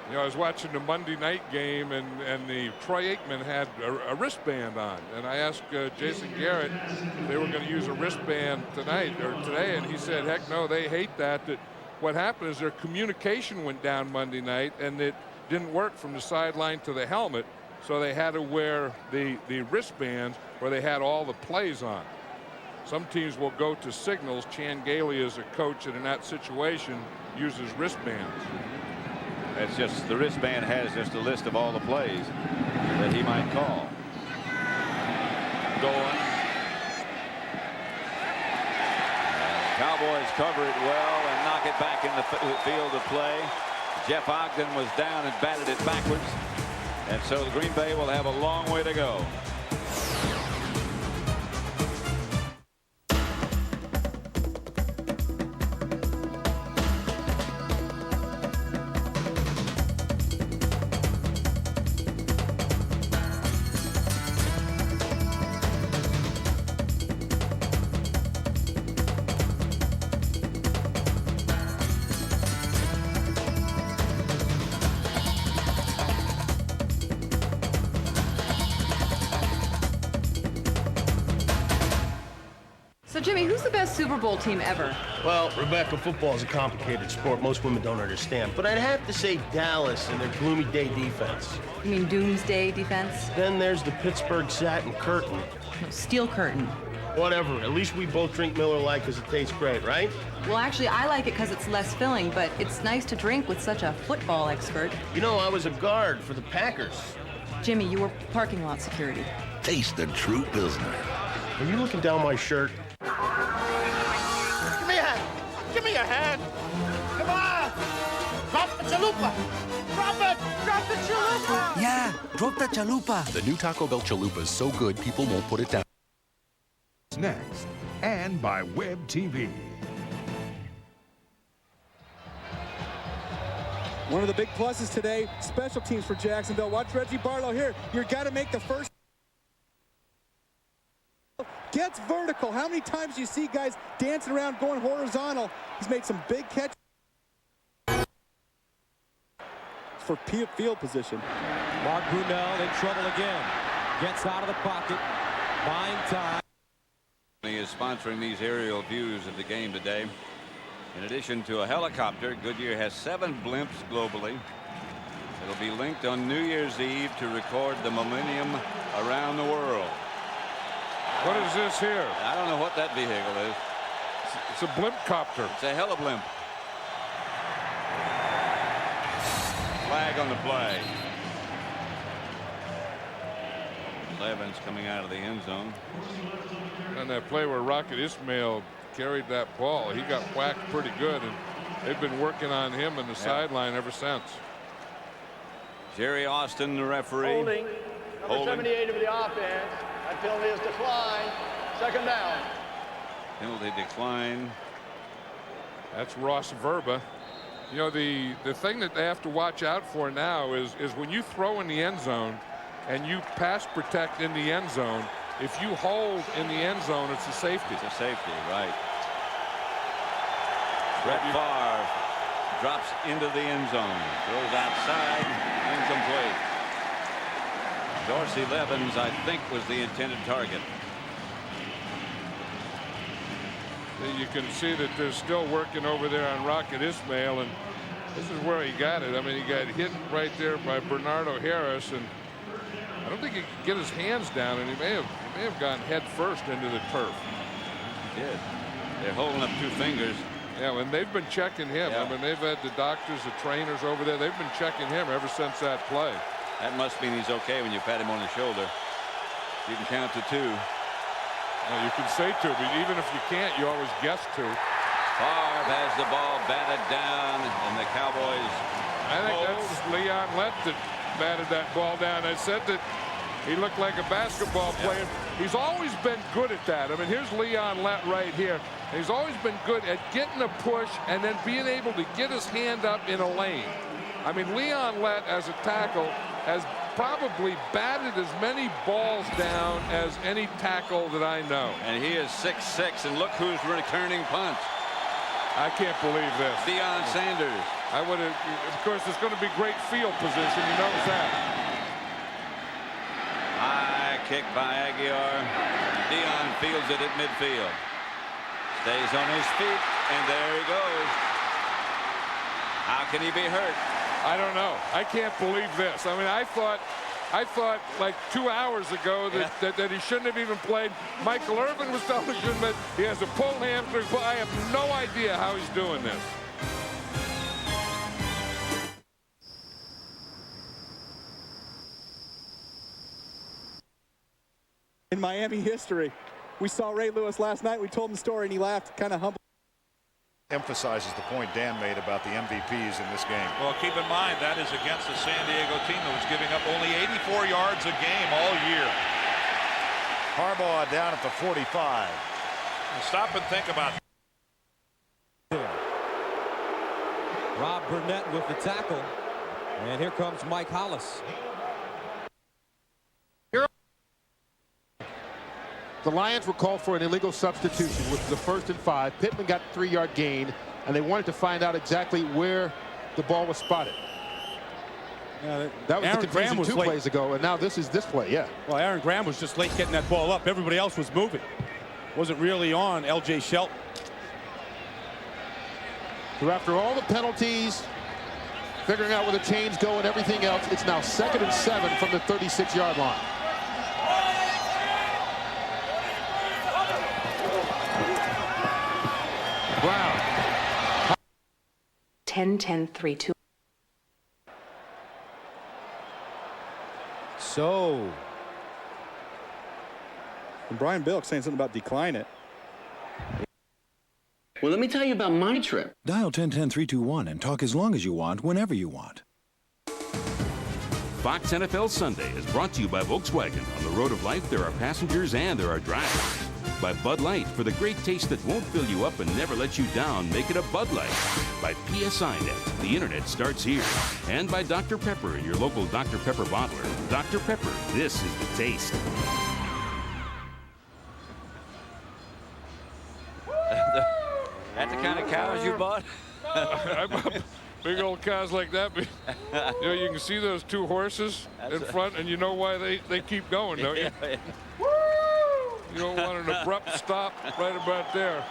You know, I was watching the Monday night game, and the Troy Aikman had a wristband on, and I asked Jason Garrett if they were going to use a wristband tonight or today, and he said, heck no, they hate that. That what happened is their communication went down Monday night, and it didn't work from the sideline to the helmet, so they had to wear the wristbands where they had all the plays on. Some teams will go to signals. Chan Gailey is a coach, and in that situation uses wristbands. It's just the wristband has just a list of all the plays that he might call. Dolan. Cowboys cover it well and knock it back in the field of play. Jeff Ogden was down and batted it backwards, and so the Green Bay will have a long way to go. So, Jimmy, who's the best Super Bowl team ever? Well, Rebecca, football is a complicated sport most women don't understand. But I'd have to say Dallas and their gloomy day defense. You mean Doomsday defense? Then there's the Pittsburgh Satin Curtain. No, Steel Curtain. Whatever. At least we both drink Miller Lite because it tastes great, right? Well, actually, I like it because it's less filling, but it's nice to drink with such a football expert. You know, I was a guard for the Packers. Jimmy, you were parking lot security. Taste the true Pilsner. Are you looking down my shirt? Give me a hand. Give me a hand. Come on. Drop the chalupa. Drop it. Drop the chalupa. Yeah, drop the chalupa. The new Taco Bell chalupa is so good, people won't put it down. Next, and by Web TV. One of the big pluses today, special teams for Jacksonville. Watch Reggie Barlow here. You've got to make the first. gets vertical. How many times do you see guys dancing around going horizontal? He's made some big catches for field position. Mark Brunell in trouble again. Gets out of the pocket. Buying time. He is sponsoring these aerial views of the game today. In addition to a helicopter, Goodyear has 7 blimps globally. It'll be linked on New Year's Eve to record the millennium around the world. What is this here? I don't know what that vehicle is. It's a blimp copter. It's a heliblimp. Flag on the play. Levens coming out of the end zone. On that play where Rocket Ismail carried that ball, he got whacked pretty good, and they've been working on him in the sideline ever since. Jerry Austin, the referee. Holding. Number 78 of the offense. That penalty is declined. Second down. Penalty decline. That's Ross Verba. You know, the thing that they have to watch out for now is when you throw in the end zone and you pass protect in the end zone, if you hold in the end zone, it's a safety. It's a safety, right. Brett Favre drops into the end zone. Throws outside. Incomplete. Dorsey Levens, I think, was the intended target. You can see that they're still working over there on Rocket Ismail, and this is where he got it. I mean, he got hit right there by Bernardo Harris, and I don't think he could get his hands down, and he may have gone head first into the turf. He did. They're holding up 2 fingers. Yeah, and they've been checking him. Yeah. I mean, they've had the doctors, the trainers over there. They've been checking him ever since that play. That must mean he's okay when you pat him on the shoulder. You can count to 2. Well, you can say 2, but even if you can't, you always guess 2. Favre has the ball batted down, and the Cowboys. I think that's Leon Lett that batted that ball down. I said that he looked like a basketball player. He's always been good at that. I mean, here's Leon Lett right here. He's always been good at getting a push and then being able to get his hand up in a lane. I mean, Leon Lett as a tackle has probably batted as many balls down as any tackle that I know. And he is 6'6", and look who's returning punts. I can't believe this. Deion Sanders. I would have, of course, it's going to be great field position. He knows that. High kick by Aguiar. Deion fields it at midfield. Stays on his feet, and there he goes. How can he be hurt? I don't know. I can't believe this. I mean, I thought like 2 hours ago that he shouldn't have even played. Michael Irvin was telling him that he has a pulled hamstring. I have no idea how he's doing this. In Miami history, we saw Ray Lewis last night. We told him the story, and he laughed, kind of humble. Emphasizes the point Dan made about the MVPs in this game. Well, keep in mind that is against the San Diego team that was giving up only 84 yards a game all year. Harbaugh down at the 45. And stop and think about it. Rob Burnett with the tackle. And here comes Mike Hollis. The Lions were called for an illegal substitution, which was a 1st and 5. Pittman got a 3-yard gain, and they wanted to find out exactly where the ball was spotted. That was the confusion 2 plays ago, and now this is this play, yeah. Well, Aaron Graham was just late getting that ball up. Everybody else was moving. Wasn't really on L.J. Shelton. So after all the penalties, figuring out where the chains go and everything else, it's now 2nd and 7 from the 36-yard line. Brown. 10-10-3-2. So, and Brian Bilk saying something about decline it. Well, let me tell you about my trip. Dial 10-10-321 and talk as long as you want, whenever you want. Fox NFL Sunday is brought to you by Volkswagen. On the road of life, there are passengers and there are drivers. By Bud Light, for the great taste that won't fill you up and never let you down, make it a Bud Light. By PSINet, the internet starts here. And by Dr. Pepper, your local Dr. Pepper bottler. Dr. Pepper, this is the taste. That the kind of cows you bought? I bought big old cows like that. But, you know, you can see those two horses in front, and you know why they keep going, don't you? You don't want an abrupt stop right about there.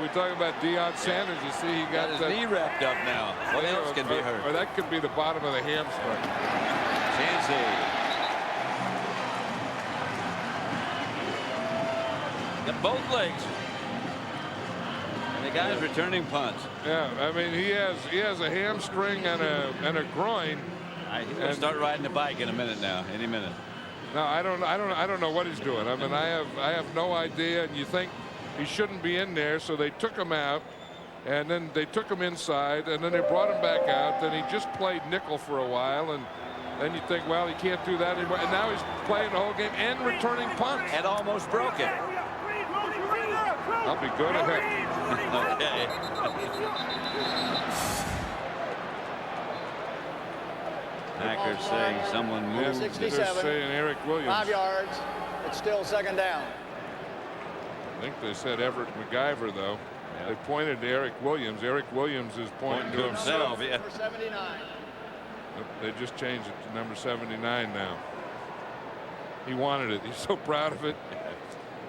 We talk about Deion Sanders. You see, he got his that knee wrapped up now. What else can be hurt? Or that could be the bottom of the hamstring. Chansey. Got both legs. And the guy's returning punts. Yeah, I mean he has a hamstring and a groin. He's gonna start riding the bike in a minute now. Any minute. No, I don't know what he's doing. I mean, I have no idea. And you think he shouldn't be in there, so they took him out, and then they took him inside, and then they brought him back out. Then he just played nickel for a while, and then you think, well, he can't do that anymore. And now he's playing the whole game and returning punts. And almost broke it. I'll be good at it. Okay. Packers saying someone moved. 67. They're saying Eric Williams. 5 yards. It's still second down. I think they said Everett McIver, though. They pointed to Eric Williams. Eric Williams is pointing to himself. Yeah. Number 79. They just changed it to number 79 now. He wanted it. He's so proud of it.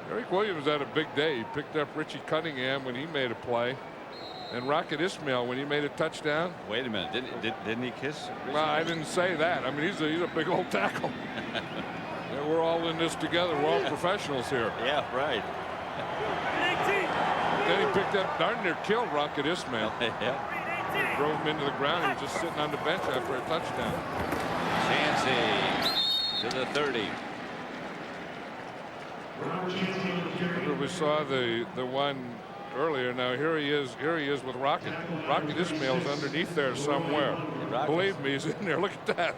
Eric Williams had a big day. He picked up Richie Cunningham when he made a play, and Rocket Ismail when he made a touchdown. Wait a minute. Didn't he kiss? Well, I didn't say that. I mean, he's a big old tackle. Yeah, we're all in this together. We're all professionals here. Yeah, right. Then he picked up, darn near killed Rocket Ismail. Yeah. Drove him into the ground. He was just sitting on the bench after a touchdown. Chansey to the 30. We saw the one earlier. Now here he is with Rocket. Rocket Ismail's underneath there somewhere. Believe me, he's in there. Look at that.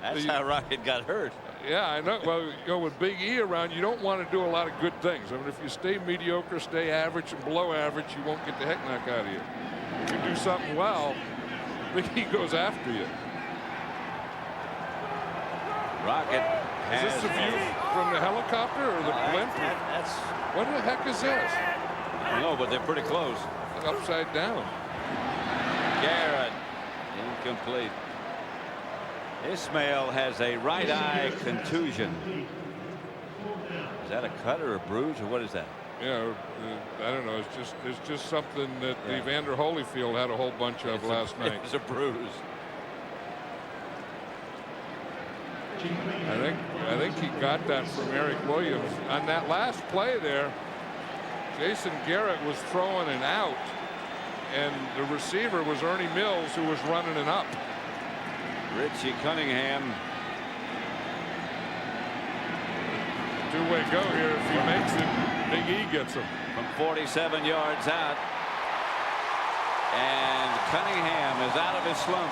That's how Rocket got hurt. Yeah, I know. Well, you know, with Big E around, you don't want to do a lot of good things. I mean, if you stay mediocre, stay average and below average, you won't get the heck knocked out of you. If you do something well, Big E goes after you. Rocket Is this the view from the helicopter or the blimp? What the heck is this? I don't know, but they're pretty close. It's upside down. Garrett, incomplete. Ismail has a right eye contusion. Is that a cut or a bruise or what is that? Yeah, I don't know. It's just something that Evander Holyfield had a whole bunch of last night. It's a bruise. I think he got that from Eric Williams on that last play there. Jason Garrett was throwing an out, and the receiver was Ernie Mills, who was running an up. Richie Cunningham. Two-way go here. If he makes it, Big E gets him. From 47 yards out. And Cunningham is out of his slump.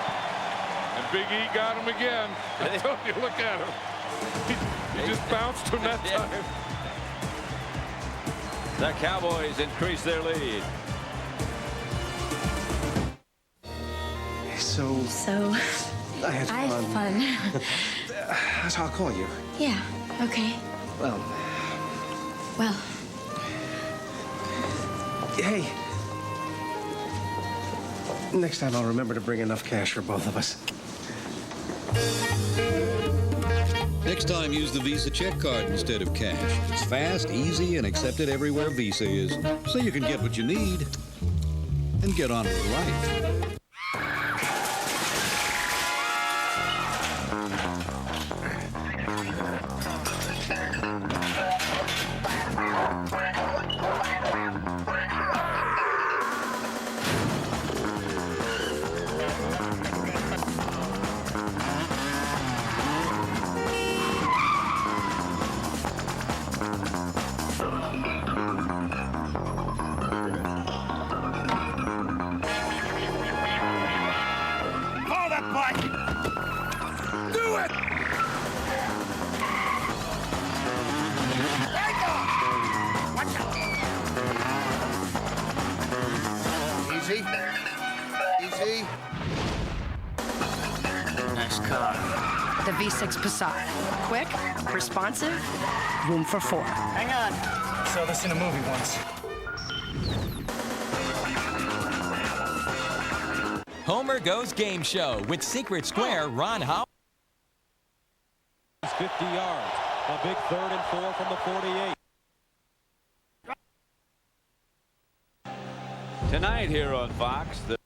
And Big E got him again. I told you, look at him. He just bounced him that time. The Cowboys increase their lead. So I had fun. That's how I'll call you. Yeah, okay. Well. Hey. Next time I'll remember to bring enough cash for both of us. Next time, use the Visa check card instead of cash. It's fast, easy, and accepted everywhere Visa is. So you can get what you need and get on with life. Easy. Nice car. The V6 Passat. Quick, responsive, room for 4. Hang on. Saw this in a movie once. Homer Goes Game Show with Secret Square Ron Howard. 50 yards. A big 3rd and 4 from the 48. Tonight here on Fox, the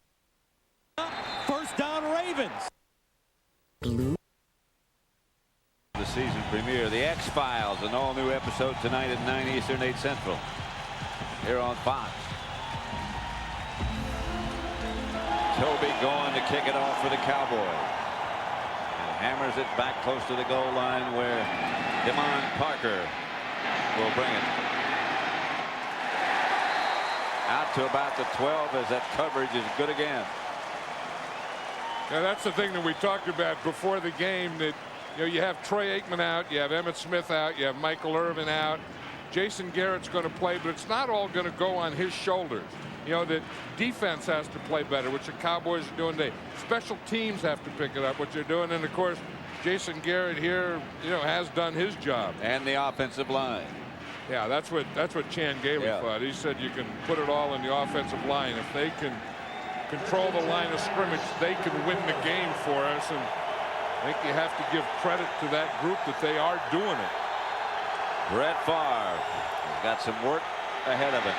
first down Ravens. The season premiere, The X-Files, an all-new episode tonight at 9 Eastern, 8 Central. Here on Fox. Toby going to kick it off for the Cowboys. And hammers it back close to the goal line where Demond Parker will bring it. Out to about the 12 as that coverage is good again. Now that's the thing that we talked about before the game, that you have Troy Aikman out, you have Emmitt Smith out, you have Michael Irvin out. Jason Garrett's going to play, but it's not all going to go on his shoulders. The defense has to play better, which the Cowboys are doing today. Special teams have to pick it up, which they're doing. And, of course, Jason Garrett here, has done his job. And the offensive line. Yeah, that's what Chan Gailey thought. He said you can put it all in the offensive line. If they can control the line of scrimmage, they can win the game for us. And I think you have to give credit to that group that they are doing it. Brett Favre got some work ahead of him.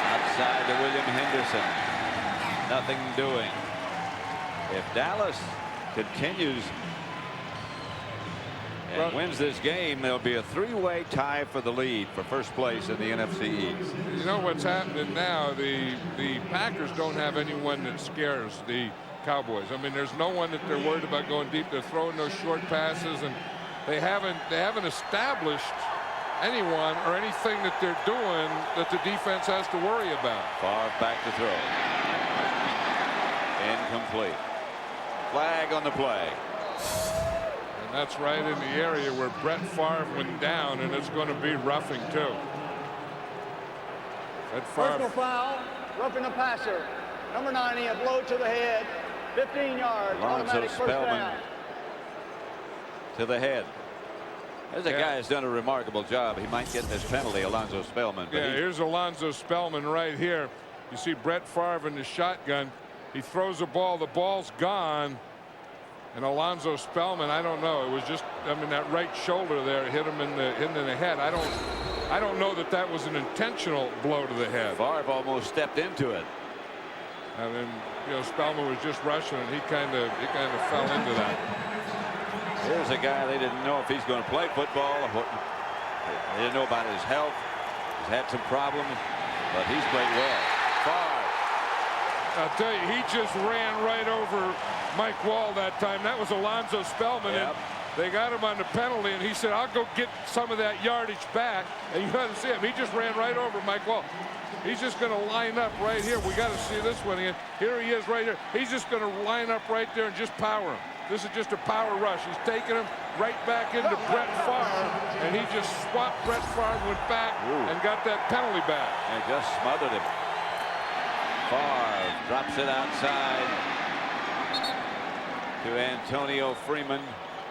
Outside to William Henderson. Nothing doing. If Dallas continues and wins this game, there'll be a 3-way tie for the lead for first place in the NFC East. You know what's happening now? The Packers don't have anyone that scares the Cowboys. I mean, there's no one that they're worried about going deep. They're throwing those short passes, and they haven't established anyone or anything that they're doing that the defense has to worry about. Favre back to throw. Incomplete. Flag on the play. And that's right in the area where Brett Favre went down, and it's going to be roughing too. Personal foul, roughing the passer. Number 90, a blow to the head. 15 yards. Automatic first down. To the head. There's a guy who's done a remarkable job. He might get this penalty, Alonzo Spellman. But here's Alonzo Spellman right here. You see Brett Favre in the shotgun. He throws the ball. The ball's gone. And Alonzo Spellman, I don't know. It was just, I mean, that right shoulder there hit him in the head. I don't know that that was an intentional blow to the head. Favre almost stepped into it. And then, Spellman was just rushing, and he kind of fell into that. Here's a guy they didn't know if he's going to play football. They didn't know about his health. He's had some problems, but he's played well. Favre. I'll tell you, he just ran right over Mike Wall that time. That was Alonzo Spellman. Yep. And they got him on the penalty, and he said, I'll go get some of that yardage back. And you got to see him. He just ran right over Mike Wall. He's just going to line up right here. We got to see this one again. Here he is right here. He's just going to line up right there and just power him. This is just a power rush. He's taking him right back into Brett Favre, and he just swapped Brett Favre, went back, and got that penalty back. And just smothered him. Favre drops it outside to Antonio Freeman,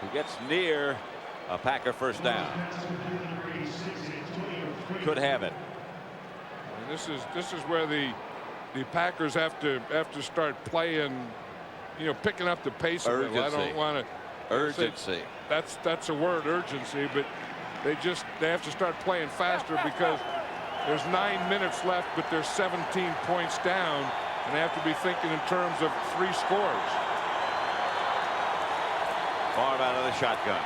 who gets near a Packer first down. Could have it. And this is where the Packers have to start playing, picking up the pace of it. I don't want to. Urgency. That's a word, urgency, but they have to start playing faster because there's 9 minutes left, but they're 17 points down, and they have to be thinking in terms of 3 scores. Favre out of the shotgun.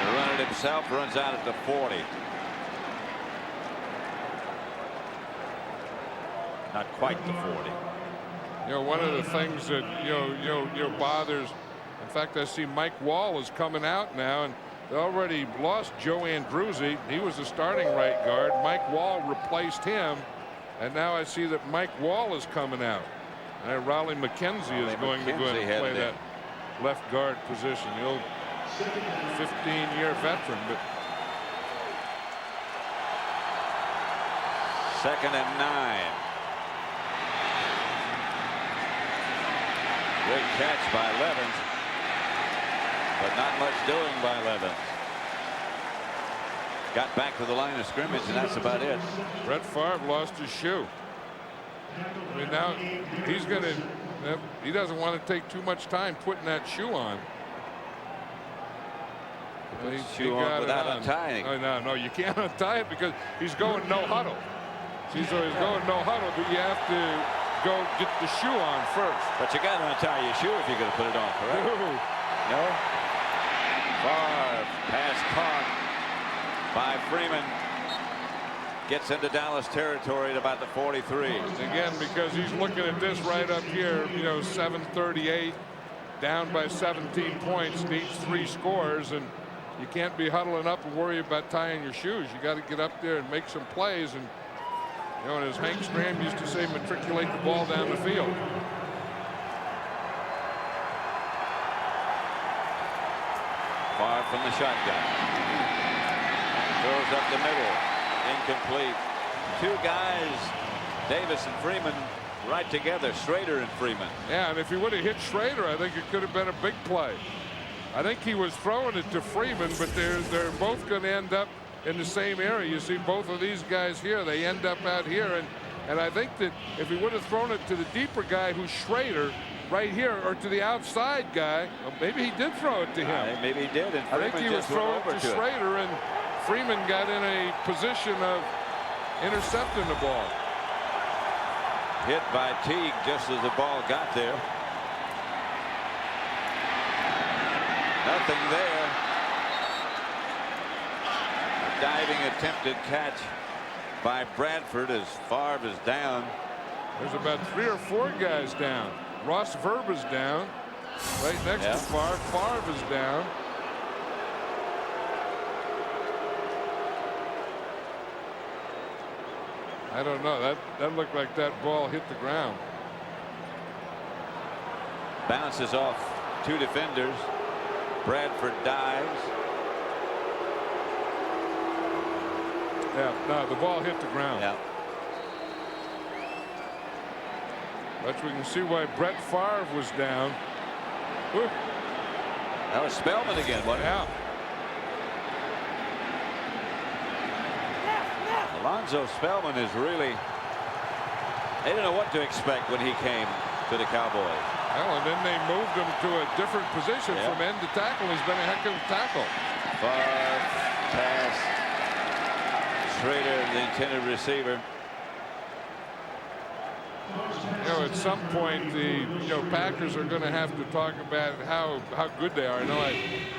Gonna run it himself, runs out at the 40. Not quite the 40. One of the things that bothers. In fact, I see Mike Wall is coming out now, and they already lost Joe Andruzzi. He was the starting right guard. Mike Wall replaced him, and now I see that Mike Wall is coming out. And Raleigh McKenzie is going to go ahead and play that left guard position. The old 15-year veteran, but. 2nd and 9. Good catch by Levens, but not much doing by Levens. Got back to the line of scrimmage, and that's about it. Brett Favre lost his shoe. I mean, now he's going to, he doesn't want to take too much time putting that shoe on. Shoe on without untying. Oh, no, you can't untie it because he's going no huddle. See, so he's going no huddle, but you have to go get the shoe on first. But you got to untie your shoe if you're going to put it on, correct? No. Favre, pass caught by Freeman. Gets into Dallas territory at about the 43. Again, because he's looking at this right up here, 7:38, down by 17 points, needs 3 scores, and you can't be huddling up and worry about tying your shoes. You got to get up there and make some plays. And and as Hank Stram used to say, matriculate the ball down the field. Far from the shotgun. Throws up the middle. Incomplete. 2 guys, Davis and Freeman, right together. Schrader and Freeman. Yeah, and if he would have hit Schrader, I think it could have been a big play. I think he was throwing it to Freeman, but they're both going to end up in the same area. You see both of these guys here, they end up out here, and I think that if he would have thrown it to the deeper guy, who's Schrader, right here, or to the outside guy, well, maybe he did throw it to him. Maybe he did, and I think he was throwing it to Schrader, and Freeman got in a position of intercepting the ball. Hit by Teague just as the ball got there. Nothing there. A diving attempted catch by Bradford as Favre is down. There's about 3 or 4 guys down. Ross Verb is down. Right next to Favre. Favre is down. I don't know. That looked like that ball hit the ground. Bounces off 2 defenders. Bradford dives. Yeah, no, the ball hit the ground. Yeah. But we can see why Brett Favre was down. Ooh. That was Spellman again, wasn't it? Yeah. Alonzo Spellman is really, they didn't know what to expect when he came to the Cowboys. Well, and then they moved him to a different position from end to tackle. He's been a heck of a tackle. Favre, pass. Schrader, the intended receiver. At some point, the Packers are going to have to talk about how good they are. I know I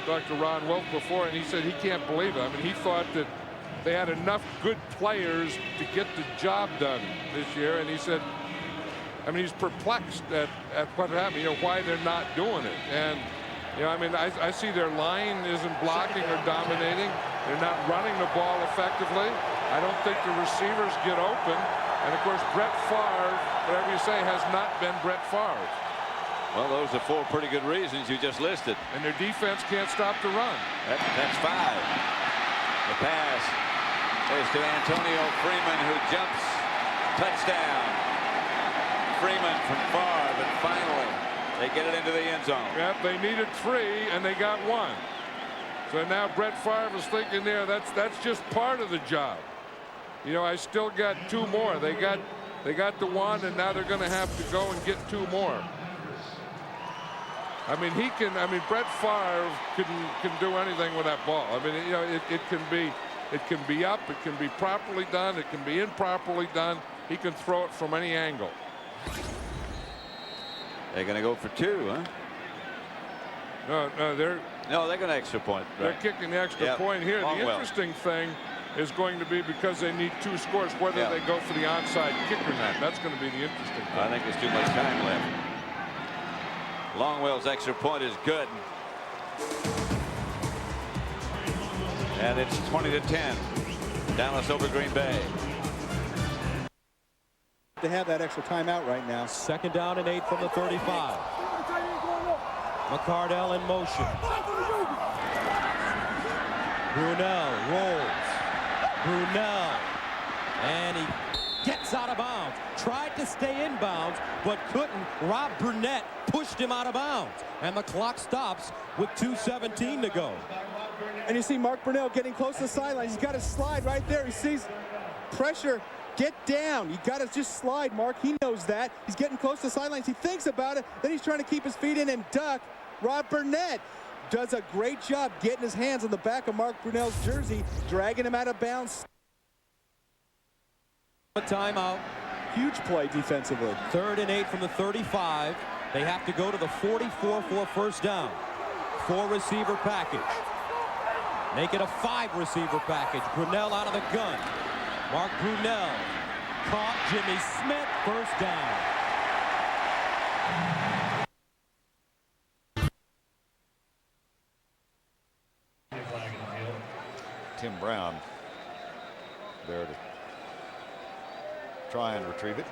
talked to Ron Welk before, and he said he can't believe it. I mean, he thought that they had enough good players to get the job done this year, and he said, I mean, he's perplexed at what happened, why they're not doing it. And, I mean, I see their line isn't blocking or dominating. They're not running the ball effectively. I don't think the receivers get open. And, of course, Brett Favre, whatever you say, has not been Brett Favre. Well, those are 4 pretty good reasons you just listed. And their defense can't stop the run. That's 5. The pass is to Antonio Freeman, who jumps. Touchdown. Freeman from Favre, and finally they get it into the end zone. Yep, they needed 3, and they got 1. So now Brett Favre is thinking there, that's just part of the job. I still got 2 more. They got the 1, and now they're going to have to go and get 2 more. I mean, Brett Favre can do anything with that ball. I mean, it can be up, it can be properly done, it can be improperly done. He can throw it from any angle. They're going to go for 2, huh? No, they're going to extra point. They're kicking the extra point here. The interesting thing is going to be, because they need 2 scores, whether they go for the onside kick or not. That's going to be the interesting thing. I think there's too much time left. Longwell's extra point is good. And it's 20-10. Dallas over Green Bay. They have that extra timeout right now. 2nd down and 8 from the 35. McCardell in motion. Brunell rolls. Brunell. And he gets out of bounds. Tried to stay in bounds, but couldn't. Rob Burnett pushed him out of bounds. And the clock stops with 2:17 to go. And you see Mark Brunell getting close to the sideline. He's got to slide right there. He sees pressure. Get down. You got to just slide, Mark. He knows. knows that. He's getting close to the sidelines. He thinks about it. Then he's trying to keep his feet in and duck. Rob Burnett does a great job getting his hands on the back of Mark Brunell's jersey, dragging him out of bounds. A timeout. Huge play defensively. 3rd and 8 from the 35. They have to go to the 44 for a first down. 4-receiver package. Make it a 5-receiver package. Brunell out of the gun. Mark Brunell caught Jimmy Smith. First down. Tim Brown there to try and retrieve it.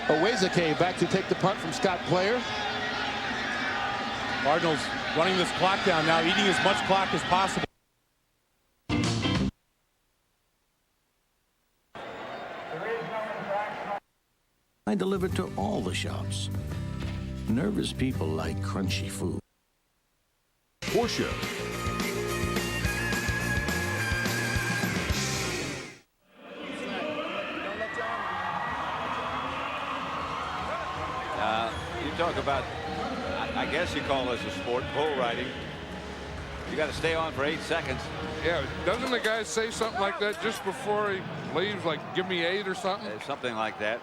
Owezeke back to take the punt from Scott Player. Cardinals running this clock down now, eating as much clock as possible. I deliver to all the shops. Nervous people like crunchy food. Porsche. You talk about, I guess you call this a sport, bull riding. You got to stay on for 8 seconds. Yeah, doesn't the guy say something like that just before he leaves, like give me 8 or something? Something like that.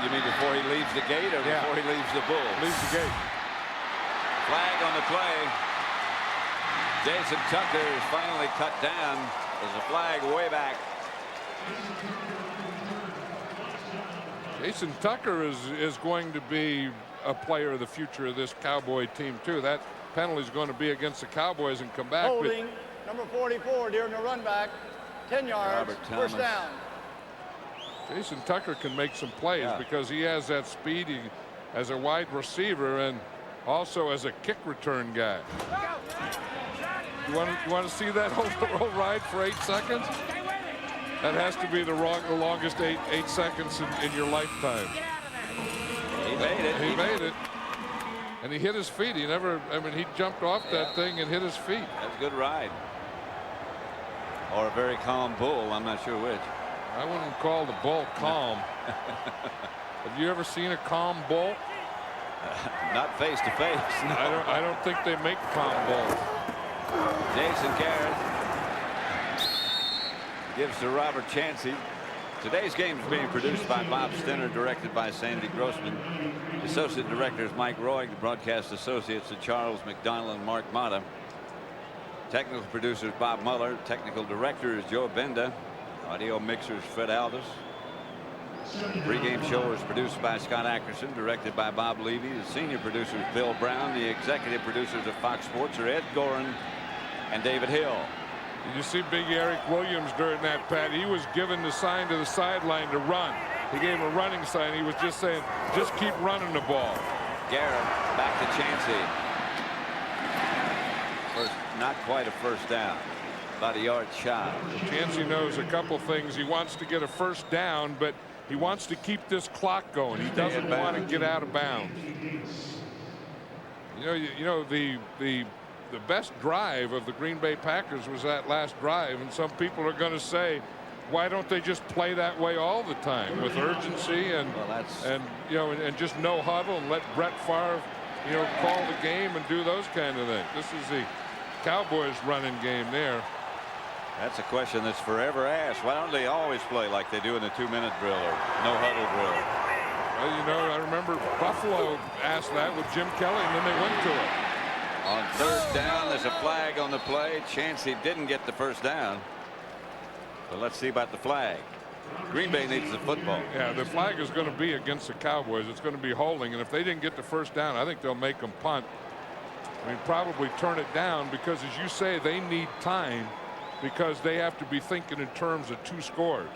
You mean before he leaves the gate or before he leaves the bull? Leaves the gate. Flag on the play. Jason Tucker is finally cut down. There's a flag way back. Jason Tucker is going to be a player of the future of this Cowboy team too. That penalty is going to be against the Cowboys and come back. Holding number 44 during the run back. 10 yards. First down. Jason Tucker can make some plays because he has that speed. He, as a wide receiver and also as a kick return guy. You want to see that whole ride for 8 seconds? That has to be the longest 8 seconds in your lifetime. He made it. He made it. And he hit his feet. He never, I mean, he jumped off that thing and hit his feet. That's a good ride. Or a very calm bull. I'm not sure which. I wouldn't call the bull calm. Have you ever seen a calm bull? Not face to face. No. I don't think they make calm bulls. Jason Garrett gives to Robert Chansey. Today's game is being produced by Bob Stinner, directed by Sandy Grossman. Associate directors Mike Roy, the broadcast associates are Charles McDonald and Mark Mata. Technical producers Bob Muller. Technical director is Joe Benda. Audio mixers Fred Aldis. The pregame show is produced by Scott Ackerson, directed by Bob Levy. The senior producer is Bill Brown. The executive producers of Fox Sports are Ed Gorin and David Hill. Did you see Big Eric Williams during that, Pat? He was given the sign to the sideline to run. He gave him a running sign. He was just saying, just keep running the ball. Garrett back to Chansey. First, not quite a first down. About a yard shy. Chansey knows a couple things. He wants to get a first down, but he wants to keep this clock going. He doesn't want to get out of bounds. You know the best drive of the Green Bay Packers was that last drive, and some people are going to say, why don't they just play that way all the time with urgency and and just no huddle and let Brett Favre call the game and do those kind of things. This is the Cowboys running game there. That's a question that's forever asked. Why don't they always play like they do in the 2-minute drill or no huddle drill? Well, I remember Buffalo asked that with Jim Kelly, and then they went to it. On third down, there's a flag on the play. Chansey didn't get the first down. But let's see about the flag. Green Bay needs the football. Yeah, the flag is going to be against the Cowboys. It's going to be holding, and if they didn't get the first down, I think they'll make them punt. I mean, probably turn it down because, as you say, they need time because they have to be thinking in terms of 2 scores.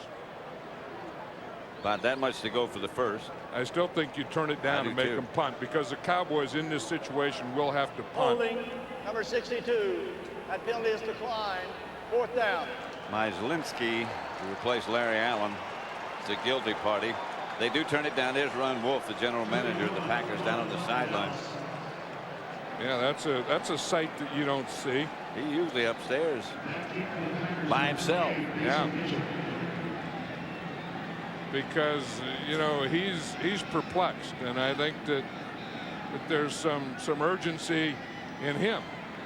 About that much to go for the first. I still think you turn it down and make them punt because the Cowboys in this situation will have to punt. Holding number 62. That penalty is declined. 4th down. Myslinski to replace Larry Allen. It's a guilty party. They do turn it down. There's Ron Wolf, the general manager of the Packers, down on the sideline. Yeah, that's a sight that you don't see. He's usually upstairs by himself. Yeah. Because you know he's perplexed, and I think that there's some urgency in him,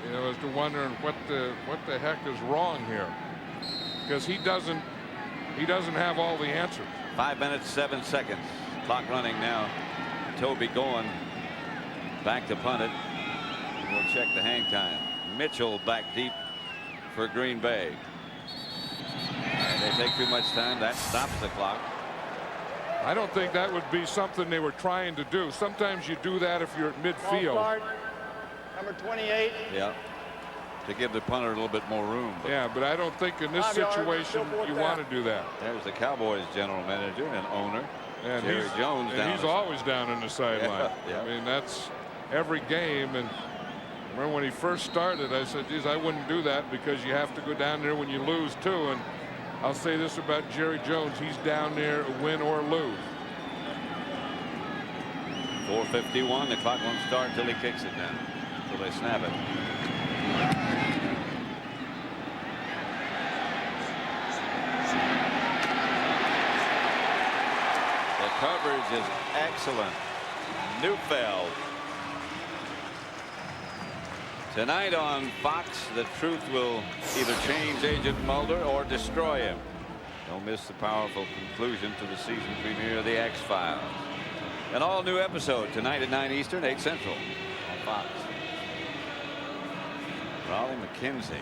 you know, as to wondering what the heck is wrong here, because he doesn't have all the answers. 5 minutes 7 seconds. Clock running now. Toby going back to punt it. We'll check the hang time. Mitchell back deep for Green Bay. And they take too much time. That stops the clock. I don't think that would be something they were trying to do. Sometimes you do that if you're at midfield. Number 28. Yeah. To give the punter a little bit more room. Yeah, but I don't think in this situation you want to do that. There's the Cowboys general manager and owner. And Jerry Jones and down. He's always down in the sideline. Yeah. I mean, that's every game. And remember when he first started, I said, geez, I wouldn't do that because you have to go down there when you lose too. And I'll say this about Jerry Jones. He's down there win or lose. 4:51. The clock won't start until he kicks it now. Until they snap it. The coverage is excellent. Neufeld. Tonight on Fox, the truth will either change Agent Mulder or destroy him. Don't miss the powerful conclusion to the season premiere of The X-Files. An all-new episode tonight at 9 Eastern, 8 Central on Fox. Raleigh McKenzie,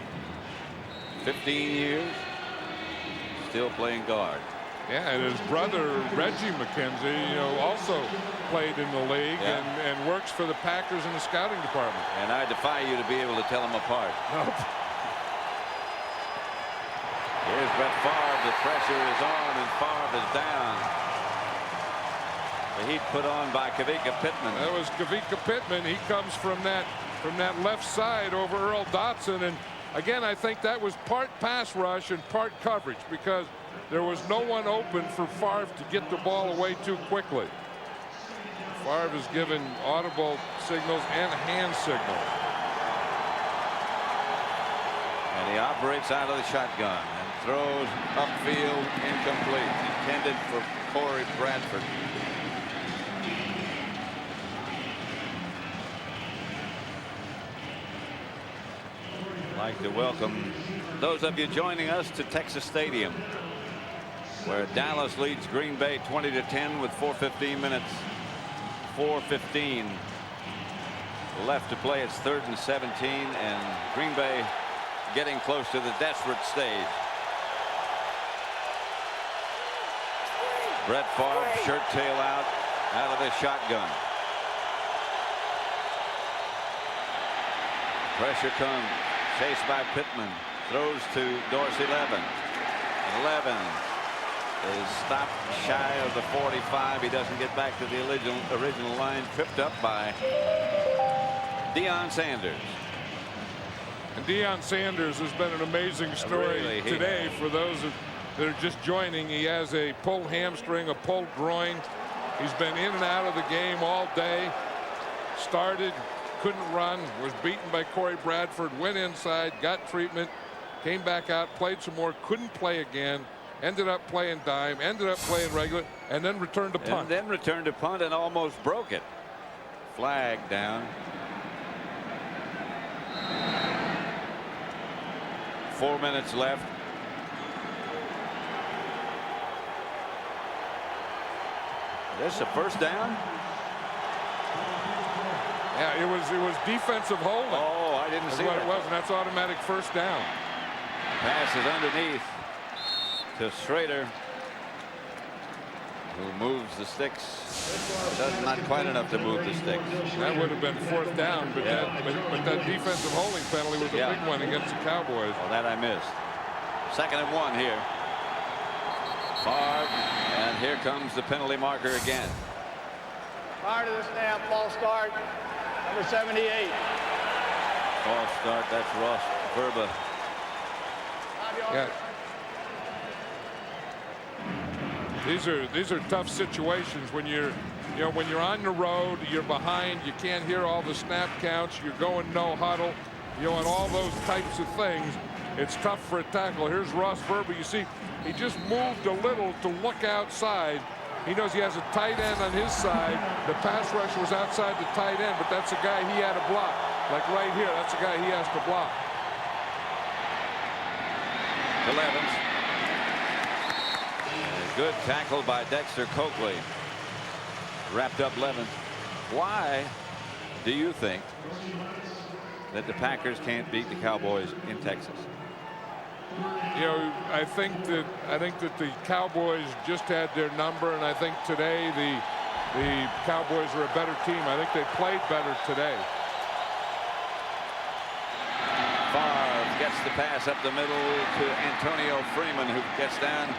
15 years, still playing guard. Yeah, and his brother Reggie McKenzie, you know, also played in the league and works for the Packers in the scouting department. And I defy you to be able to tell them apart. Nope. Here's Brett Favre. The pressure is on and Favre is down. The heat put on by Kavika Pittman. That was Kavika Pittman. He comes from that left side over Earl Dotson, and again I think that was part pass rush and part coverage because there was no one open for Favre to get the ball away too quickly. Favre is given audible signals and hand signals. And he operates out of the shotgun and throws upfield incomplete. Intended for Corey Bradford. I'd like to welcome those of you joining us to Texas Stadium, where Dallas leads Green Bay 20-10 with 4:15 minutes. 4:15 left to play. It's 3rd and 17, and Green Bay getting close to the desperate stage. Brett Favre, shirt tail out of the shotgun. Pressure comes. Chased by Pittman. Throws to Dorsey Levin. 11 is stopped shy of the 45. He doesn't get back to the original line. Tripped up by Deion Sanders. And Deion Sanders has been an amazing story Really, today for those that are just joining. He has a pulled hamstring, a pulled groin. He's been in and out of the game all day. Started, couldn't run, was beaten by Corey Bradford, went inside, got treatment, came back out, played some more, couldn't play again, ended up playing dime, ended up playing regular, and then returned to punt. And then returned to punt and almost broke it. Flag down. 4 minutes left. This is a first down. Yeah, it was defensive holding. Oh, I didn't see what that. it was, and that's automatic first down. Pass is underneath to Schrader, who moves the sticks. Does not quite enough to move the sticks. That would have been 4th down, but, but that defensive holding penalty was a big one against the Cowboys. Well, that I missed. 2nd and 1 here. Favre, and here comes the penalty marker again. Prior to the snap, false start, number 78. False start, that's Ross Verba. Yeah. These are tough situations when you're on the road, you're behind, you can't hear all the snap counts, you're going no huddle, and all those types of things. It's tough for a tackle. Here's Ross Verber. You see, he just moved a little to look outside. He knows he has a tight end on his side. The pass rush was outside the tight end, but that's a guy he had to block. Like right here, that's a guy he has to block. To Levens. A good tackle by Dexter Coakley. Wrapped up Levens. Why do you think that the Packers can't beat the Cowboys in Texas? I think that the Cowboys just had their number, and I think today the Cowboys are a better team. I think they played better today. Favre gets the pass up the middle to Antonio Freeman, who gets down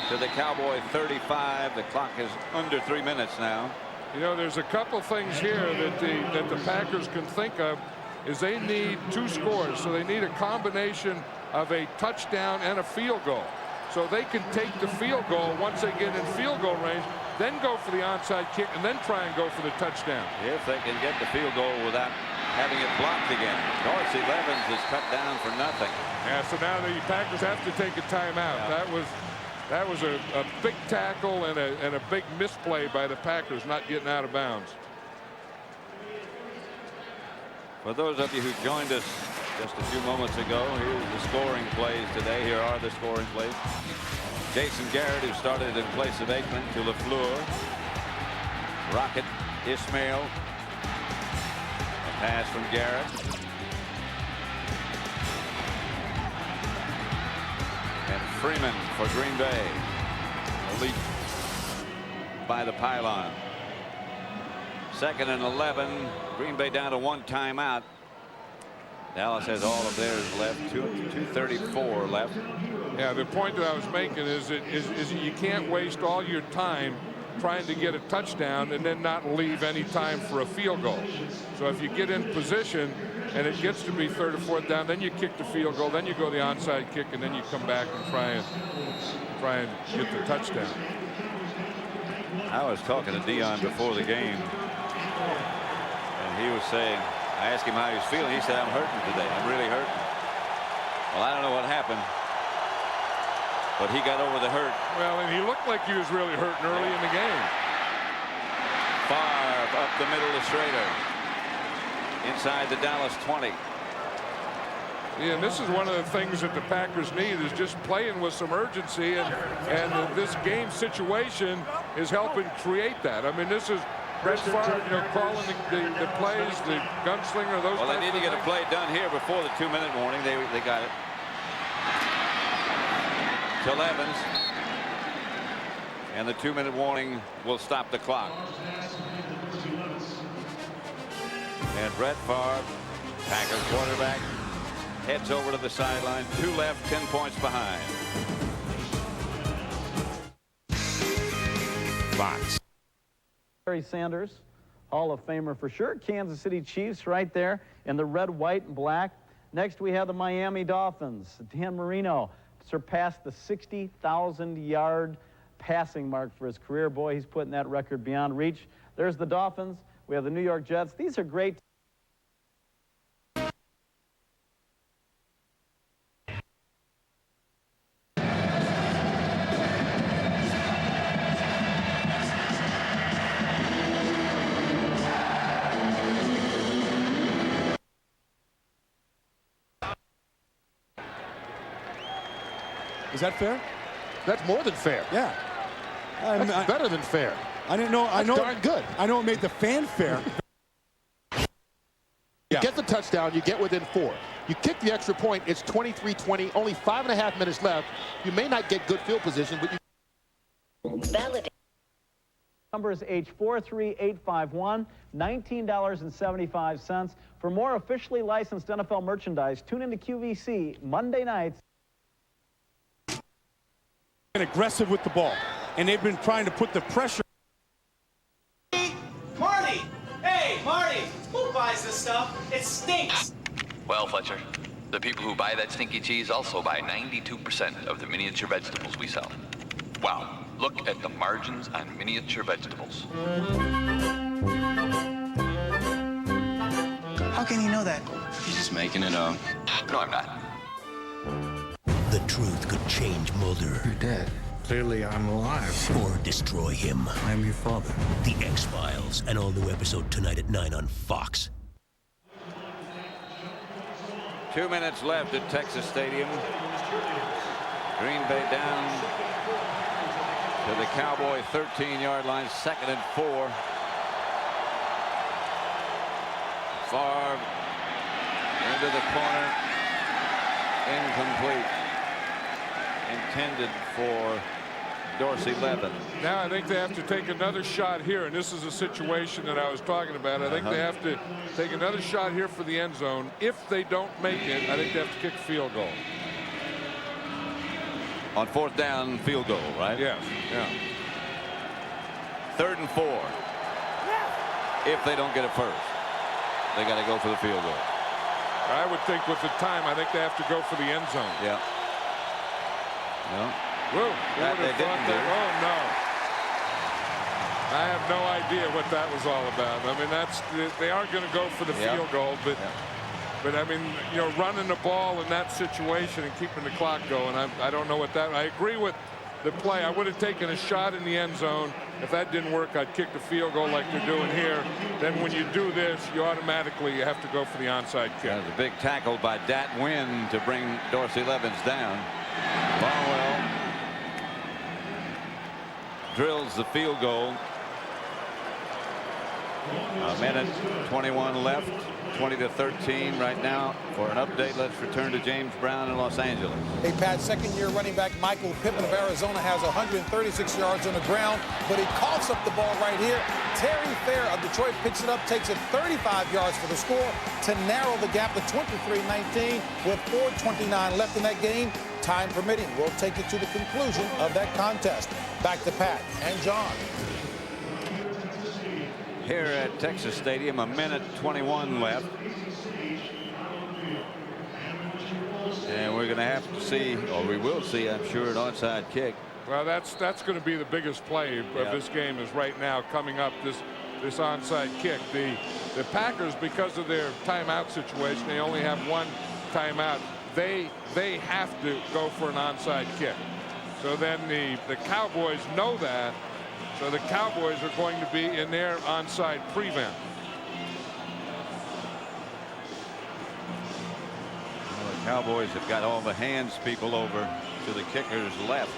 to the Cowboy 35. The clock is under 3 minutes now. There's a couple things here that the Packers can think of. Is they need 2 scores, so they need a combination of a touchdown and a field goal. So they can take the field goal once they get in field goal range, then go for the onside kick, and then try and go for the touchdown. If they can get the field goal without having it blocked again. Dorsey Levens is cut down for nothing. Yeah, so now the Packers have to take a timeout. Yeah. That was a big tackle and a big misplay by the Packers not getting out of bounds. For those of you who joined us just a few moments ago, here's the scoring plays today. Here are the scoring plays. Jason Garrett, who started in place of Aikman, to LaFleur. Rocket Ismail. A pass from Garrett. And Freeman for Green Bay. A leap by the pylon. 2nd and 11. Green Bay down to 1 timeout. Dallas has all of theirs left. 2:34 left. Yeah, the point that I was making is that you can't waste all your time trying to get a touchdown and then not leave any time for a field goal. So if you get in position and it gets to be 3rd or 4th down, then you kick the field goal, then you go the onside kick, and then you come back and try and get the touchdown. I was talking to Dion before the game, and he was saying, I asked him how he was feeling. He said, I'm hurting today. I'm really hurting. Well, I don't know what happened, but he got over the hurt. Well, and he looked like he was really hurting early in the game. Favre up the middle to Schrader. Inside the Dallas 20. Yeah, and this is one of the things that the Packers need, is just playing with some urgency, and this game situation is helping create that. I mean, this is Brett Favre, calling the plays, the gunslinger, those. Well, they need to get a play done here before the 2-minute warning. They got it. To Levens, and the 2-minute warning will stop the clock. And Brett Favre, Packers quarterback, heads over to the sideline. 2 left, 10 points behind. Fox. Barry Sanders, Hall of Famer for sure. Kansas City Chiefs right there in the red, white, and black. Next we have the Miami Dolphins. Dan Marino surpassed the 60,000-yard passing mark for his career. Boy, he's putting that record beyond reach. There's the Dolphins. We have the New York Jets. These are great. Is that fair? That's more than fair. Yeah. That's better than fair. I didn't know. That's darn good. I know it made the fanfare. You get the touchdown, you get within 4. You kick the extra point, it's 23-20, only 5.5 minutes left. You may not get good field position, but you... Validate. Number is H43851, $19.75. For more officially licensed NFL merchandise, tune into QVC Monday nights. Been aggressive with the ball, and they've been trying to put the pressure. Marty! Hey, Marty! Who buys this stuff? It stinks! Well, Fletcher, the people who buy that stinky cheese also buy 92% of the miniature vegetables we sell. Wow, look at the margins on miniature vegetables. How can he know that? He's just making it up. No, I'm not. The truth could change Mulder. You're dead. Clearly, I'm alive. Or destroy him. I'm your father. The X-Files, an all-new episode tonight at 9 on Fox. 2 minutes left at Texas Stadium. Green Bay down to the Cowboy 13-yard line, 2nd and 4. Favre into the corner, incomplete, intended for Dorsey Levin. Now I think they have to take another shot here, and this is a situation that I was talking about. I think they have to take another shot here for the end zone. If they don't make it, I think they have to kick a field goal. On 4th down, field goal, right? Yes. Yeah. 3rd and 4. If they don't get it first, they got to go for the field goal. I would think with the time, I think they have to go for the end zone. Yeah. No. Whoa, That they didn't do. Oh no. I have no idea what that was all about. I mean, they aren't going to go for the field goal, but I mean, you know, running the ball in that situation and keeping the clock going, I don't know what that. I agree with the play. I would have taken a shot in the end zone. If that didn't work, I'd kick the field goal like they're doing here. Then when you do this, you automatically have to go for the onside kick. That was a big tackle by Dat Wynn to bring Dorsey Levens down. Barnwell drills the field goal. A minute 21 left. 20-13 right now. For an update, let's return to James Brown in Los Angeles. Hey, Pat, second-year running back Michael Pittman of Arizona has 136 yards on the ground, but he coughs up the ball right here. Terry Fair of Detroit picks it up, takes it 35 yards for the score to narrow the gap to 23-19 with 4:29 left in that game. Time permitting, we'll take you to the conclusion of that contest. Back to Pat and John. Here at Texas Stadium, a minute 21 left. And we're going to have to see, or we will see, I'm sure, an onside kick. Well, that's going to be the biggest play of this game is right now coming up, this onside kick. The Packers, because of their timeout situation, they only have one timeout. They have to go for an onside kick. So then the Cowboys know that. So the Cowboys are going to be in their onside prevent. Well, the Cowboys have got all the hands people over to the kicker's left.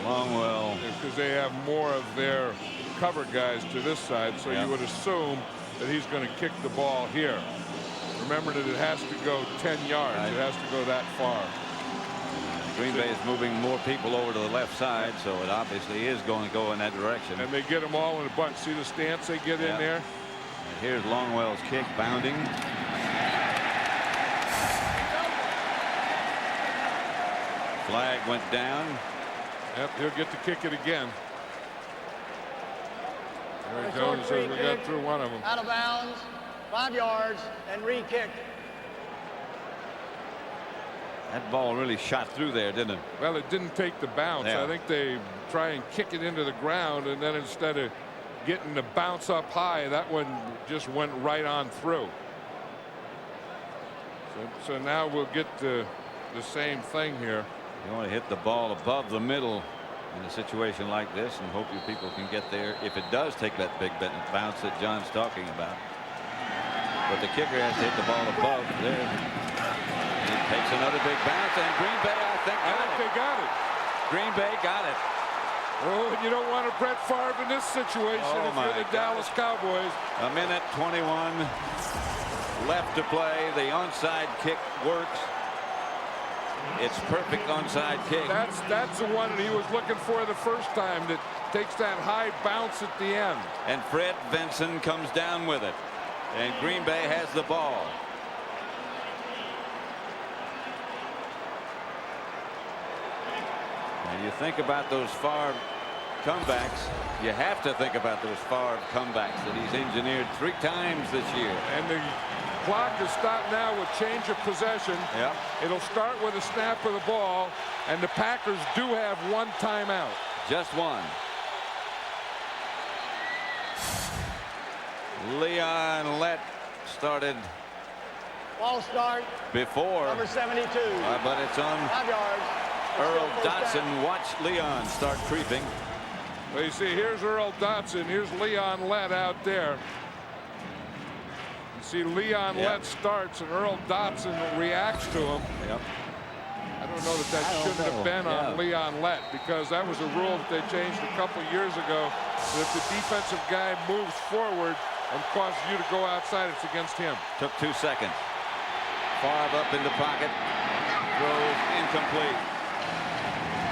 Longwell. Because they have more of their cover guys to this side, so you would assume that he's going to kick the ball here. Remember that it has to go 10 yards. It has to go that far. Green Bay is moving more people over to the left side, so it obviously is going to go in that direction. And they get them all in a bunch. See the stance they get in there? And here's Longwell's kick, bounding. Flag went down. Yep, he'll get to kick it again. There Jones says we got through one of them. Out of bounds, 5 yards, and re-kick. That ball really shot through there, didn't it? Well, it didn't take the bounce. I think they try and kick it into the ground, and then instead of getting the bounce up high, that one just went right on through. So now we'll get the same thing here. You want to hit the ball above the middle in a situation like this and hope you people can get there if it does take that big bounce that John's talking about. But the kicker has to hit the ball above there. He takes another big bounce, and Green Bay, I think they got it. Green Bay got it. Oh, and you don't want a Brett Favre in this situation if you're the Dallas Cowboys. A minute 21 left to play. The onside kick works. It's perfect onside kick. That's the one that he was looking for the first time, that takes that high bounce at the end. And Fred Vinson comes down with it. And Green Bay has the ball. And you think about those Favre comebacks. You have to think about those Favre comebacks that he's engineered 3 times this year. And the clock is stopped now with change of possession. Yep. It'll start with a snap of the ball, and the Packers do have one timeout. Just one. Leon Lett started Ball start. Before. Number 72. But it's on 5 yards. Earl Dotson. Watch Leon start creeping. Well, you see, here's Earl Dotson. Here's Leon Lett out there. You see Leon Lett starts, and Earl Dotson reacts to him. Yep. I don't know that shouldn't have been on Leon Lett, because that was a rule that they changed a couple years ago. That if the defensive guy moves forward and causes you to go outside, it's against him. Took 2 seconds. Favre up in the pocket. Throws incomplete.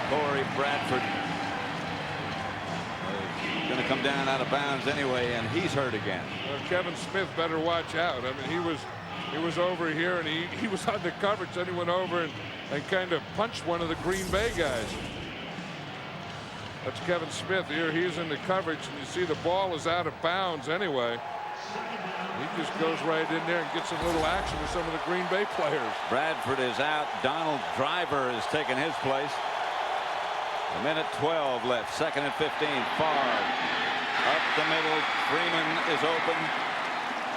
Corey Bradford going to come down out of bounds anyway, and he's hurt again. Well, Kevin Smith better watch out. I mean, he was over here, and he was on the coverage, then he went over and kind of punched one of the Green Bay guys. That's Kevin Smith here. He's in the coverage, and you see the ball is out of bounds anyway. He just goes right in there and gets a little action with some of the Green Bay players. Bradford is out. Donald Driver has taken his place. A minute 12 left. 2nd and 15. Favre up the middle. Freeman is open.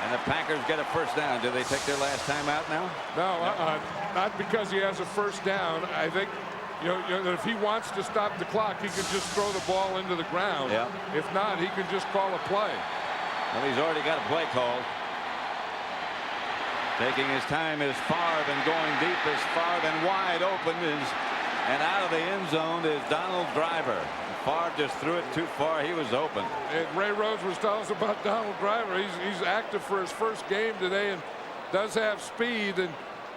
And the Packers get a first down. Do they take their last timeout now? No, not because he has a first down. I think you know that if he wants to stop the clock, he can just throw the ball into the ground. Yeah. If not, he can just call a play. Well, he's already got a play called. Taking his time is Favre, and going deep is Favre, and wide open is, and out of the end zone is Donald Driver. Favre just threw it too far. He was open. And Ray Rhodes was telling us about Donald Driver. He's active for his first game today and does have speed,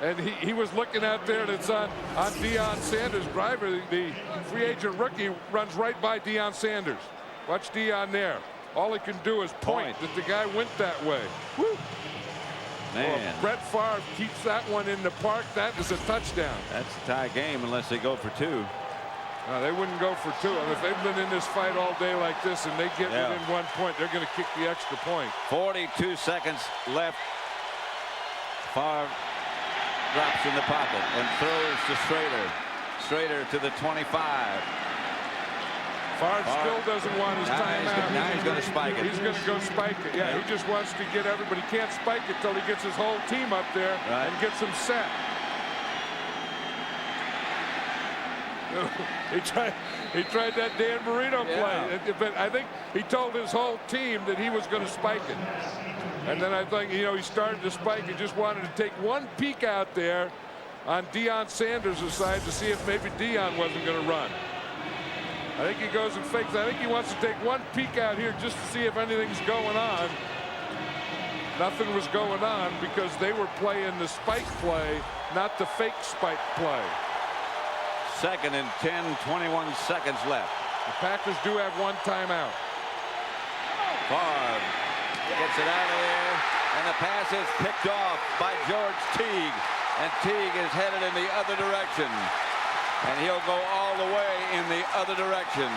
and he was looking out there, and it's on Deion Sanders. Driver, the free agent rookie, runs right by Deion Sanders. Watch Deion there. All he can do is point that the guy went that way. Woo. Man. Well, Brett Favre keeps that one in the park. That is a touchdown. That's a tie game unless they go for 2. They wouldn't go for 2. And if they've been in this fight all day like this and they get within 1 point, they're going to kick the extra point. 42 seconds left. Favre drops in the pocket and throws to Strader. Strader to the 25. Favre still doesn't want his timeout. Now he's going to spike it. He's going to go spike it. Yeah, he just wants to get everybody. He can't spike it till he gets his whole team up there and gets them set. He tried that Dan Marino play. But I think he told his whole team that he was going to spike it. And then I think, he started to spike. He just wanted to take one peek out there on Deion Sanders' side to see if maybe Deion wasn't going to run. I think he goes and fakes. I think he wants to take one peek out here just to see if anything's going on. Nothing was going on because they were playing the spike play, not the fake spike play. 2nd and 10, 21 seconds left. The Packers do have one timeout. Favre gets it out of there, and the pass is picked off by George Teague, and Teague is headed in the other direction. And he'll go all the way in the other direction.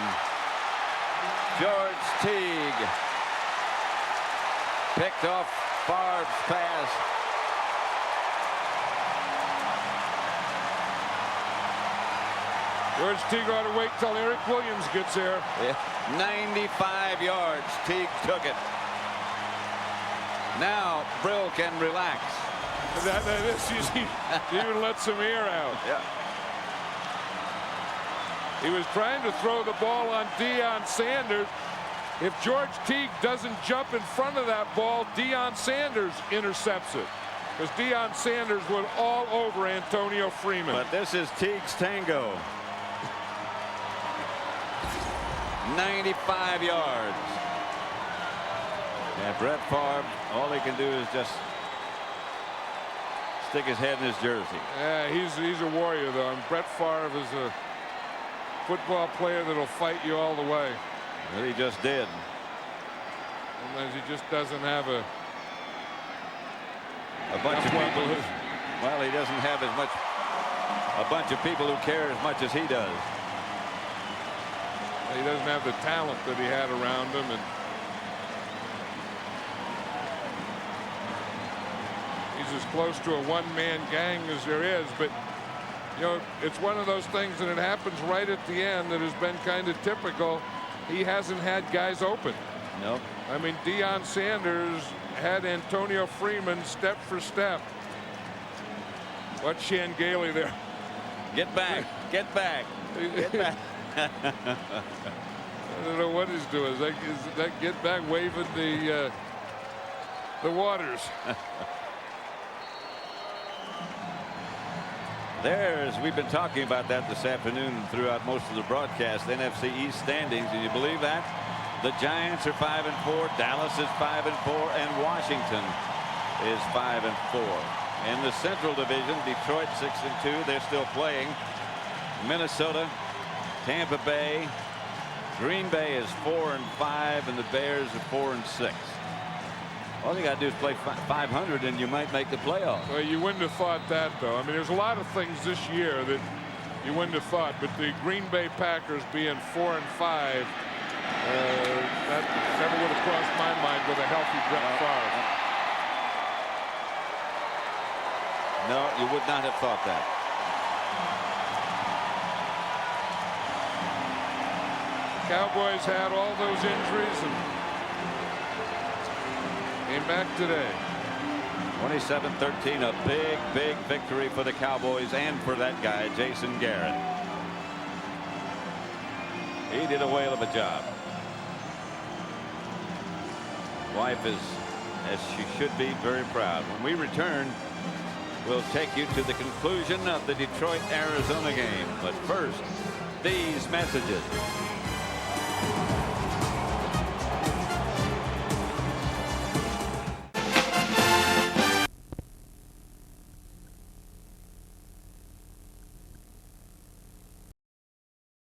George Teague picked off Favre's pass. George Teague ought to wait till Eric Williams gets there. 95 yards. Teague took it. Now Brill can relax. He even let some air out. He was trying to throw the ball on Deion Sanders. If George Teague doesn't jump in front of that ball, Deion Sanders intercepts it. Because Deion Sanders went all over Antonio Freeman. But this is Teague's tango. 95 yards. And Brett Favre, all he can do is just stick his head in his jersey. Yeah, he's a warrior, though. And Brett Favre is a football player that'll fight you all the way. Well, he just did. Sometimes he just doesn't have a bunch of people who, well, he doesn't have as much, a bunch of people who care as much as he does. He doesn't have the talent that he had around him, and as close to a one-man gang as there is. But, you know, it's one of those things, and it happens right at the end, that has been kind of typical. He hasn't had guys open. Nope. I mean, Deion Sanders had Antonio Freeman step for step. Watch Shan Gailey there. Get back. Get back. Get back. I don't know what he's doing. Is that get back waving the waters? We've been talking about that this afternoon throughout most of the broadcast. NFC East standings, and you believe that? The Giants are 5-4, Dallas is 5-4, and Washington is 5-4. In the Central Division, Detroit 6-2. They're still playing. Minnesota, Tampa Bay, Green Bay is 4-5, and the Bears are 4-6. All you got to do is play 500, and you might make the playoffs. Well, you wouldn't have thought that, though. I mean, there's a lot of things this year that you wouldn't have thought, but the Green Bay Packers being 4-5, that never would have crossed my mind with a healthy Brett Favre. No, you would not have thought that. The Cowboys had all those injuries and came back today. 27-13, a big victory for the Cowboys and for that guy, Jason Garrett. He did a whale of a job. Wife is, as she should be, very proud. When we return, we'll take you to the conclusion of the Detroit-Arizona game. But first, these messages.